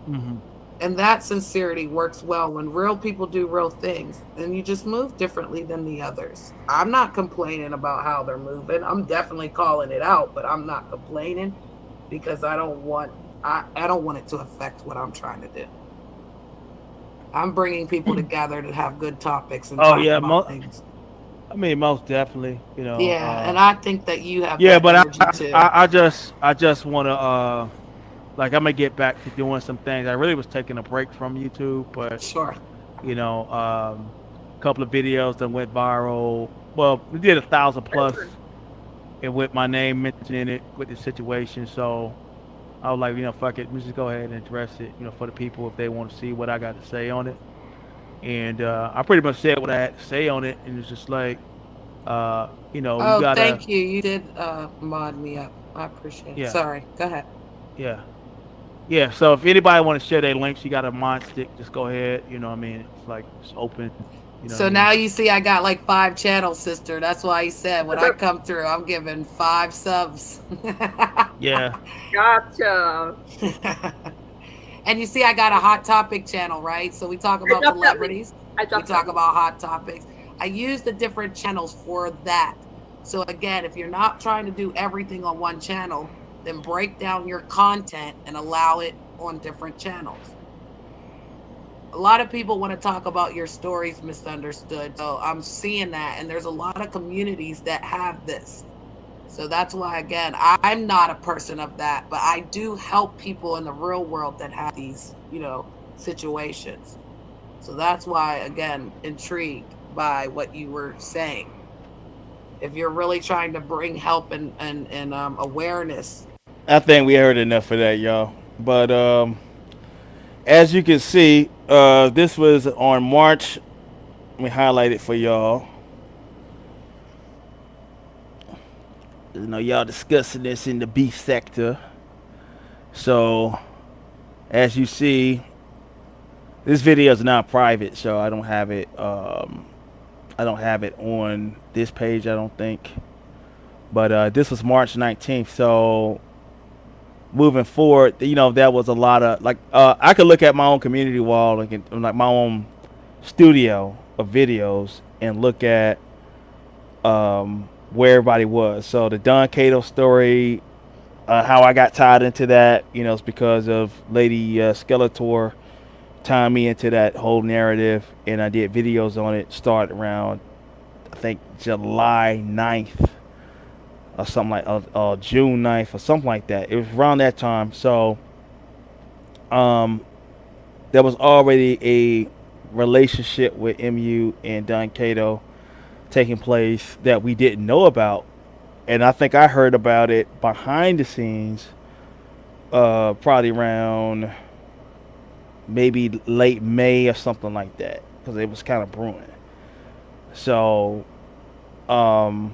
Mm-hmm. And that sincerity works well when real people do real things. And you just move differently than the others. I'm not complaining about how they're moving. I'm definitely calling it out, but I'm not complaining because I don't want it to affect what I'm trying to do. I'm bringing people together to have good topics and talk about things. I mean, most definitely, Yeah, and I think that you have yeah, that but energy too. I just want to like I'm gonna get back to doing some things. I really was taking a break from YouTube, but sure, a couple of videos that went viral. Well, we did 1,000+, and with my name mentioning it with the situation. So I was like, fuck it, let's just go ahead and address it, for the people if they want to see what I got to say on it. And I pretty much said what I had to say on it, and it's just like, you gotta. Thank you. You did mod me up. I appreciate it. Yeah. Sorry. Go ahead. Yeah. So if anybody want to share their links, you got a mod stick. Just go ahead. You know what I mean? It's like it's open. So now you see I got like 5 channels, sister. That's why he said when I come through, I'm giving 5 subs. Yeah. Gotcha. And you see I got a hot topic channel, right? So we talk about celebrities. we talk about hot topics. I use the different channels for that. So again, if you're not trying to do everything on one channel, then break down your content and allow it on different channels. A lot of people want to talk about your stories misunderstood. So I'm seeing that, and there's a lot of communities that have this. So that's why, again, I'm not a person of that, but I do help people in the real world that have these, situations. So that's why, again, intrigued by what you were saying. If you're really trying to bring help and awareness. I think we heard enough of that, y'all. But as you can see, this was on March. Let me highlight it for y'all. Y'all discussing this in the beef sector. So, as you see, this video is not private, so I don't have it. I don't have it on this page. I don't think. But this was March 19th. So, moving forward, there was a lot of I could look at my own community wall, like my own studio of videos, and look at where everybody was. So the Don Cato story, how I got tied into that, it's because of Lady Skeletor tying me into that whole narrative, and I did videos on it. Start around, I think, July 9th or something like June 9th or something like that. It was around that time. So there was already a relationship with MU and Don Cato taking place that we didn't know about, and I think I heard about it behind the scenes, probably around maybe late May or something like that, because it was kind of brewing. So the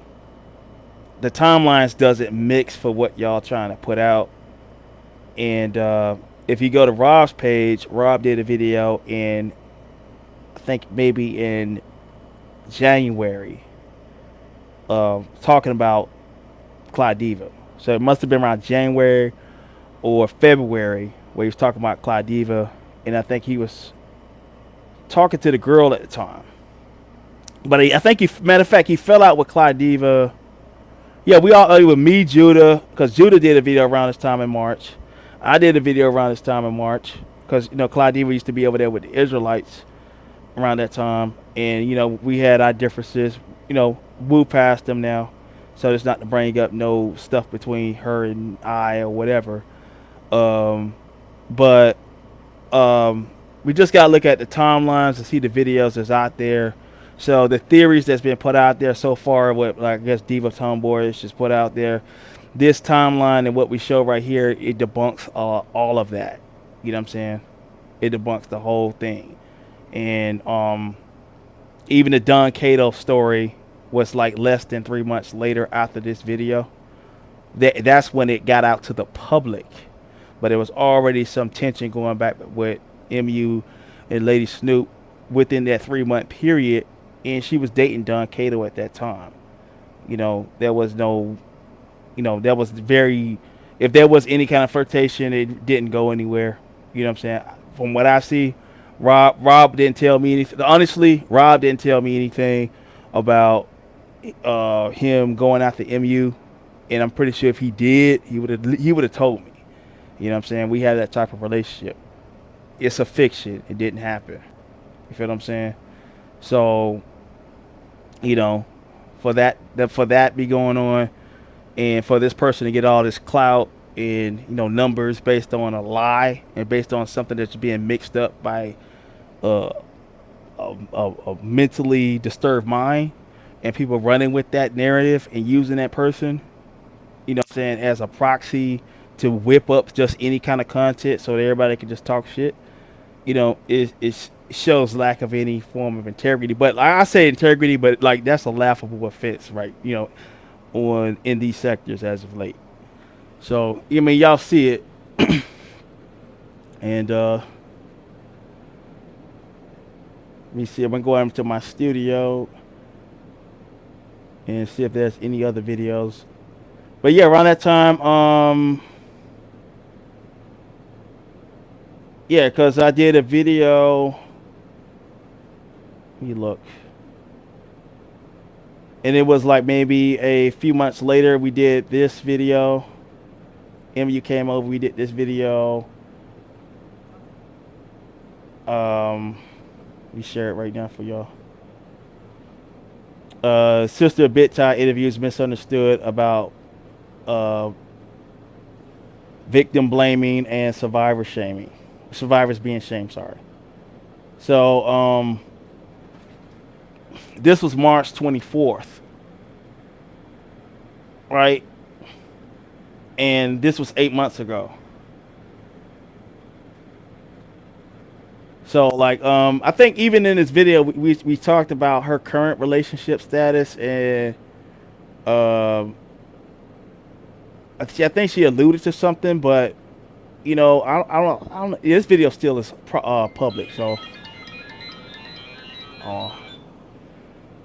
timelines doesn't mix for what y'all trying to put out. And if you go to Rob's page, Rob did a video in, I think maybe in January, talking about Claudiva. So it must have been around January or February where he was talking about Claudiva, and I think he was talking to the girl at the time. But I think matter of fact, he fell out with Claudiva. Yeah, we all with me, Judah, because Judah did a video around this time in March. I did a video around this time in March because Claudiva used to be over there with the Israelites around that time, and we had our differences. Moved past them now, so it's not to bring up no stuff between her and I or whatever. But we just gotta look at the timelines to see the videos that's out there. So the theories that's been put out there so far, what I guess Diva Tomboy is just put out there, this timeline and what we show right here, it debunks all of that. You know what I'm saying? It debunks the whole thing. And even the Don Cato story was like less than 3 months later after this video. That's when it got out to the public. But there was already some tension going back with MU and Lady Snoop within that 3-month period, and she was dating Don Cato at that time. There was no, there was very, if there was any kind of flirtation, it didn't go anywhere. You know what I'm saying? From what I see, Rob didn't tell me anything. Honestly, Rob didn't tell me anything about him going after MU, and I'm pretty sure if he did, he would have told me. You know what I'm saying? We had that type of relationship. It's a fiction. It didn't happen. You feel what I'm saying? So, for that be going on, and for this person to get all this clout and numbers based on a lie and based on something that's being mixed up by a mentally disturbed mind, and people running with that narrative and using that person, as a proxy to whip up just any kind of content so that everybody can just talk shit, it shows lack of any form of integrity. But I say integrity, but that's a laughable offense, right? In these sectors as of late. So y'all see it, and let me see. I'm gonna go into my studio and see if there's any other videos. But yeah, around that time, yeah, because I did a video Let me look. And it was like maybe a few months later we did this video. MU came over, we did this video. We share it right now for y'all. Sister Bitai interviews misunderstood about victim blaming and survivor shaming. Survivors being shamed, sorry. So this was March 24th. Right? And this was 8 months ago. So like I think even in this video we talked about her current relationship status, and I think she alluded to something, but you know I don't this video still is public, so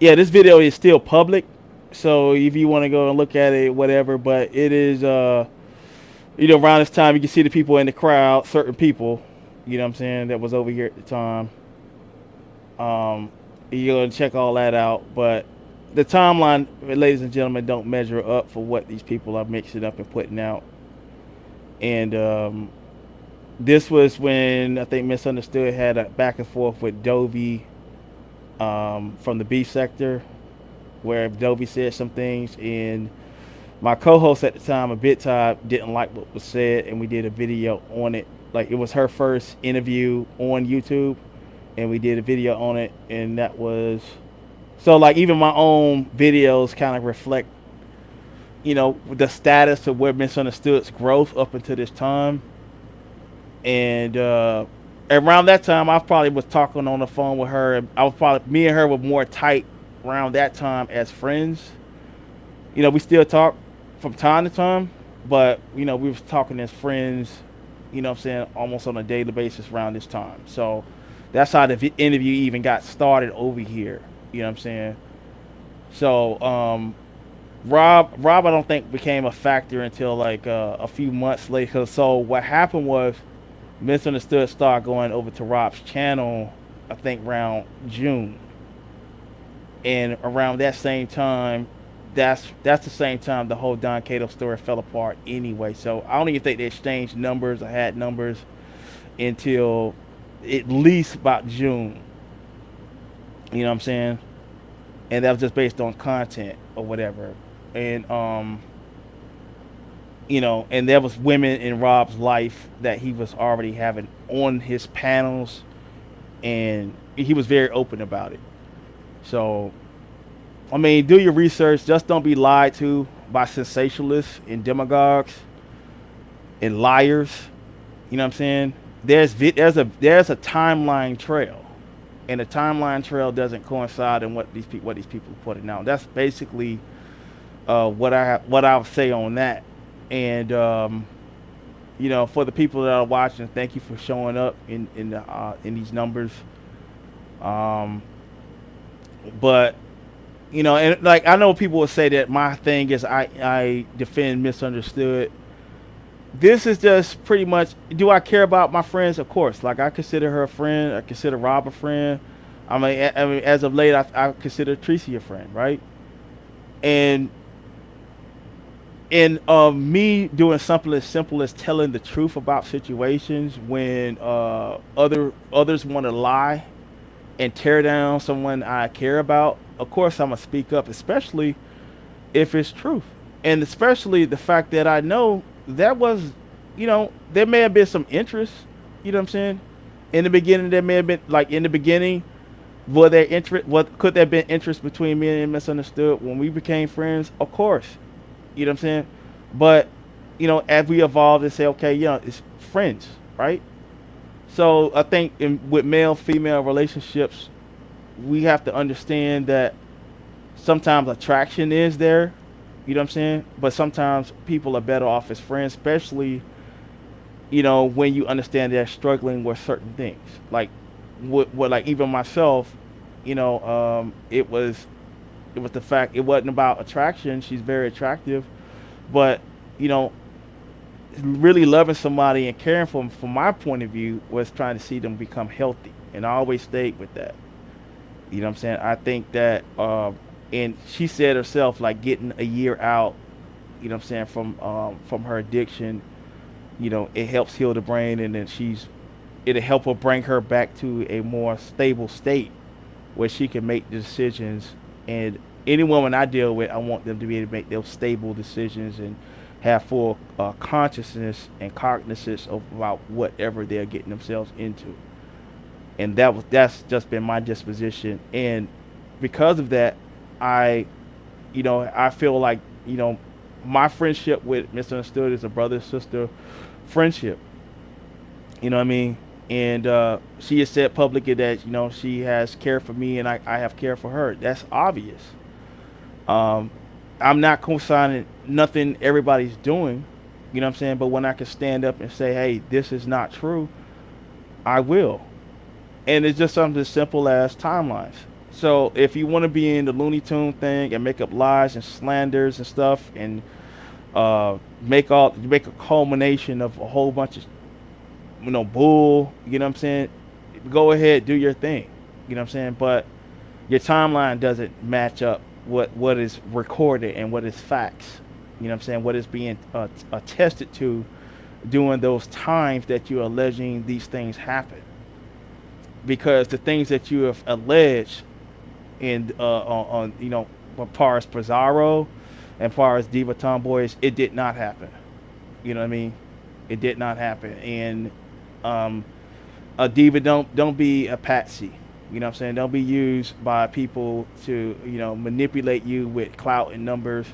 yeah, this video is still public, so if you want to go and look at it, whatever. But it is you know, around this time you can see the people in the crowd, certain people, you know what I'm saying, that was over here at the time. You're gonna check all that out, but the timeline, ladies and gentlemen, don't measure up for what these people are mixing up and putting out. And this was when I think Misunderstood had a back and forth with Dovey from the B sector, where Dovey said some things, and my co-host at the time, a bit tired, didn't like what was said, and we did a video on it. Like, it was her first interview on YouTube, and we did a video on it, and that was so like even my own videos kind of reflect, you know, the status of where Misunderstood's growth up until this time. And around that time, I probably was talking on the phone with her. Me and her were more tight around that time as friends. You know, we still talk from time to time, but you know, we was talking as friends, you know what I'm saying, almost on a daily basis around this time. So that's how the interview even got started over here, you know what I'm saying. So Rob I don't think became a factor until like a few months later. So what happened was Misunderstood started going over to Rob's channel, I think around June, and around that same time, that's the same time the whole Don Cato story fell apart anyway. So I don't even think they exchanged numbers or had numbers until at least about June. You know what I'm saying? And that was just based on content or whatever. And you know, and there was women in Rob's life that he was already having on his panels, and he was very open about it. So I mean, do your research. Just don't be lied to by sensationalists and demagogues and liars. You know what I'm saying? There's a timeline trail, and the timeline trail doesn't coincide in what these people are putting out. That's basically what I would say on that. And you know, for the people that are watching, thank you for showing up in these numbers. But you know, and like I know people will say that my thing is I defend Misunderstood. This is just pretty much, do I care about my friends? Of course. Like, I consider her a friend. I consider Rob a friend. I mean as of late, I consider Tracy a friend, right? And me doing something as simple as telling the truth about situations when others want to lie and tear down someone I care about, of course I'm gonna speak up, especially if it's truth. And especially the fact that I know that was, you know, there may have been some interest, you know what I'm saying? In the beginning, there may have been, like, in the beginning, could there have been interest between me and Misunderstood when we became friends? Of course. You know what I'm saying? But, you know, as we evolved and say, okay, you know, it's friends, right? So I think with male-female relationships, we have to understand that sometimes attraction is there, you know what I'm saying? But sometimes people are better off as friends, especially, you know, when you understand they're struggling with certain things. Like, like even myself, you know, it was the fact, it wasn't about attraction. She's very attractive, but, you know, really loving somebody and caring for them, from my point of view, was trying to see them become healthy, and I always stayed with that. You know what I'm saying? I think that, and she said herself, like getting a year out, you know what I'm saying, from her addiction, you know, it helps heal the brain, and then it'll help her bring her back to a more stable state where she can make decisions. And any woman I deal with, I want them to be able to make those stable decisions and have full consciousness and cognizance of about whatever they're getting themselves into. And that's just been my disposition. And because of that, I, I feel like, my friendship with Misunderstood is a brother sister friendship. You know what I mean? And she has said publicly that she has care for me, and I have care for her. That's obvious. Um, I'm not co-signing nothing everybody's doing. You know what I'm saying? But when I can stand up and say, "Hey, this is not true," I will. And it's just something as simple as timelines. So if you want to be in the Looney Tune thing and make up lies and slanders and stuff, and make a culmination of a whole bunch of bull, you know what I'm saying? Go ahead, do your thing. You know what I'm saying? But your timeline doesn't match up what is recorded and what is facts. You know what I'm saying? What is being attested to during those times that you're alleging these things happen. Because the things that you have alleged in on as far as Pizarro and as far as Diva Tomboys, it did not happen. You know what I mean? It did not happen. And a diva, don't be a patsy. You know what I'm saying? Don't be used by people to manipulate you with clout and numbers,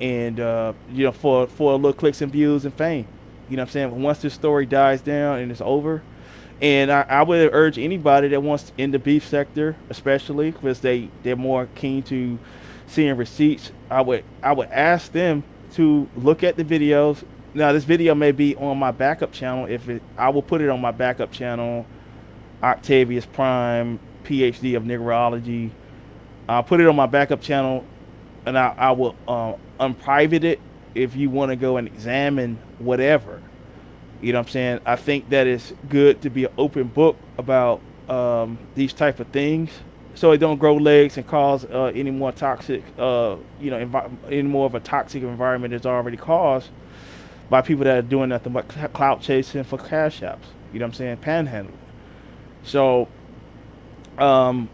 and for a little clicks and views and fame. You know what I'm saying? Once this story dies down and it's over, and I would urge anybody that wants in the beef sector, especially because they're more keen to seeing receipts. I would ask them to look at the videos. Now, this video may be on my backup channel. I will put it on my backup channel, Octavius Prime, PhD of Neurology. I'll put it on my backup channel, and I will unprivate it if you want to go and examine whatever. You know what I'm saying? I think that it's good to be an open book about these type of things, so it don't grow legs and cause any more toxic, any more of a toxic environment that's already caused by people that are doing nothing but clout chasing for cash apps. You know what I'm saying? Panhandling. So, like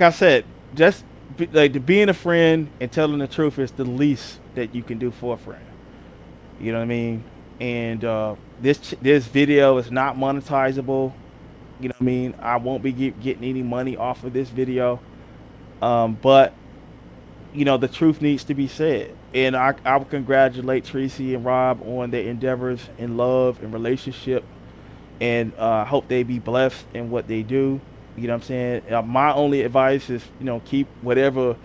I said, just being a friend and telling the truth is the least that you can do for a friend. You know what I mean? And this video is not monetizable. You know what I mean? I won't be getting any money off of this video. But the truth needs to be said. And I would congratulate Tracy and Rob on their endeavors in love and relationship, and hope they be blessed in what they do. You know what I'm saying? My only advice is, keep whatever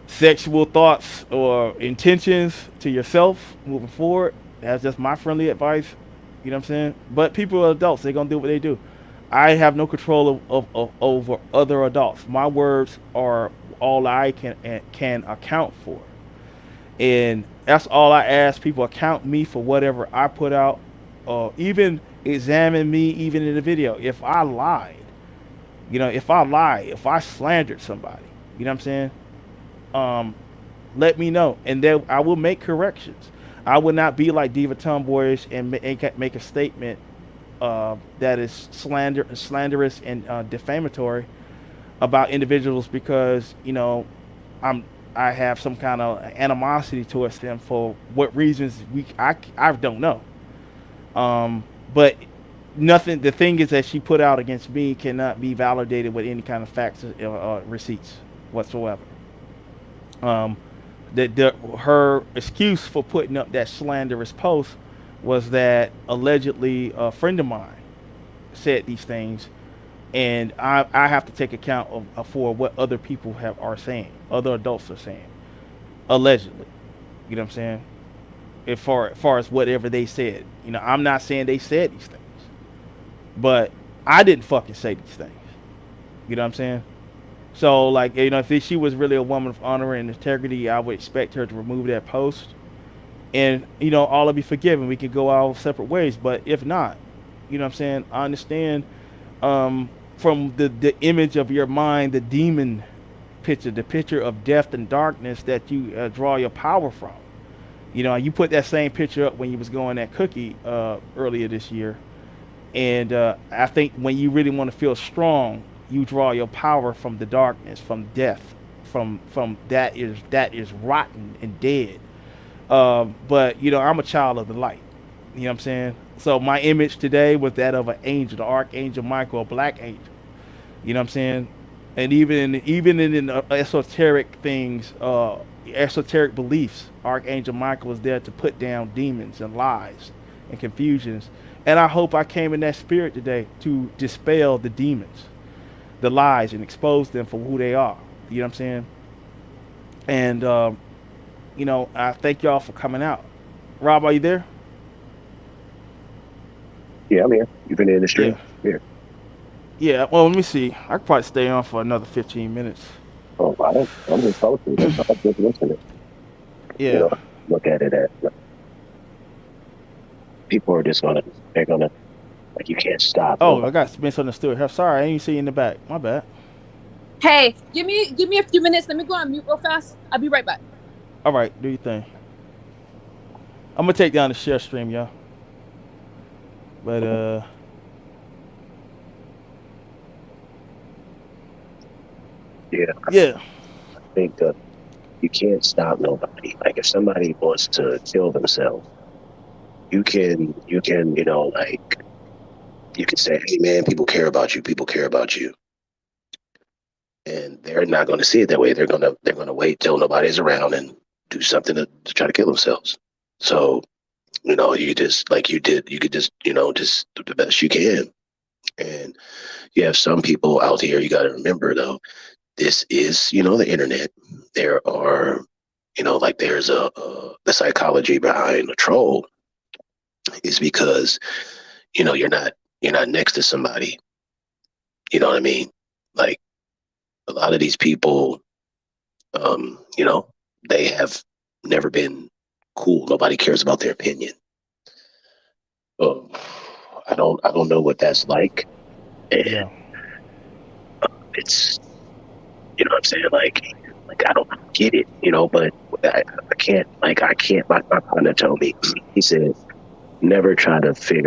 sexual thoughts or intentions to yourself moving forward. That's just my friendly advice. You know what I'm saying? But people are adults. They're going to do what they do. I have no control over other adults. My words are all I can account for. And that's all I ask people. Account me for whatever I put out, or even examine me even in the video. If I lied, if I slandered somebody, you know what I'm saying? Let me know, and then I will make corrections. I would not be like Diva Tomboys and make a statement that is slanderous and defamatory about individuals because I have some kind of animosity towards them for what reasons I don't know. But nothing. The thing is that she put out against me cannot be validated with any kind of facts or receipts whatsoever. Her excuse for putting up that slanderous post was that allegedly a friend of mine said these things, and I have to take account for what other people are saying, other adults are saying, allegedly. You know what I'm saying? As far as whatever they said, I'm not saying they said these things, but I didn't fucking say these things. You know what I'm saying? So, if she was really a woman of honor and integrity, I would expect her to remove that post, and all will be forgiven. We could go our separate ways. But if not, you know what I'm saying? I understand from the image of your mind, the demon picture, the picture of death and darkness that you draw your power from. You put that same picture up when you was going that cookie earlier this year, and I think when you really want to feel strong, you draw your power from the darkness, from death, from that is rotten and dead. But I'm a child of the light. You know what I'm saying? So my image today was that of an angel, the Archangel Michael, a black angel. You know what I'm saying? And even in esoteric things, esoteric beliefs, Archangel Michael is there to put down demons and lies and confusions. And I hope I came in that spirit today to dispel the demons, the lies, and expose them for who they are. You know what I'm saying? And I thank y'all for coming out. Rob, are you there? Yeah, I'm here. You've been in the stream? Yeah. Yeah, well, let me see. I could probably stay on for another 15 minutes. Oh, I'm just posting. I'm just listening. Yeah. Look at it as people are just they're gonna, like, you can't stop. Oh, I got misunderstood. Sorry, I didn't see you in the back. My bad. Hey, give me a few minutes. Let me go on mute real fast. I'll be right back. All right, do your thing. I'm gonna take down the share stream, y'all. But yeah. I think you can't stop nobody. Like, if somebody wants to kill themselves, you can like, you can say, hey man, people care about you. People care about you. And they're not going to see it that way. They're gonna wait till nobody's around and do something to try to kill themselves. So, you just, like you did, you could just just do the best you can. And you have some people out here. You got to remember though, this is the internet. There are like there's the psychology behind a troll is because you're not next to somebody. You know what I mean? Like, a lot of these people, they have never been cool. Nobody cares about their opinion. I don't know what that's like. And it's, what I'm saying? Like I don't get it, but I can't, my partner told me, he said, never try to think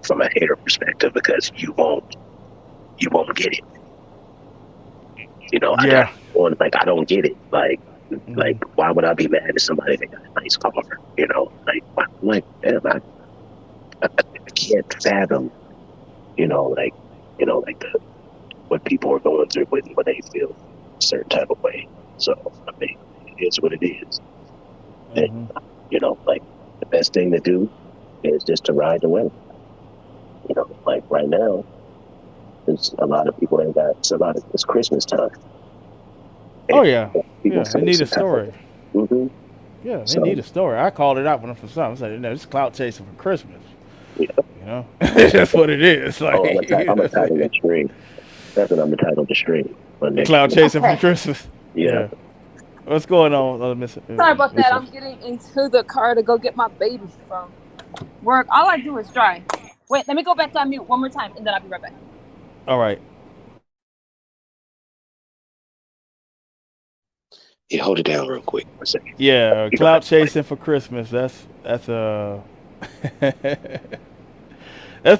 from a hater perspective, because you won't get it. I don't get it. Like, why would I be mad at somebody that got a nice car? I can't fathom, what people are going through when they feel a certain type of way. So, I mean, it is what it is. And, the best thing to do is just to ride the wave. Like right now, there's a lot of people it's Christmas time. Oh yeah, they need a story. Mm-hmm. Yeah, they need a story. I called it out when I'm for something. I said, no, this is clout chasing for Christmas. Yeah. That's what it is. Like, I'm a title the stream. That's what I'm the title of the stream. Cloud chasing for Christmas. Yeah. What's going on, Sorry about that. I'm getting into the car to go get my baby from work. All I do is drive. Wait, let me go back to mute one more time, and then I'll be right back. All right. Yeah, hold it down real quick for a second. Yeah, cloud chasing for Christmas. That's that's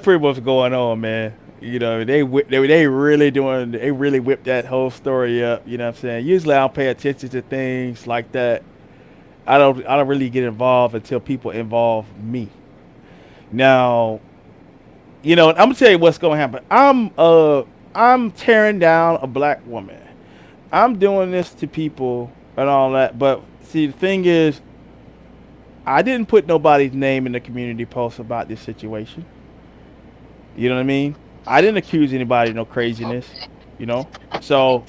pretty much going on, man. They really whipped that whole story up. You know what I'm saying? Usually I don't pay attention to things like that. I don't really get involved until people involve me. Now, I'm gonna tell you what's gonna happen. I'm tearing down a black woman. I'm doing this to people and all that, but see, the thing is, I didn't put nobody's name in the community post about this situation. You know what I mean? I didn't accuse anybody of no craziness. So,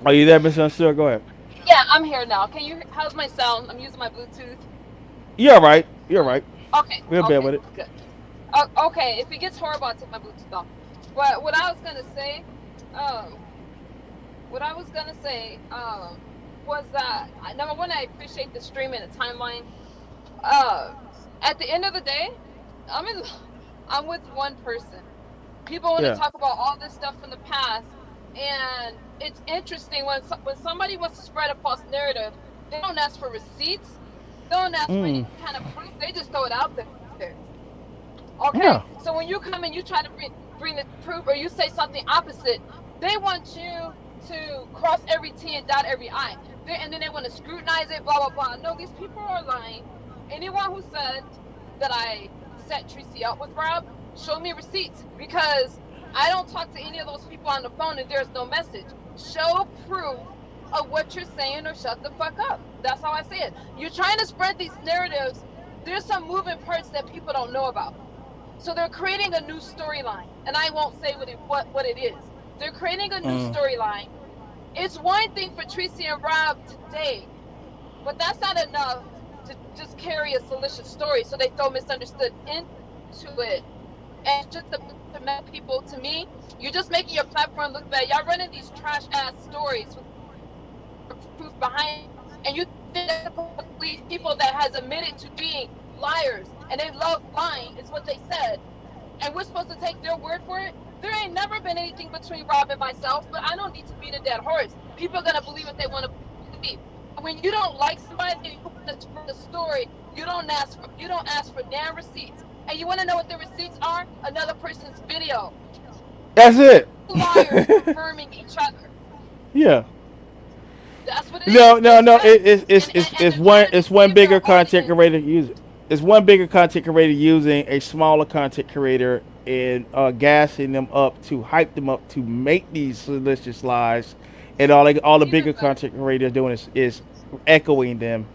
are you there, Mr. Unstill? Go ahead. Yeah, I'm here now. How's my sound? I'm using my Bluetooth. You're right. Okay. We'll bear with it. Good. Okay, if it gets horrible, I'll take my Bluetooth off. But what I was gonna say, was that, number one, I appreciate the stream and the timeline. At the end of the day, I'm with one person. People want to Yeah. talk about all this stuff from the past, and it's interesting when somebody wants to spread a false narrative, they don't ask for receipts, they don't ask for any Mm. kind of proof, they just throw it out there. Okay, Yeah. so when you come and you try to bring the proof, or you say something opposite, they want you to cross every T and dot every I, and then they want to scrutinize it, blah blah blah. No, these people are lying. Anyone who said that I set Tracy up with Rob, show me receipts, because I don't talk to any of those people on the phone and there's no message. Show proof of what you're saying, or shut the fuck up. That's how I say it. You're trying to spread these narratives. There's some moving parts that people don't know about. So they're creating a new storyline, and I won't say what it is. They're creating a new storyline. It's one thing for Tracy and Rob today, but that's not enough to just carry a salacious story. So they throw misunderstood into it, and just to make people, to me, you're just making your platform look bad. Y'all running these trash ass stories with proof behind, and you think that these people that has admitted to being liars and they love lying is what they said, and we're supposed to take their word for it? There ain't never been anything between Rob and myself, but I don't need to beat a dead horse. People are gonna believe what they want to believe. When you don't like somebody, you put the story. You don't ask for damn receipts, and you want to know what the receipts are? Another person's video. That's it. Liars confirming each other. Yeah. That's what it No, is. no, no. And It's they're trying to it's one deceive their bigger content audience. creator using. It's one bigger content creator using a smaller content creator and gassing them up to hype them up to make these salacious lies, and all the Even bigger better. content creators doing is echoing them.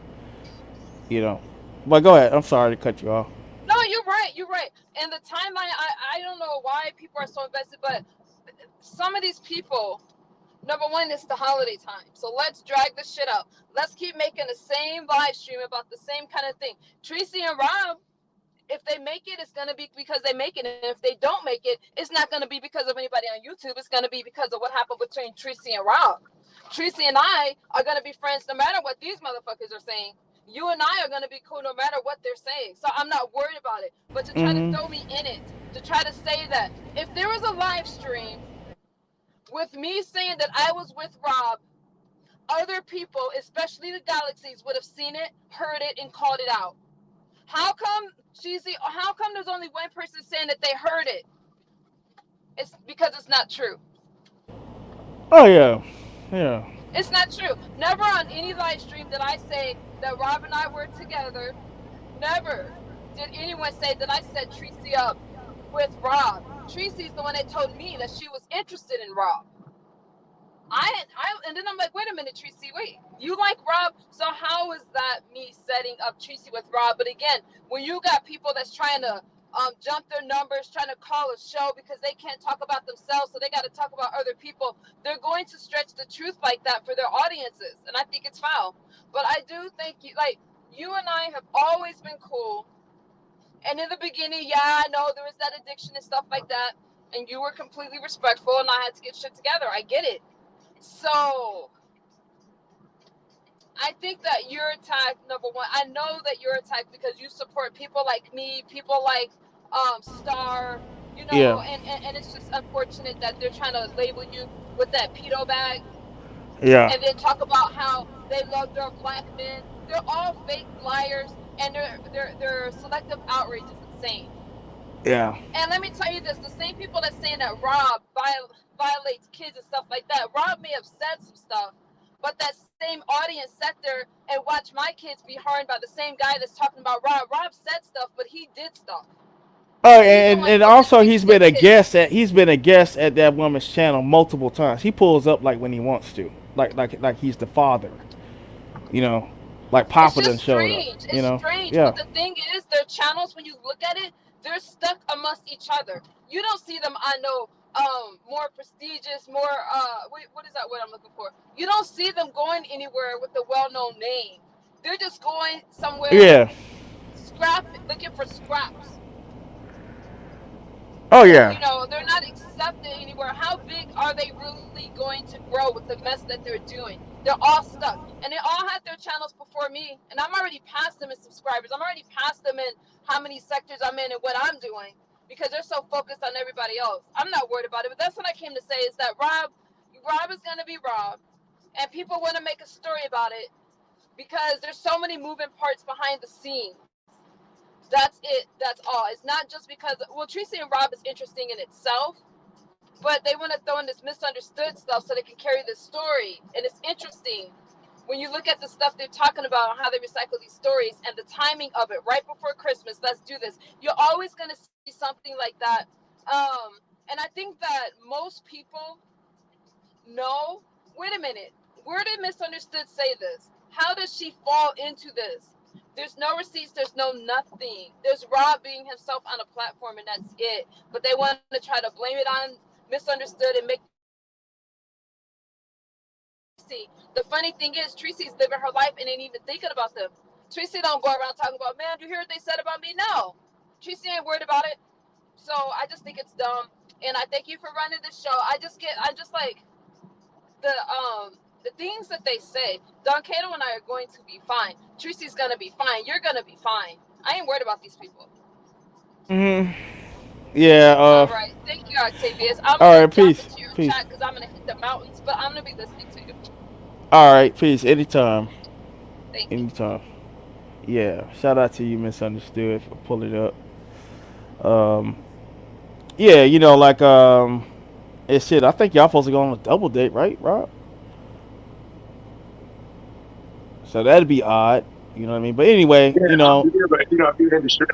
You know. But go ahead. I'm sorry to cut you off. No, you're right. You're right. And the timeline, I don't know why people are so invested, but some of these people, number one, it's the holiday time. So let's drag the shit out. Let's keep making the same live stream about the same kind of thing. Tracy and Rob, if they make it, it's gonna be because they make it. And if they don't make it, it's not gonna be because of anybody on YouTube. It's gonna be because of what happened between Tracy and Rob. Tracy and I are gonna be friends no matter what these motherfuckers are saying. You and I are gonna be cool no matter what they're saying. So I'm not worried about it. But to try to Mm-hmm. throw me in it, to try to say that if there was a live stream with me saying that I was with Rob, other people, especially the Galaxies, would have seen it, heard it, and called it out. How come how come there's only one person saying that they heard it? It's because it's not true. Oh yeah. Yeah. It's not true. Never on any live stream did I say that Rob and I were together. Never did anyone say that I set Tracy up with Rob. Tracy's the one that told me that she was interested in Rob. And then I'm like, wait a minute, Tracy, wait, you like Rob? So how is that me setting up Tracy with Rob? But again, when you got people that's trying to jump their numbers, trying to call a show because they can't talk about themselves, so they got to talk about other people, they're going to stretch the truth like that for their audiences, and I think it's foul. But I do think you and I have always been cool. And in the beginning, yeah, I know there was that addiction and stuff like that, and you were completely respectful, and I had to get shit together. I get it. So I think that you're attacked, number one. I know that you're attacked because you support people like me, people like Star, Yeah. and it's just unfortunate that they're trying to label you with that pedo bag Yeah. and then talk about how they love their black men. They're all fake liars, and their selective outrage is insane. Yeah. And let me tell you this, the same people that's saying that Rob violates kids and stuff like that, Rob may have said some stuff, but that same audience sat there and watched my kids be harmed by the same guy that's talking about Rob. Rob said stuff, but he did stuff. Oh, And he's the one and putting also abuse to his kids. he's been a guest at that woman's channel multiple times. He pulls up like when he wants to, like he's the father, you know, like It's Papa done just showed up, strange. you It's know. strange. Yeah. But the thing is, their channels, when you look at it, they're stuck amongst each other. You don't see them on no more prestigious, more what is that word I'm looking for? You don't see them going anywhere with a well-known name. They're just going somewhere Yeah. looking for scraps. Oh yeah. They're not accepted anywhere. How big are they really going to grow with the mess that they're doing? They're all stuck. And they all had their channels before me. And I'm already past them in subscribers. I'm already past them in how many sectors I'm in and what I'm doing. because they're so focused on everybody else. I'm not worried about it, but that's what I came to say is that Rob is gonna be Rob, and people want to make a story about it because there's so many moving parts behind the scenes. That's it. That's all. It's not just because Tracy and Rob is interesting in itself, but they want to throw in this misunderstood stuff so they can carry this story, and it's interesting when you look at the stuff they're talking about and how they recycle these stories and the timing of it right before Christmas. Let's do this. You're always going to see something like that. And I think that most people know, wait a minute, where did Misunderstood say this? How does she fall into this? There's no receipts, there's no nothing. There's Rob being himself on a platform, and that's it. But they want to try to blame it on Misunderstood and make. The funny thing is, Tracy's living her life and ain't even thinking about them. Tracy don't go around talking about, man, do you hear what they said about me? No. Tracy ain't worried about it. So I just think it's dumb. And I thank you for running this show. I just like the things that they say. Don Cato and I are going to be fine. Tracy's gonna be fine. You're gonna be fine. I ain't worried about these people. Yeah. All right. Thank you, Octavius. I'm All gonna right. jump Peace. into your Peace. chat because I'm gonna hit the mountains, but I'm gonna be listening to you. All right. Peace. Anytime. Thank you. Anytime. Yeah. Shout out to you, Misunderstood, for pulling up. Um. Yeah. It's shit. I think y'all supposed to go on a double date, right, Rob? So that'd be odd. You know what I mean? But anyway, Yeah, I'll be there, but if you're in the show,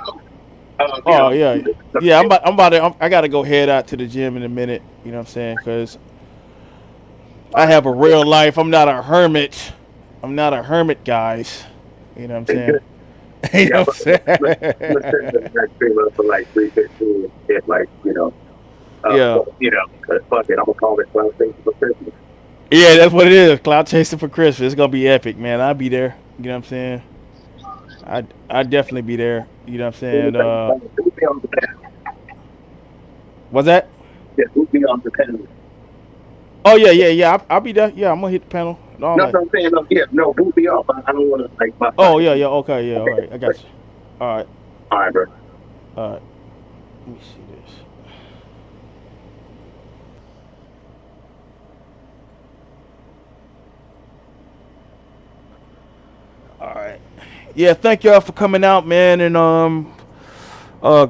Oh yeah, yeah. I gotta go head out to the gym in a minute. You know what I'm saying? Because I have a real life. I'm not a hermit. I'm not a hermit, guys. You know what I'm saying? You know what I'm saying? I'm gonna send the next female for like 3:15. If like Yeah. Fuck it, I'm gonna call it Cloud Station for Christmas. Yeah, that's what it is. Cloud chasing for Christmas. It's gonna be epic, man. I'll be there. You know what I'm saying? I definitely be there. You know what I'm saying? Who'll be on the panel? What's that? Yeah, who'll be on the panel? Oh yeah. I'll be there. Yeah, I'm gonna hit the panel and all No, that. I'm saying no, who'll be off. I don't want to like. Oh yeah. Okay, yeah. All right, I got you. All right. All right, bro. All right. Let me see this. All right. Yeah, thank y'all for coming out, man, and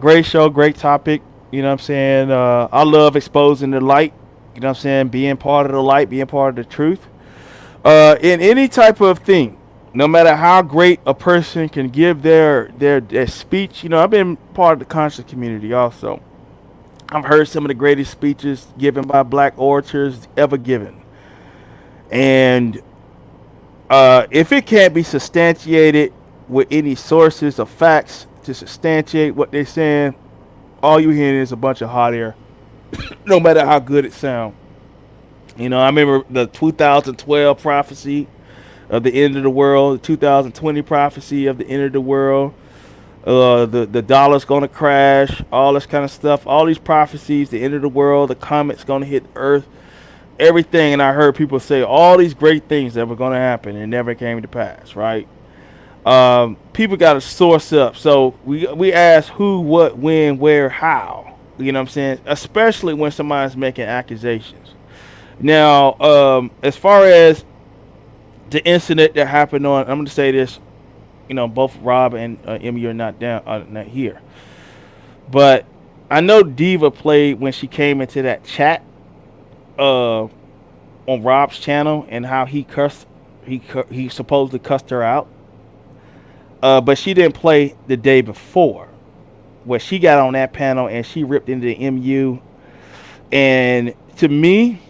great show, great topic. You know what I'm saying? I love exposing the light. You know what I'm saying? Being part of the light, being part of the truth. In any type of thing, no matter how great a person can give their speech. You know, I've been part of the conscious community also. I've heard some of the greatest speeches given by black orators ever given. And if it can't be substantiated with any sources of facts to substantiate what they're saying, all you hearing is a bunch of hot air, no matter how good it sounds. You know, I remember the 2012 prophecy of the end of the world, the 2020 prophecy of the end of the world, the dollar's gonna crash, all this kind of stuff, all these prophecies, the end of the world, the comet's gonna hit Earth, everything. And I heard people say all these great things that were gonna happen and never came to pass, right? People got to source up. So we ask who, what, when, where, how. You know what I'm saying? Especially when somebody's making accusations. Now, as far as the incident that happened on, I'm going to say this. You know, both Rob and Emmy are not here. But I know Diva played when she came into that chat on Rob's channel and how he cursed. He supposedly cussed her out. But she didn't play the day before, where she got on that panel and she ripped into the MU. And to me,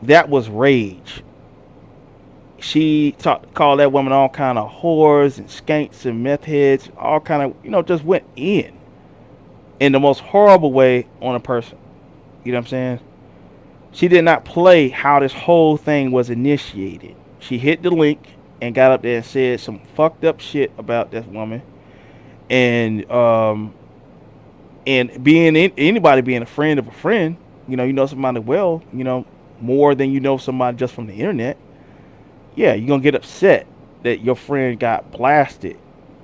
that was rage. She called that woman all kind of whores and skanks and meth heads, all kind of, just went in the most horrible way on a person. You know what I'm saying? She did not play how this whole thing was initiated. She hit the link and got up there and said some fucked up shit about this woman, and anybody being a friend of a friend, you know somebody well, more than somebody just from the internet. Yeah, you're gonna get upset that your friend got blasted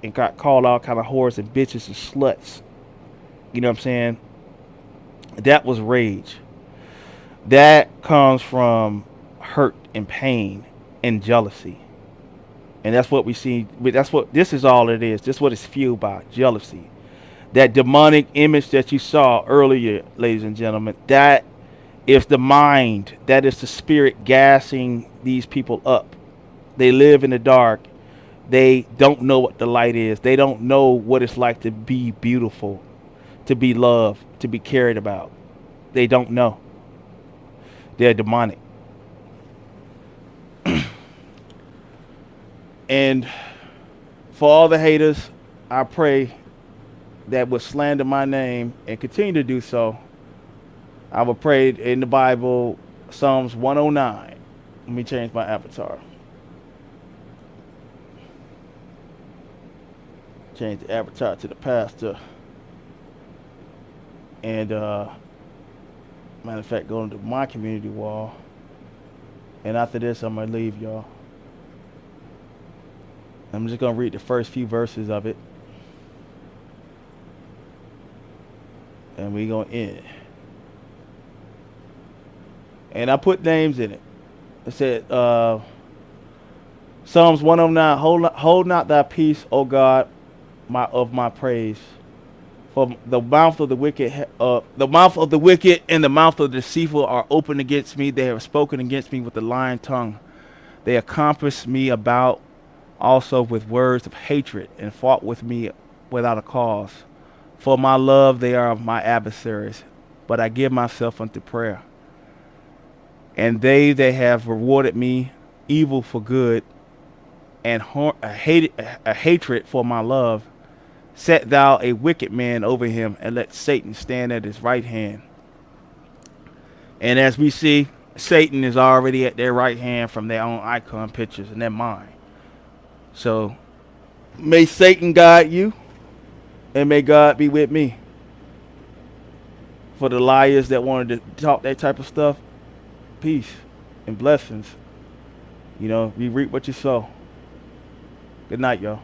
and got called all kind of whores and bitches and sluts. You know what I'm saying? That was rage. That comes from hurt and pain and jealousy. And that's what we see. That's what this is all it is. This is what it's fueled by, jealousy. That demonic image that you saw earlier, ladies and gentlemen, that is the mind. That is the spirit gassing these people up. They live in the dark. They don't know what the light is. They don't know what it's like to be beautiful, to be loved, to be cared about. They don't know. They're demonic. And for all the haters, I pray that would slander my name and continue to do so. I would pray in the Bible, Psalms 109. Let me change my avatar. Change the avatar to the pastor. And matter of fact, go into my community wall. And after this, I'm gonna leave y'all. I'm just gonna read the first few verses of it. And we gonna end. And I put names in it. It said, Psalms 109, hold not thy peace, O God, of my praise. For the mouth of the wicked and the mouth of the deceitful are open against me. They have spoken against me with the lying tongue. They encompassed me about also with words of hatred, and fought with me without a cause. For my love they are my adversaries, but I give myself unto prayer. And they have rewarded me evil for good, and a hatred for my love. Set thou a wicked man over him, and let Satan stand at his right hand. And as we see, Satan is already at their right hand from their own icon pictures in their mind. So may Satan guide you, and may God be with me. For the liars that wanted to talk that type of stuff, peace and blessings. You know, you reap what you sow. Good night, y'all.